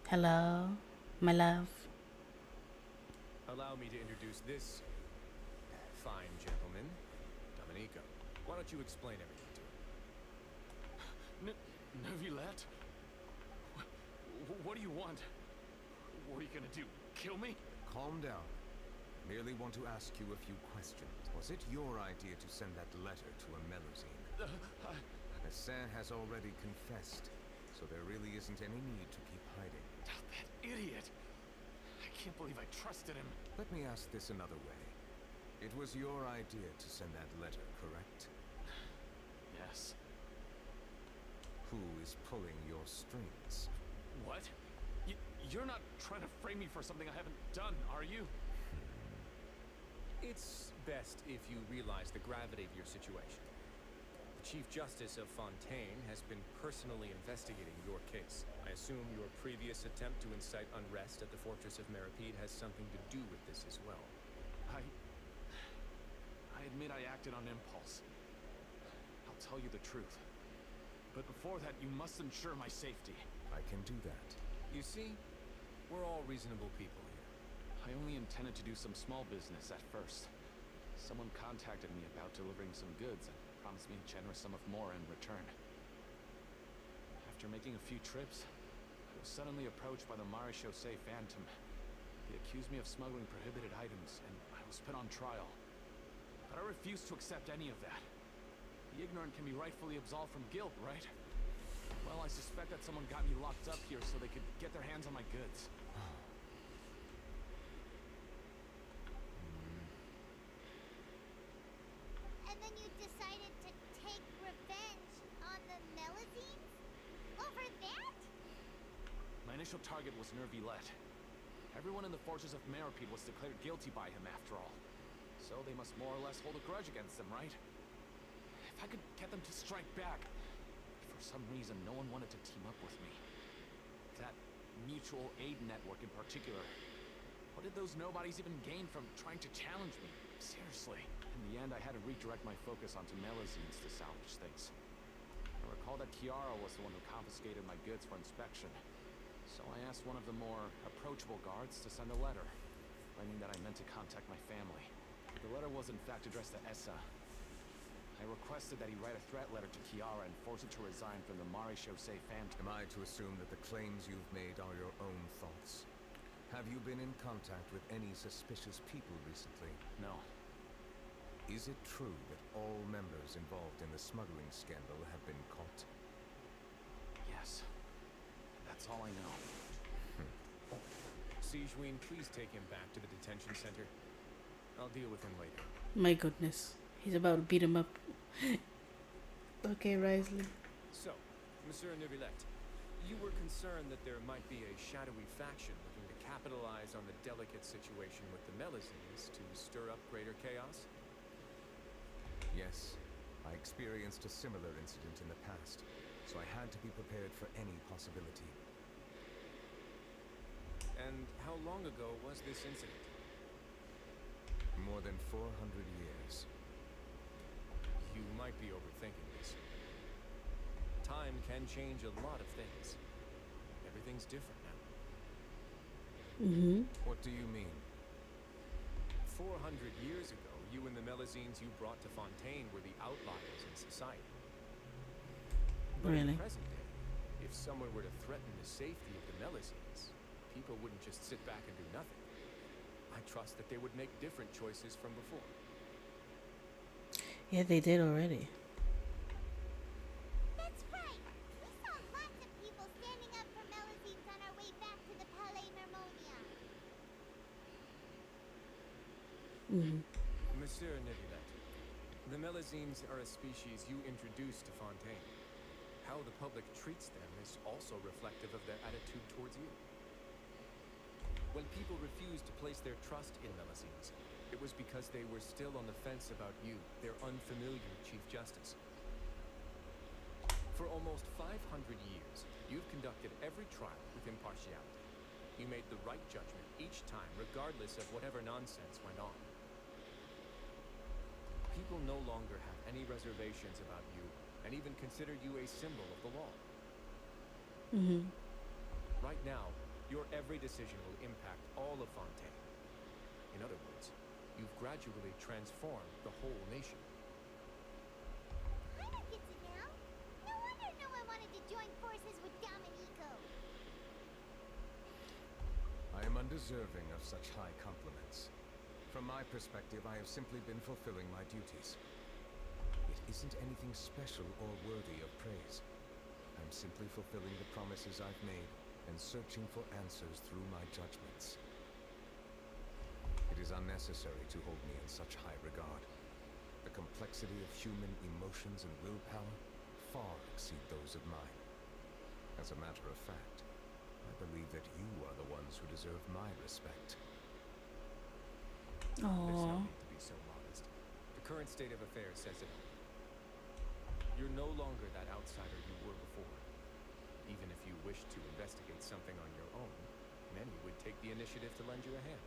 Hello, my love. Allow me to introduce this fine gentleman, Dominico. Why don't you explain everything to him? Neuvillette? What do you want? What are you gonna do? Kill me? Calm down. Merely want to ask you a few questions. Was it your idea to send that letter to a Melusine? Hassan has already confessed, so there really isn't any need to keep hiding. That idiot! I can't believe I trusted him. Let me ask this another way. It was your idea to send that letter, correct? Yes. Who is pulling your strings? What? You're not trying to frame me for something I haven't done, are you? It's best if you realize the gravity of your situation. The Chief Justice of Fontaine has been personally investigating your case. I assume your previous attempt to incite unrest at the Fortress of Meripede has something to do with this as well. I admit I acted on impulse. I'll tell you the truth. But before that, you must ensure my safety. I can do that. You see, we're all reasonable people here. I only intended to do some small business at first. Someone contacted me about delivering some goods and promised me a generous sum of more in return. After making a few trips, I was suddenly approached by the Marechaussee Phantom. They accused me of smuggling prohibited items, and I was put on trial. But I refused to accept any of that. The ignorant can be rightfully absolved from guilt, right? Well, I suspect that someone got me locked up here so they could get their hands on my goods. And then you decided to take revenge on the Melazines? Over that? My initial target was Neuvillette. Everyone in the forces of Meropide was declared guilty by him after all. So they must more or less hold a grudge against them, right? If I could get them to strike back. For some reason, no one wanted to team up with me. That mutual aid network in particular. What did those nobodies even gain from trying to challenge me? Seriously. In the end, I had to redirect my focus onto Melazines to salvage things. I recall that Chiara was the one who confiscated my goods for inspection. So I asked one of the more approachable guards to send a letter, claiming that I meant to contact my family. The letter was in fact addressed to Essa. I requested that he write a threat letter to Chiara and force her to resign from the Marechaussee Phantom. Am I to assume that the claims you've made are your own thoughts? Have you been in contact with any suspicious people recently? No. Is it true that all members involved in the smuggling scandal have been caught? Yes. That's all I know. Siegeween, please take him back to the detention center. I'll deal with him later. My goodness. He's about to beat him up. Okay, Risley. So, Monsieur Neuvillette, you were concerned that there might be a shadowy faction looking to capitalize on the delicate situation with the Melazines to stir up greater chaos? Yes. I experienced a similar incident in the past, so I had to be prepared for any possibility. And how long ago was this incident? More than 400 years. You might be overthinking this. Time can change a lot of things. Everything's different now. What do you mean? 400 years ago, you and the Melazines you brought to Fontaine were the outliers in society. But in Really? the present day, if someone were to threaten the safety of the Melazines, people wouldn't just sit back and do nothing. I trust that they would make different choices from before. Yeah, they did already. That's right. We saw lots of people standing up for Melazines on our way back to the Palais Mermonia. Monsieur Neuvillette, the Melazines are a species you introduced to Fontaine. How the public treats them is also reflective of their attitude towards you. When people refused to place their trust in Melazines, it was because they were still on the fence about you, their unfamiliar Chief Justice. For almost 500 years, you've conducted every trial with impartiality. You made the right judgment each time, regardless of whatever nonsense went on. People no longer have any reservations about you, and even consider you a symbol of the law. Right now, your every decision will impact all of Fontaine. In other words, you've gradually transformed the whole nation. I don't get it now. No wonder no one wanted to join forces with Domenico. I am undeserving of such high compliments. From my perspective, I have simply been fulfilling my duties. It isn't anything special or worthy of praise. I'm simply fulfilling the promises I've made and searching for answers through my judgments. It is unnecessary to hold me in such high regard. The complexity of human emotions and willpower far exceed those of mine. As a matter of fact, I believe that you are the ones who deserve my respect. There's no need to be so modest. The current state of affairs says it all. You're no longer that outsider you were before. Even if you wish to investigate something on your own, many would take the initiative to lend you a hand.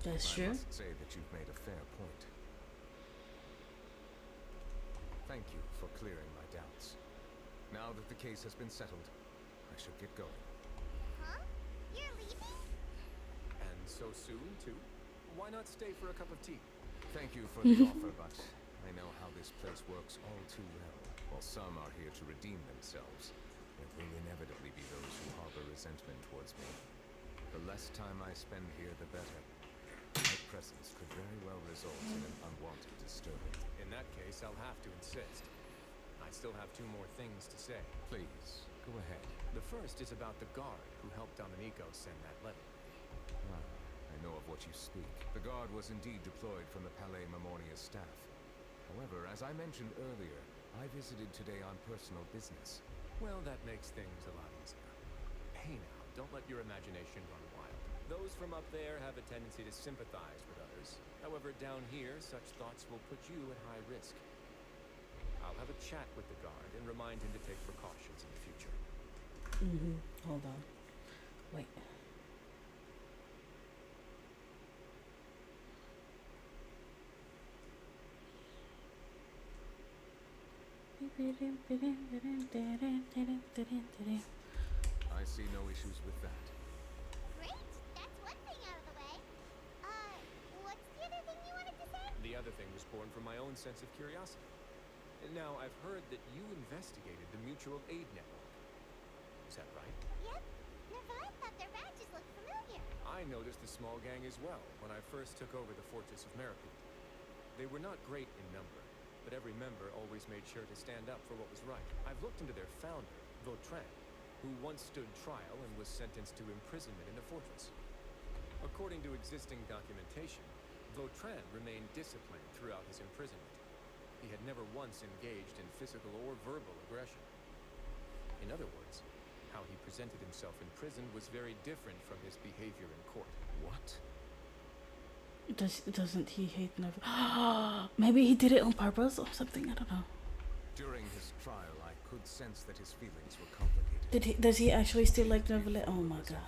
That's I true. must say that you've made a fair point. Thank you for clearing my doubts. Now that the case has been settled, I should get going. Huh? You're leaving? And So soon, too? Why not stay for a cup of tea? Thank you for the offer, but I know how this place works all too well. While some are here to redeem themselves, there will inevitably be those who harbor resentment towards me. The less time I spend here, the better. My presence could very well result in an unwanted disturbance. In that case, I'll have to insist. I still have 2 more things to say. Please, go ahead. The first is about the guard who helped Domenico send that letter. Ah, I know of what you speak. The guard was indeed deployed from the Palais Mamornia's staff. However, as I mentioned earlier, I visited today on personal business. Well, that makes things a lot easier. Hey now, don't let your imagination run wild. Those from up there have a tendency to sympathize with others. However, down here, such thoughts will put you at high risk. I'll have a chat with the guard and remind him to take precautions in the future. Hold on. Wait. I see no issues with that. Great, that's one thing out of the way. What's the other thing you wanted to say? The other thing was born from my own sense of curiosity. Now, I've heard that you investigated the mutual aid network. Is that right? Yep. Neuvillette thought their badges looked familiar. I noticed the small gang as well when I first took over the Fortress of Meripede. They were not great in number, but every member always made sure to stand up for what was right. I've looked into their founder, Vautrin, who once stood trial and was sentenced to imprisonment in the fortress. According to existing documentation, Vautrin remained disciplined throughout his imprisonment. He had never once engaged in physical or verbal aggression. In other words, how he presented himself in prison was very different from his behavior in court. What? Doesn't he hate Neuvillette? Maybe he did it on purpose or something. I don't know. During his trial, I could sense that his feelings were complicated. Does he actually still like Neuvillette? Oh my god.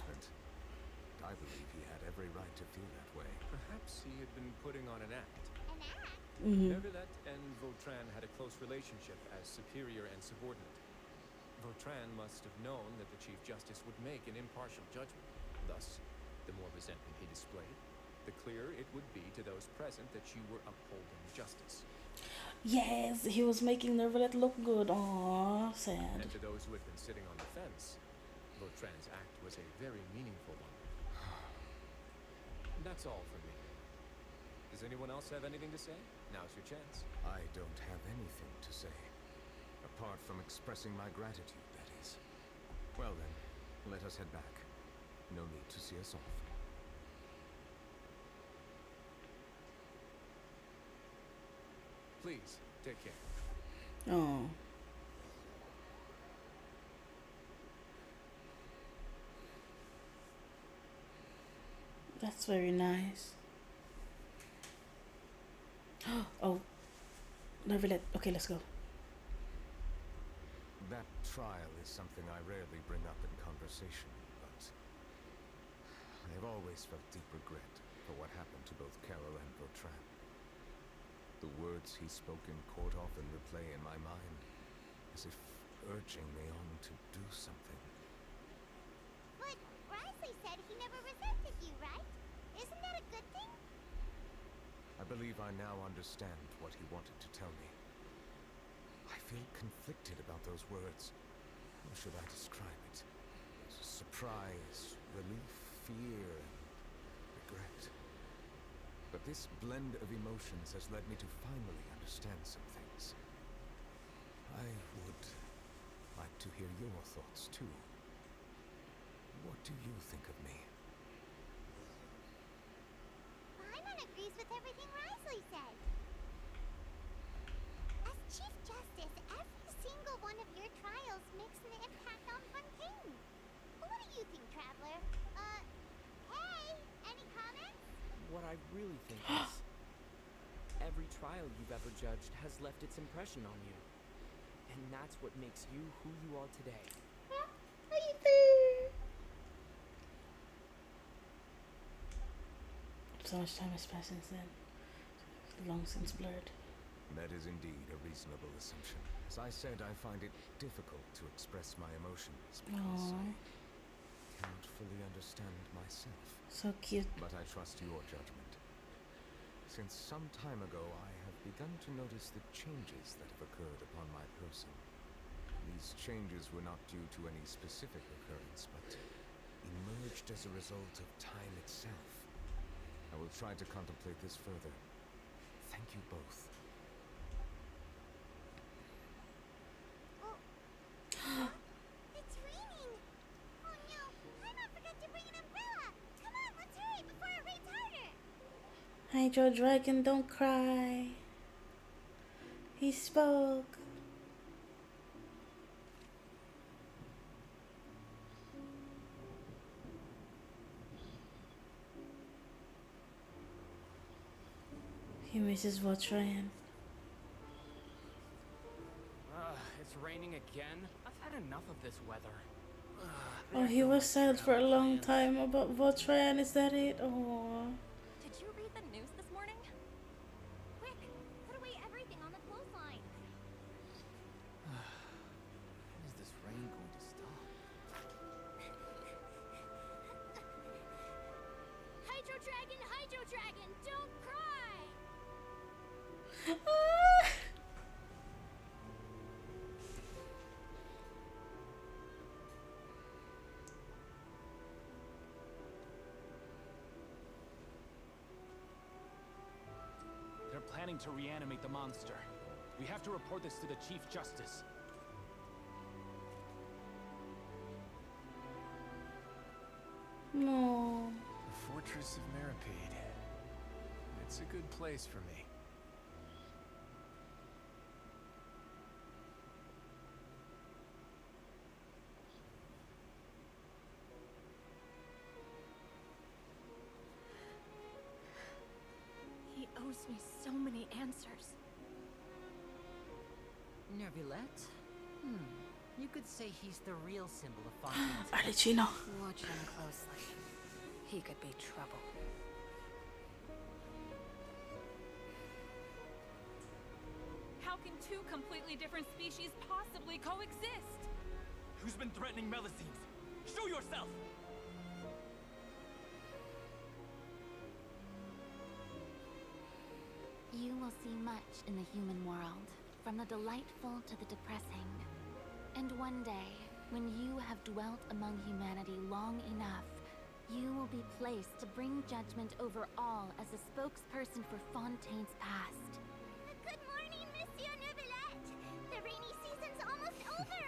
I believe he had every right to feel that way. Perhaps he had been putting on an act. An act? Neuvillette and Vautrin had a close relationship as superior and subordinate. Vautrin must have known that the Chief Justice would make an impartial judgment. Thus, the more resentment he displayed, the clearer it would be to those present that you were upholding justice. Yes, he was making Neuvillette look good. Aww, sad. And to those who had been sitting on the fence, Vautrin's act was a very meaningful one. That's all for me. Does anyone else have anything to say? Now's your chance. I don't have anything to say. Apart from expressing my gratitude, that is. Well then, let us head back. No need to see us off. Please, take care. Oh. That's very nice. Oh. Neuvillette. Okay, let's go. That trial is something I rarely bring up in conversation, but I have always felt deep regret for what happened to both Carol and Vautrin. The words he spoke in court often replay in my mind, as if urging me on to do something. But Risley said he never resented you, right? Isn't that a good thing? I believe I now understand what he wanted to tell me. I feel conflicted about those words. How should I describe it? Surprise, relief, fear, and regret. But this blend of emotions has led me to finally understand some things. I would like to hear your thoughts, too. What do you think of me? Paimon agrees with everything Risley said. As Chief Justice, every single one of your trials makes an impact on Fontaine. What do you think, Traveler? Hey, any comments? What I really think is, every trial you've ever judged has left its impression on you. And that's what makes you who you are today. So much time has passed since then. Long since blurred. That is indeed a reasonable assumption. As I said, I find it difficult to express my emotions because cannot fully understand myself. So cute. But I trust your judgment. Since some time ago, I have begun to notice the changes that have occurred upon my person. These changes were not due to any specific occurrence, but emerged as a result of time itself. I will try to contemplate this further. Thank you both. It's raining! Oh no, I forgot to bring an umbrella! Come on, let's hurry before it rains harder! Hydro Dragon, don't cry. He spoke. He misses Voltron. It's raining again? I've had enough of this weather. Oh, he was silent for a long time about Voltron. Is that it? Oh. Did you read the news this morning? Quick, put away everything on the clothesline! When is this rain going to stop? Hydro Dragon, don't cry! They're planning to reanimate the monster. We have to report this to the Chief Justice. No. The Fortress of Meripede. It's a good place for me. He owes me so many answers. Neuvillette? You could say he's the real symbol of Fontaine's. Arlecchino. Watch him closely. He could be trouble. How can two completely different species possibly coexist? Who's been threatening Melusines? Show yourself! You will see much in the human world, from the delightful to the depressing. And one day, when you have dwelt among humanity long enough, you will be placed to bring judgment over all as a spokesperson for Fontaine's past. Good morning, Monsieur Neuvillette! The rainy season's almost over!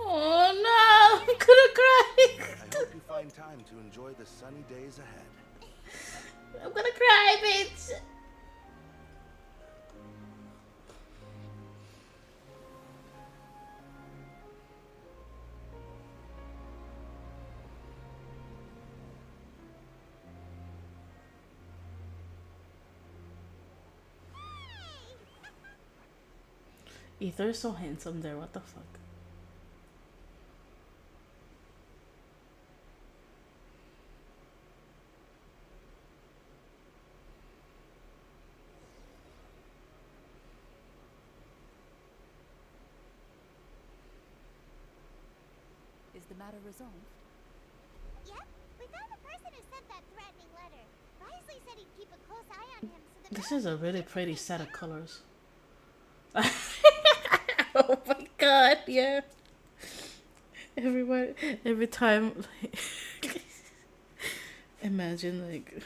Oh no! I'm gonna cry! I hope you find time to enjoy the sunny days ahead. I'm gonna cry, bitch! Ether is so handsome there, what the fuck? Is the matter resolved? Yep, we found the person who sent that threatening letter. Wisely said he'd keep a close eye on him so the This is a really pretty set of colors. Oh my god, yeah. Everyone, every time, like, imagine like,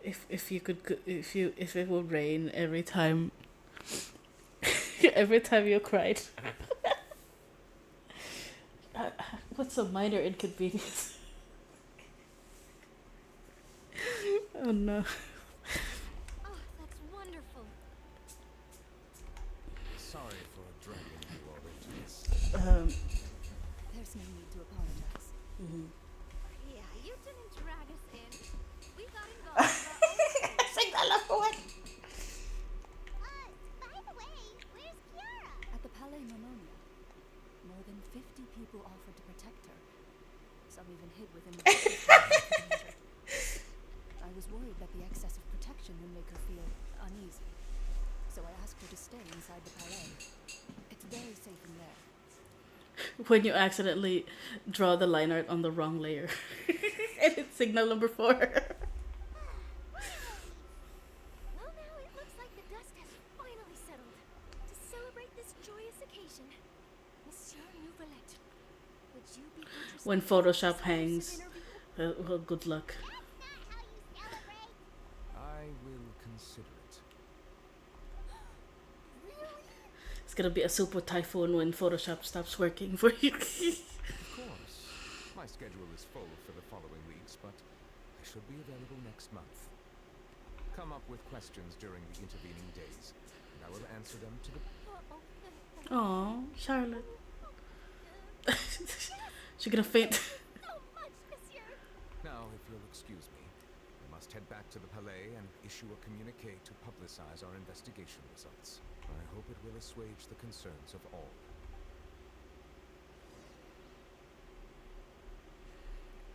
if you could, if it would rain every time, every time you cried. What's a minor inconvenience? Oh no. Oh, that's wonderful. Sorry for dragging you all into this. There's no need to apologize. Yeah, you didn't drag us in. We got involved. Sing that last one. By the way, where's Kiara? At the Palais Mononia, more than 50 people offered to protect her. Some even hid within the danger. I was worried that the excess of protection would make her feel uneasy. So I asked her to stay inside the palais. It's very safe in there. When you accidentally draw the line art on the wrong layer. And it's signal number 4. Well, now it looks like the dust has finally settled. To celebrate this joyous occasion, Monsieur Neuvillette, would you be interested When in this Photoshop exclusive hangs, interview? well, good luck. I will consider it. It's gonna be a super typhoon when Photoshop stops working for you. Of course. My schedule is full for the following weeks, but I should be available next month. Come up with questions during the intervening days, and I will answer them to the... Aw, Charlotte. She's gonna faint. Now, if you'll excuse me, I must head back to the Palais and issue a communique to publicize our investigation results. I hope it will assuage the concerns of all.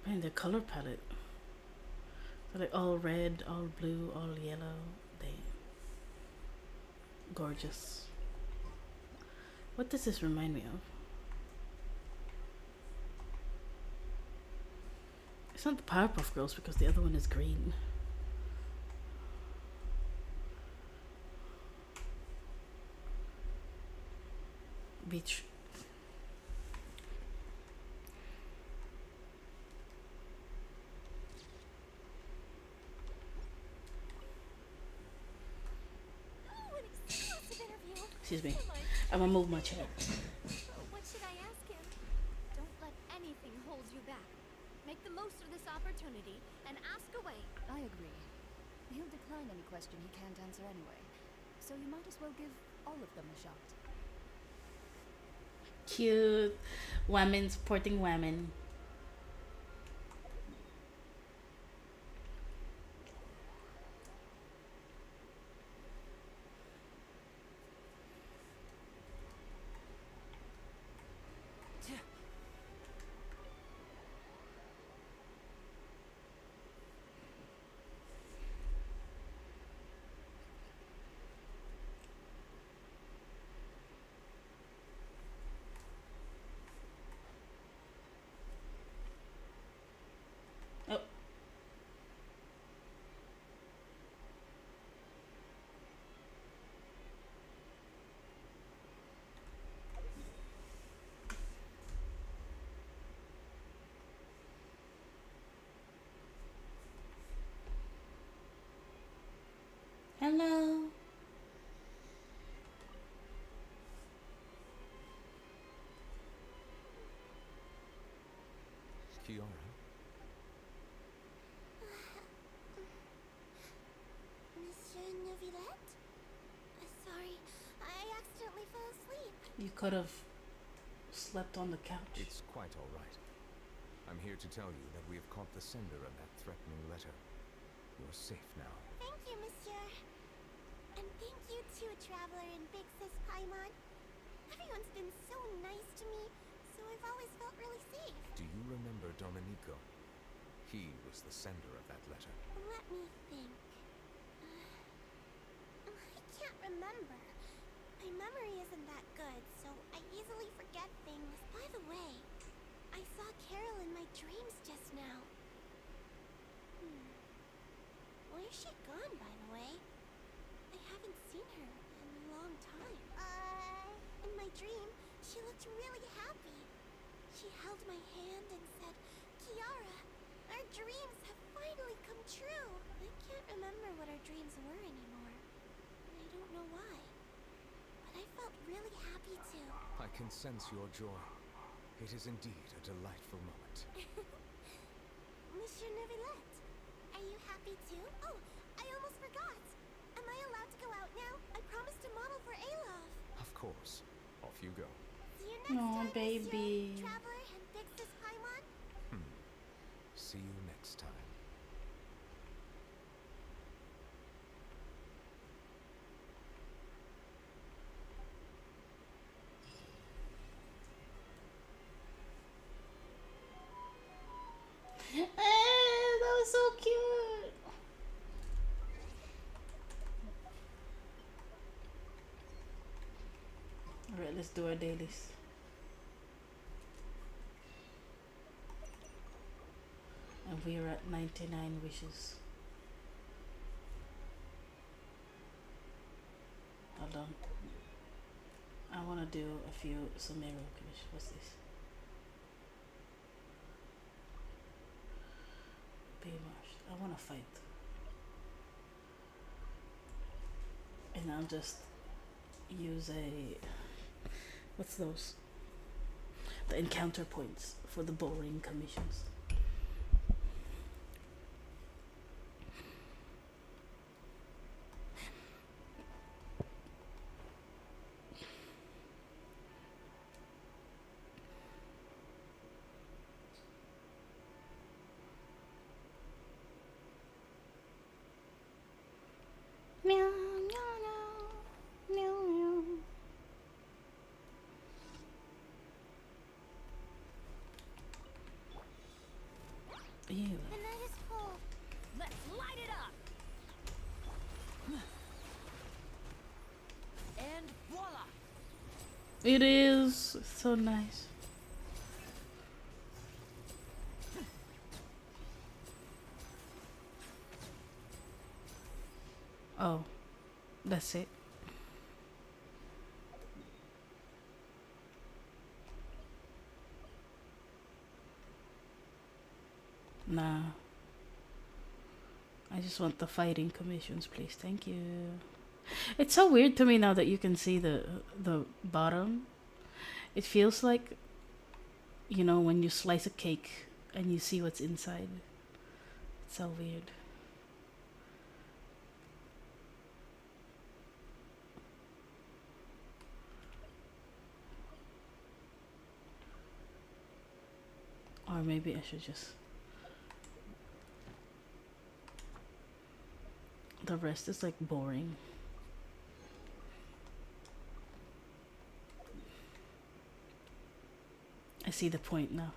Man, their color palette. They're like all red, all blue, all yellow. They gorgeous. What does this remind me of? It's not the Powerpuff Girls because the other one is green. Beach. Excuse me. I'm gonna move my chair. What should I ask him? Don't let anything hold you back. Make the most of this opportunity and ask away. I agree. He'll decline any question he can't answer anyway. So you might as well give all of them a shot. Cute. Women supporting women. Oh. Hello. Kiara? Monsieur Neuvillette? Sorry, I accidentally fell asleep. You could have slept on the couch. It's quite all right. I'm here to tell you that we have caught the sender of that threatening letter. You're safe now. Thank you, Monsieur. And thank you too, Traveler and Big Sis Paimon. Everyone's been so nice to me, so I've always felt really safe. Do you remember Domenico? He was the sender of that letter. Let me think. I can't remember. My memory isn't that good, so I easily forget things. By the way, I saw Carol in my dreams just now. Where's she gone, by the way? I haven't seen her in a long time. In my dream, she looked really happy. She held my hand and said, Kiara, our dreams have finally come true. I can't remember what our dreams were anymore. And I don't know why. But I felt really happy too. I can sense your joy. It is indeed a delightful moment. Monsieur Neuvillette, are you happy too? Oh, I almost forgot. Am I allowed to go out now? I promised to model for Alof. Of course. Off you go. See you next Aw, time, baby. Monsieur Traveler and Big Sis Paimon. See you next time. That was so cute. Alright, let's do our dailies. we're at 99 wishes. Hold on. I want to do a few Sumero commissions. What's this? Marsh. I want to fight. And I'll just use a... What's those? The encounter points for the boring commissions. Meow, meow, meow, meow, meow. Ew. The night is full. Let's light it up! And voila! It is so nice. Oh, that's it. Nah. I just want the fighting commissions, please. Thank you. It's so weird to me now that you can see the bottom. It feels like, you know, when you slice a cake and you see what's inside. It's so weird. Or maybe I should just... The rest is like boring. I see the point now.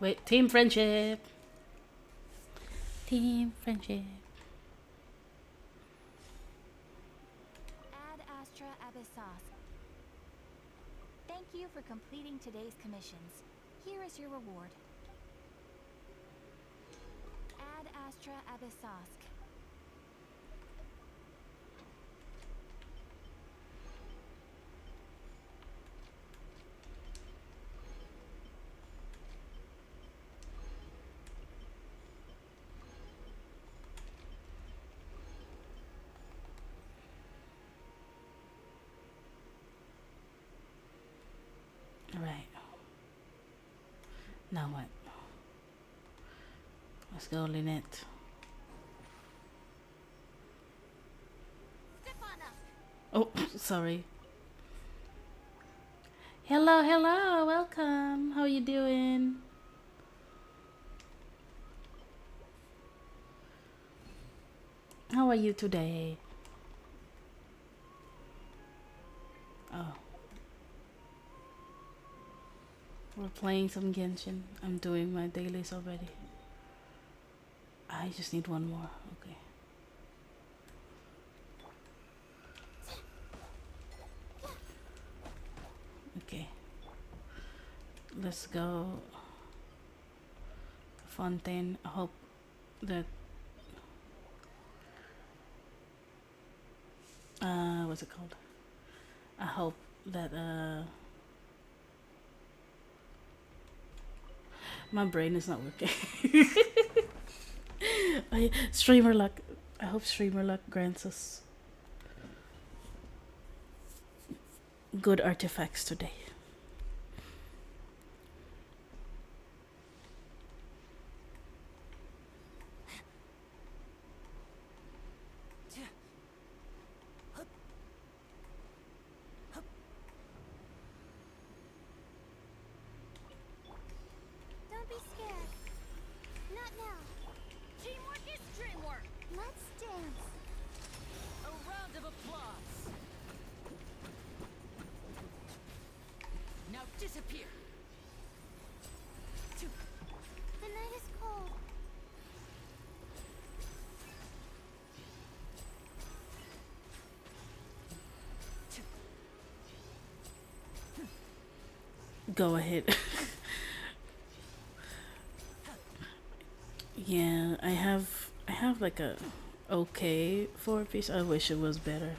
Wait, team friendship. Team friendship. Ad Astra Abyssos. Thank you for completing today's commissions. Here is your reward. Ad Astra Abyssos. Alright. Now what? Let's go, Lynette. Oh, sorry. Hello, hello, welcome. How you doing? How are you today? Oh. We're playing some Genshin. I'm doing my dailies already. I just need one more. Okay. Okay. Let's go. Fontaine. I hope that what's it called? I hope that my brain is not working. Streamer luck. I hope streamer luck grants us good artifacts today. Don't be scared. Not now. Teamwork is dreamwork! Let's dance. A round of applause! go ahead. Yeah, I have like a okay 4-piece. I wish it was better.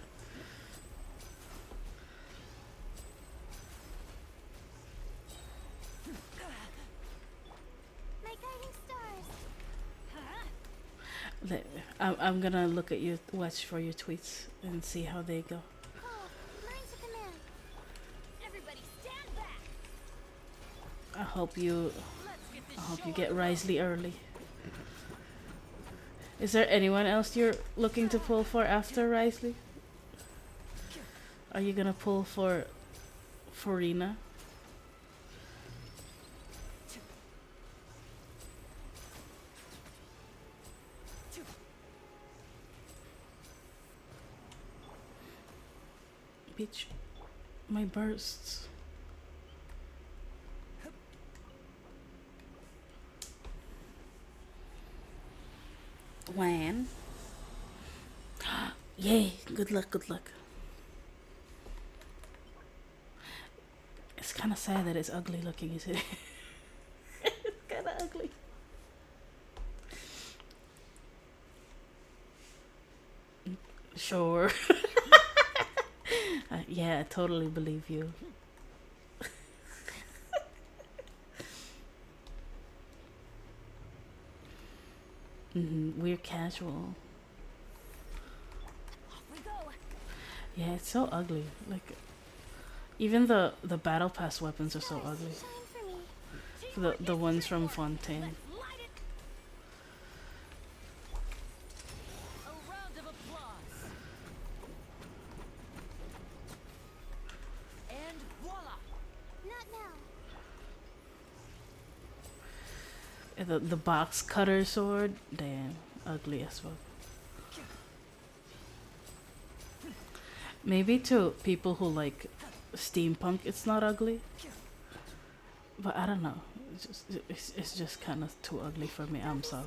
My guiding stars. I'm gonna look at you, watch for your tweets, and see how they go. Call. Mine's a command. Everybody stand back. I hope you get Risley early. Is there anyone else you're looking to pull for after Risley? Are you gonna pull for Rena? Bitch, my bursts. When? Yay, good luck, good luck. It's kind of sad that it's ugly looking, is it? It's kind of ugly. Sure. Yeah, I totally believe you. We're casual. Off we go. Yeah, it's so ugly. Like, even the battle pass weapons are so ugly. The ones from Fontaine. A round of applause. And voila! Not now. The box cutter sword, damn, ugly as well. Maybe to people who like steampunk, it's not ugly. But I don't know. It's just kind of too ugly for me. I'm sorry.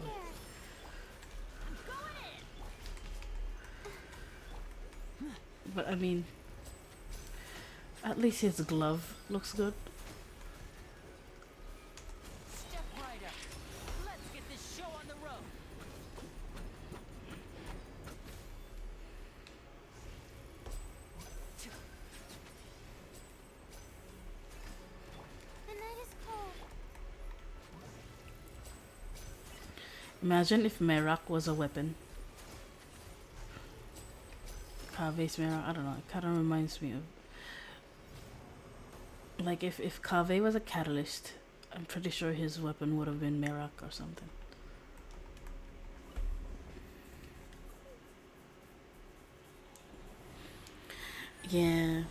But I mean, at least his glove looks good. Step right up. Let's get this show on the road. The night is cold. Imagine if Merak was a weapon. Kave's Merak, I don't know, it kind of reminds me of... Like, if Kave was a catalyst, I'm pretty sure his weapon would have been Merak or something. Yeah.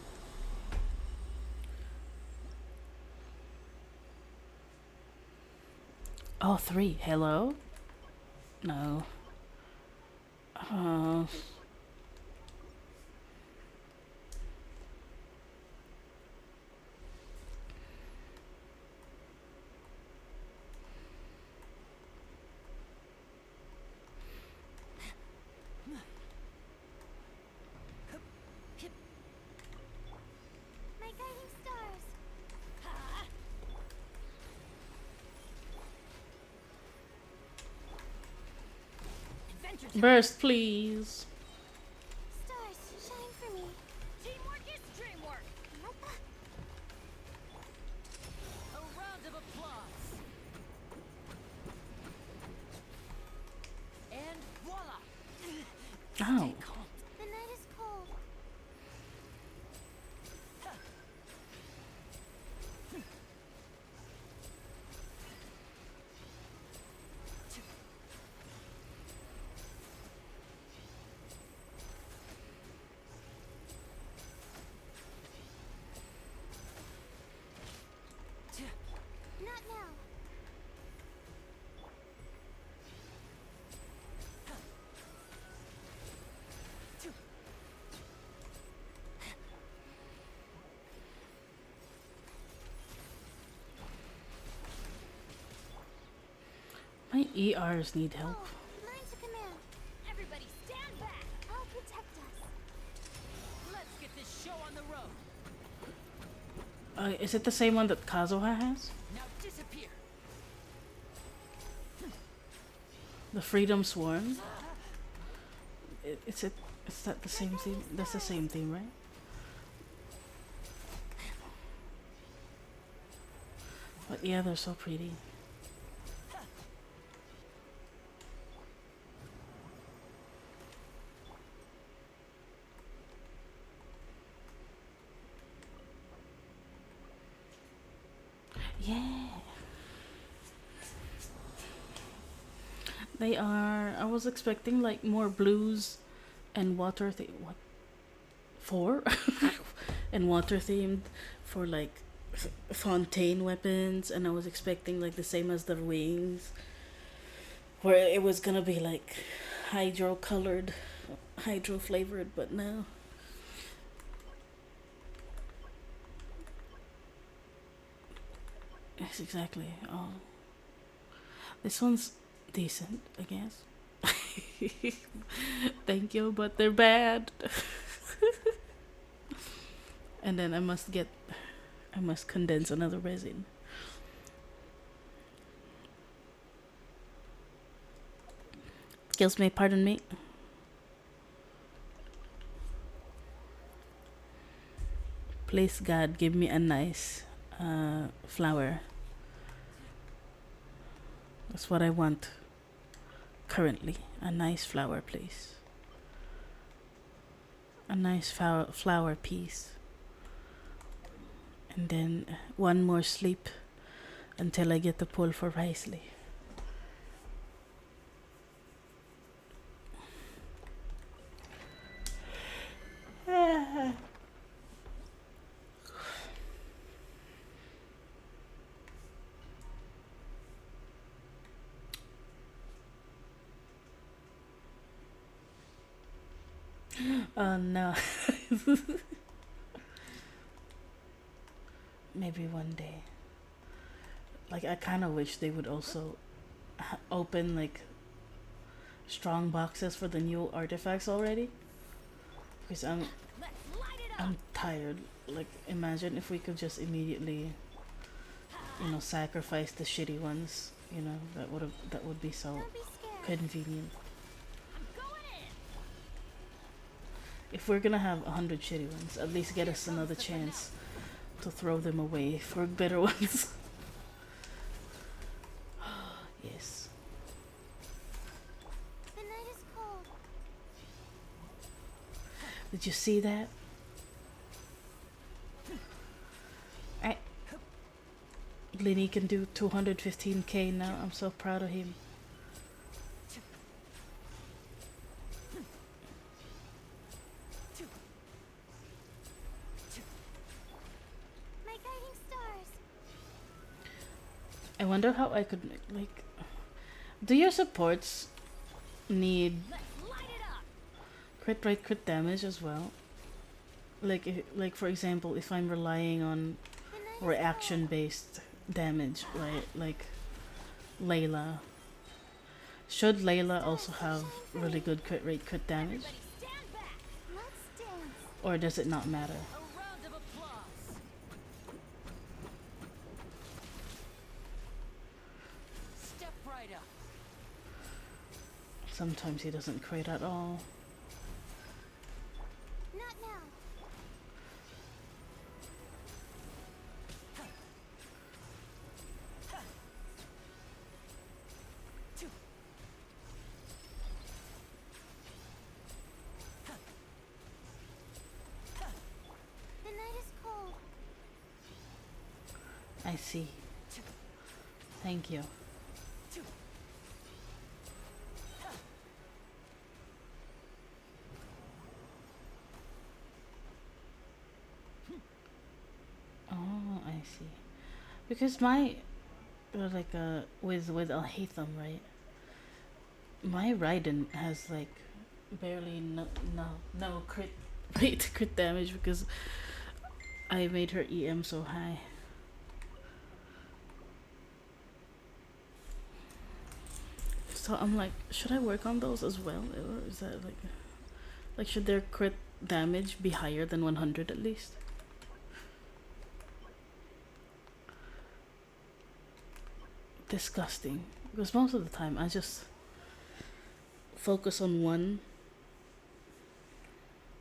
Oh, 3. Hello? No. My guiding stars. Burst, please. Stars, shine for me. Teamwork is dreamwork. A round of applause. And voila! Ow. The night is cold. Not now. My ERs need help. Mine's a command. Everybody stand back. I'll protect us. Let's get this show on the road. Is it the same one that Kazuha has? Now disappear. The Freedom Sworn. Is that the same theme? That's the same theme, right? But yeah, they're so pretty. Yeah. They are. I was expecting like more blues and water what? 4? And water themed for like fontaine weapons, and I was expecting like the same as the wings, where it was gonna be like hydro colored, hydro flavored, but no. Yes, exactly. Oh, this one's decent, I guess. Thank you, but they're bad. And then I must condense another resin. Excuse me, pardon me. Please, God, give me a nice flower. That's what I want currently. A nice flower, please. A nice flower piece. And then one more sleep until I get the pull for Risley. Oh no. Maybe one day. Like, I kind of wish they would also open like strong boxes for the new artifacts already, because I'm tired. Like, imagine if we could just immediately, sacrifice the shitty ones. That would be so convenient. If we're gonna have 100 shitty ones, at least get us another chance to throw them away for better ones. Yes. The night is cold. Did you see that? Lenny can do 215k now. I'm so proud of him. My guiding stars. I wonder how I could do your supports need crit rate, crit damage as well? Like for example, if I'm relying on reaction based damage, right? Like Layla. Should Layla also have really good crit rate, crit damage? Or does it not matter? Step right up. Sometimes he doesn't crit at all. Not now. The night is cold. I see. Thank you. Oh, I see. Because my with Alhaitham, right? My Raiden has like barely no crit rate, crit damage, because I made her EM so high. So I'm like, should I work on those as well, or is that like should their crit damage be higher than 100 at least? disgusting because most of the time I just focus on one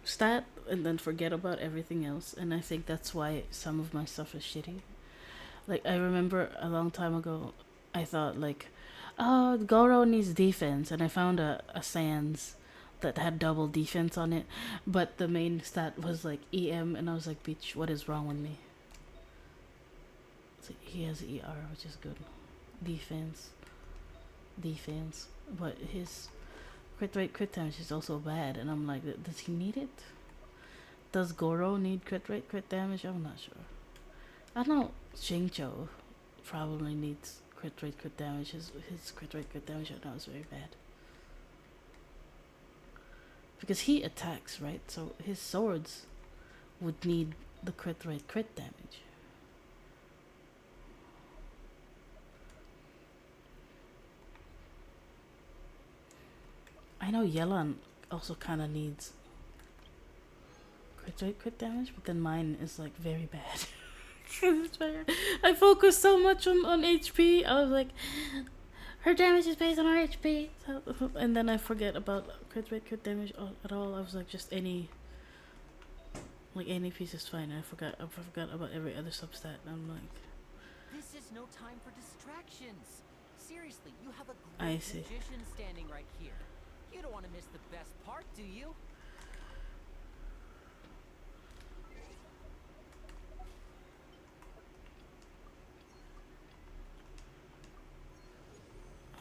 stat and then forget about everything else, and I think that's why some of my stuff is shitty. Like I remember a long time ago I thought like, oh, Goro needs defense, and I found a Sans that had double defense on it, but the main stat was like EM, and I was like, bitch, what is wrong with me? So he has ER, which is good. Defense, but his crit rate, crit damage is also bad, and I'm like, does he need it? Does Goro need crit rate, crit damage? I'm not sure. I know Xingqiu probably needs crit rate, crit damage. His crit rate, crit damage right now is very bad. Because he attacks, right? So his swords would need the crit rate, crit damage. I know Yelan also kind of needs crit rate, crit damage, but then mine is like very bad. I focus so much on HP. I was like, her damage is based on her HP, so, and then I forget about crit rate, crit damage at all. I was like, just any piece is fine. I forgot about every other substat. And I'm like, this is no time for distractions. Seriously, you have a I great see. magician standing right here. You don't want to miss the best part, do you?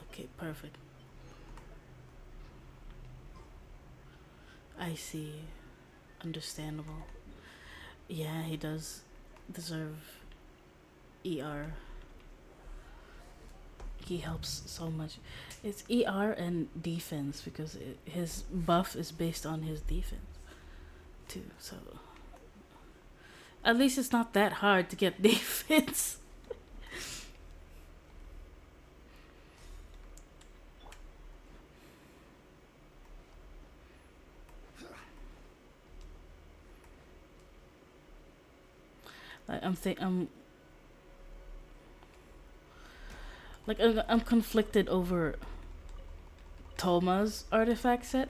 Okay, perfect. I see. Understandable. Yeah, he does deserve ER. He helps so much. It's ER and defense because his buff is based on his defense too. So at least it's not that hard to get defense. I'm conflicted over Toma's artifact set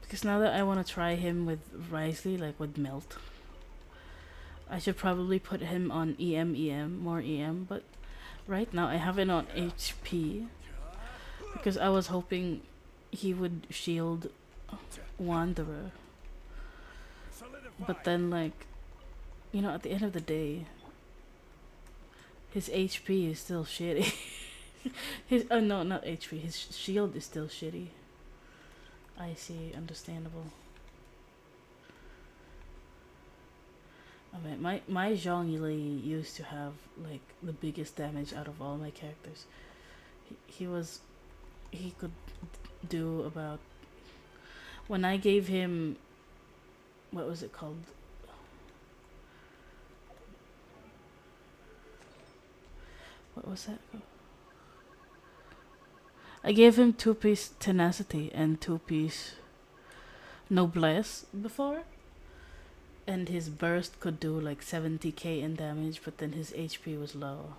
because now that I want to try him with Risley, like with Melt, I should probably put him on more EM, but right now I have it on HP because I was hoping he would shield Wanderer, but then like, you know, at the end of the day, his HP is still shitty. No, not HP. His shield is still shitty. I see. Understandable. I mean, my Zhongli used to have like the biggest damage out of all my characters. He could do about, when I gave him, what was it called? What was that? I gave him 2-piece tenacity and 2-piece noblesse before, and his burst could do like 70k in damage, but then his HP was low.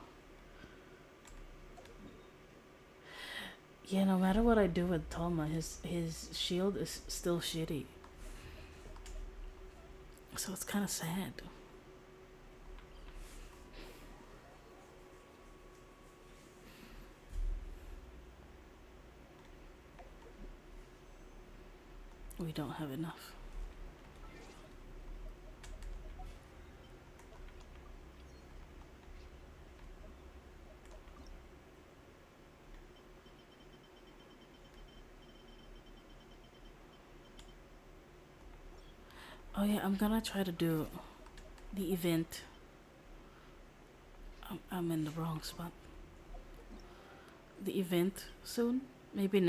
Yeah, no matter what I do with Toma, his shield is still shitty. So it's kind of sad. We don't have enough. Oh yeah, I'm gonna try to do the event. I'm in the wrong spot. The event soon. Maybe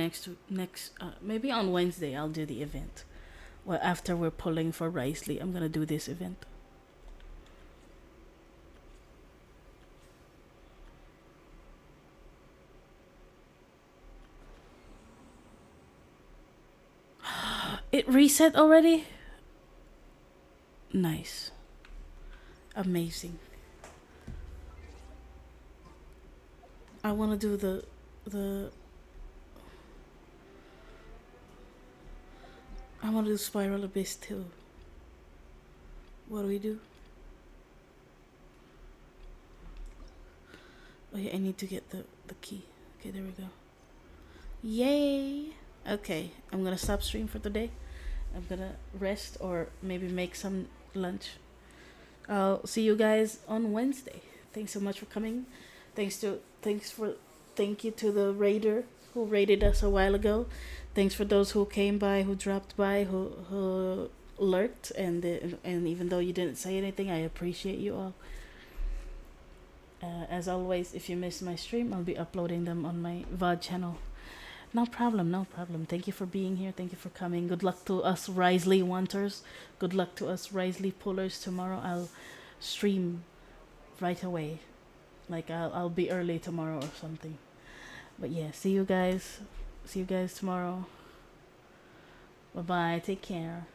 maybe on Wednesday I'll do the event. Well, after we're pulling for Risley, I'm gonna do this event. It reset already? Nice. Amazing. I want to do the I want to do Spiral Abyss too. What do we do? Oh yeah, I need to get the key. Okay, there we go. Yay! Okay, I'm gonna stop stream for today. I'm gonna rest or maybe make some lunch. I'll see you guys on Wednesday. Thanks so much for coming. Thank you to the raider who raided us a while ago. Thanks for those who came by, who dropped by, who lurked, and even though you didn't say anything, I appreciate you all. As always, if you missed my stream, I'll be uploading them on my VOD channel. No problem, no problem. Thank you for being here. Thank you for coming. Good luck to us Risley wanters. Good luck to us Risley pullers. Tomorrow I'll stream right away. Like I'll be early tomorrow or something. But yeah, see you guys. See you guys tomorrow. Bye bye. Take care.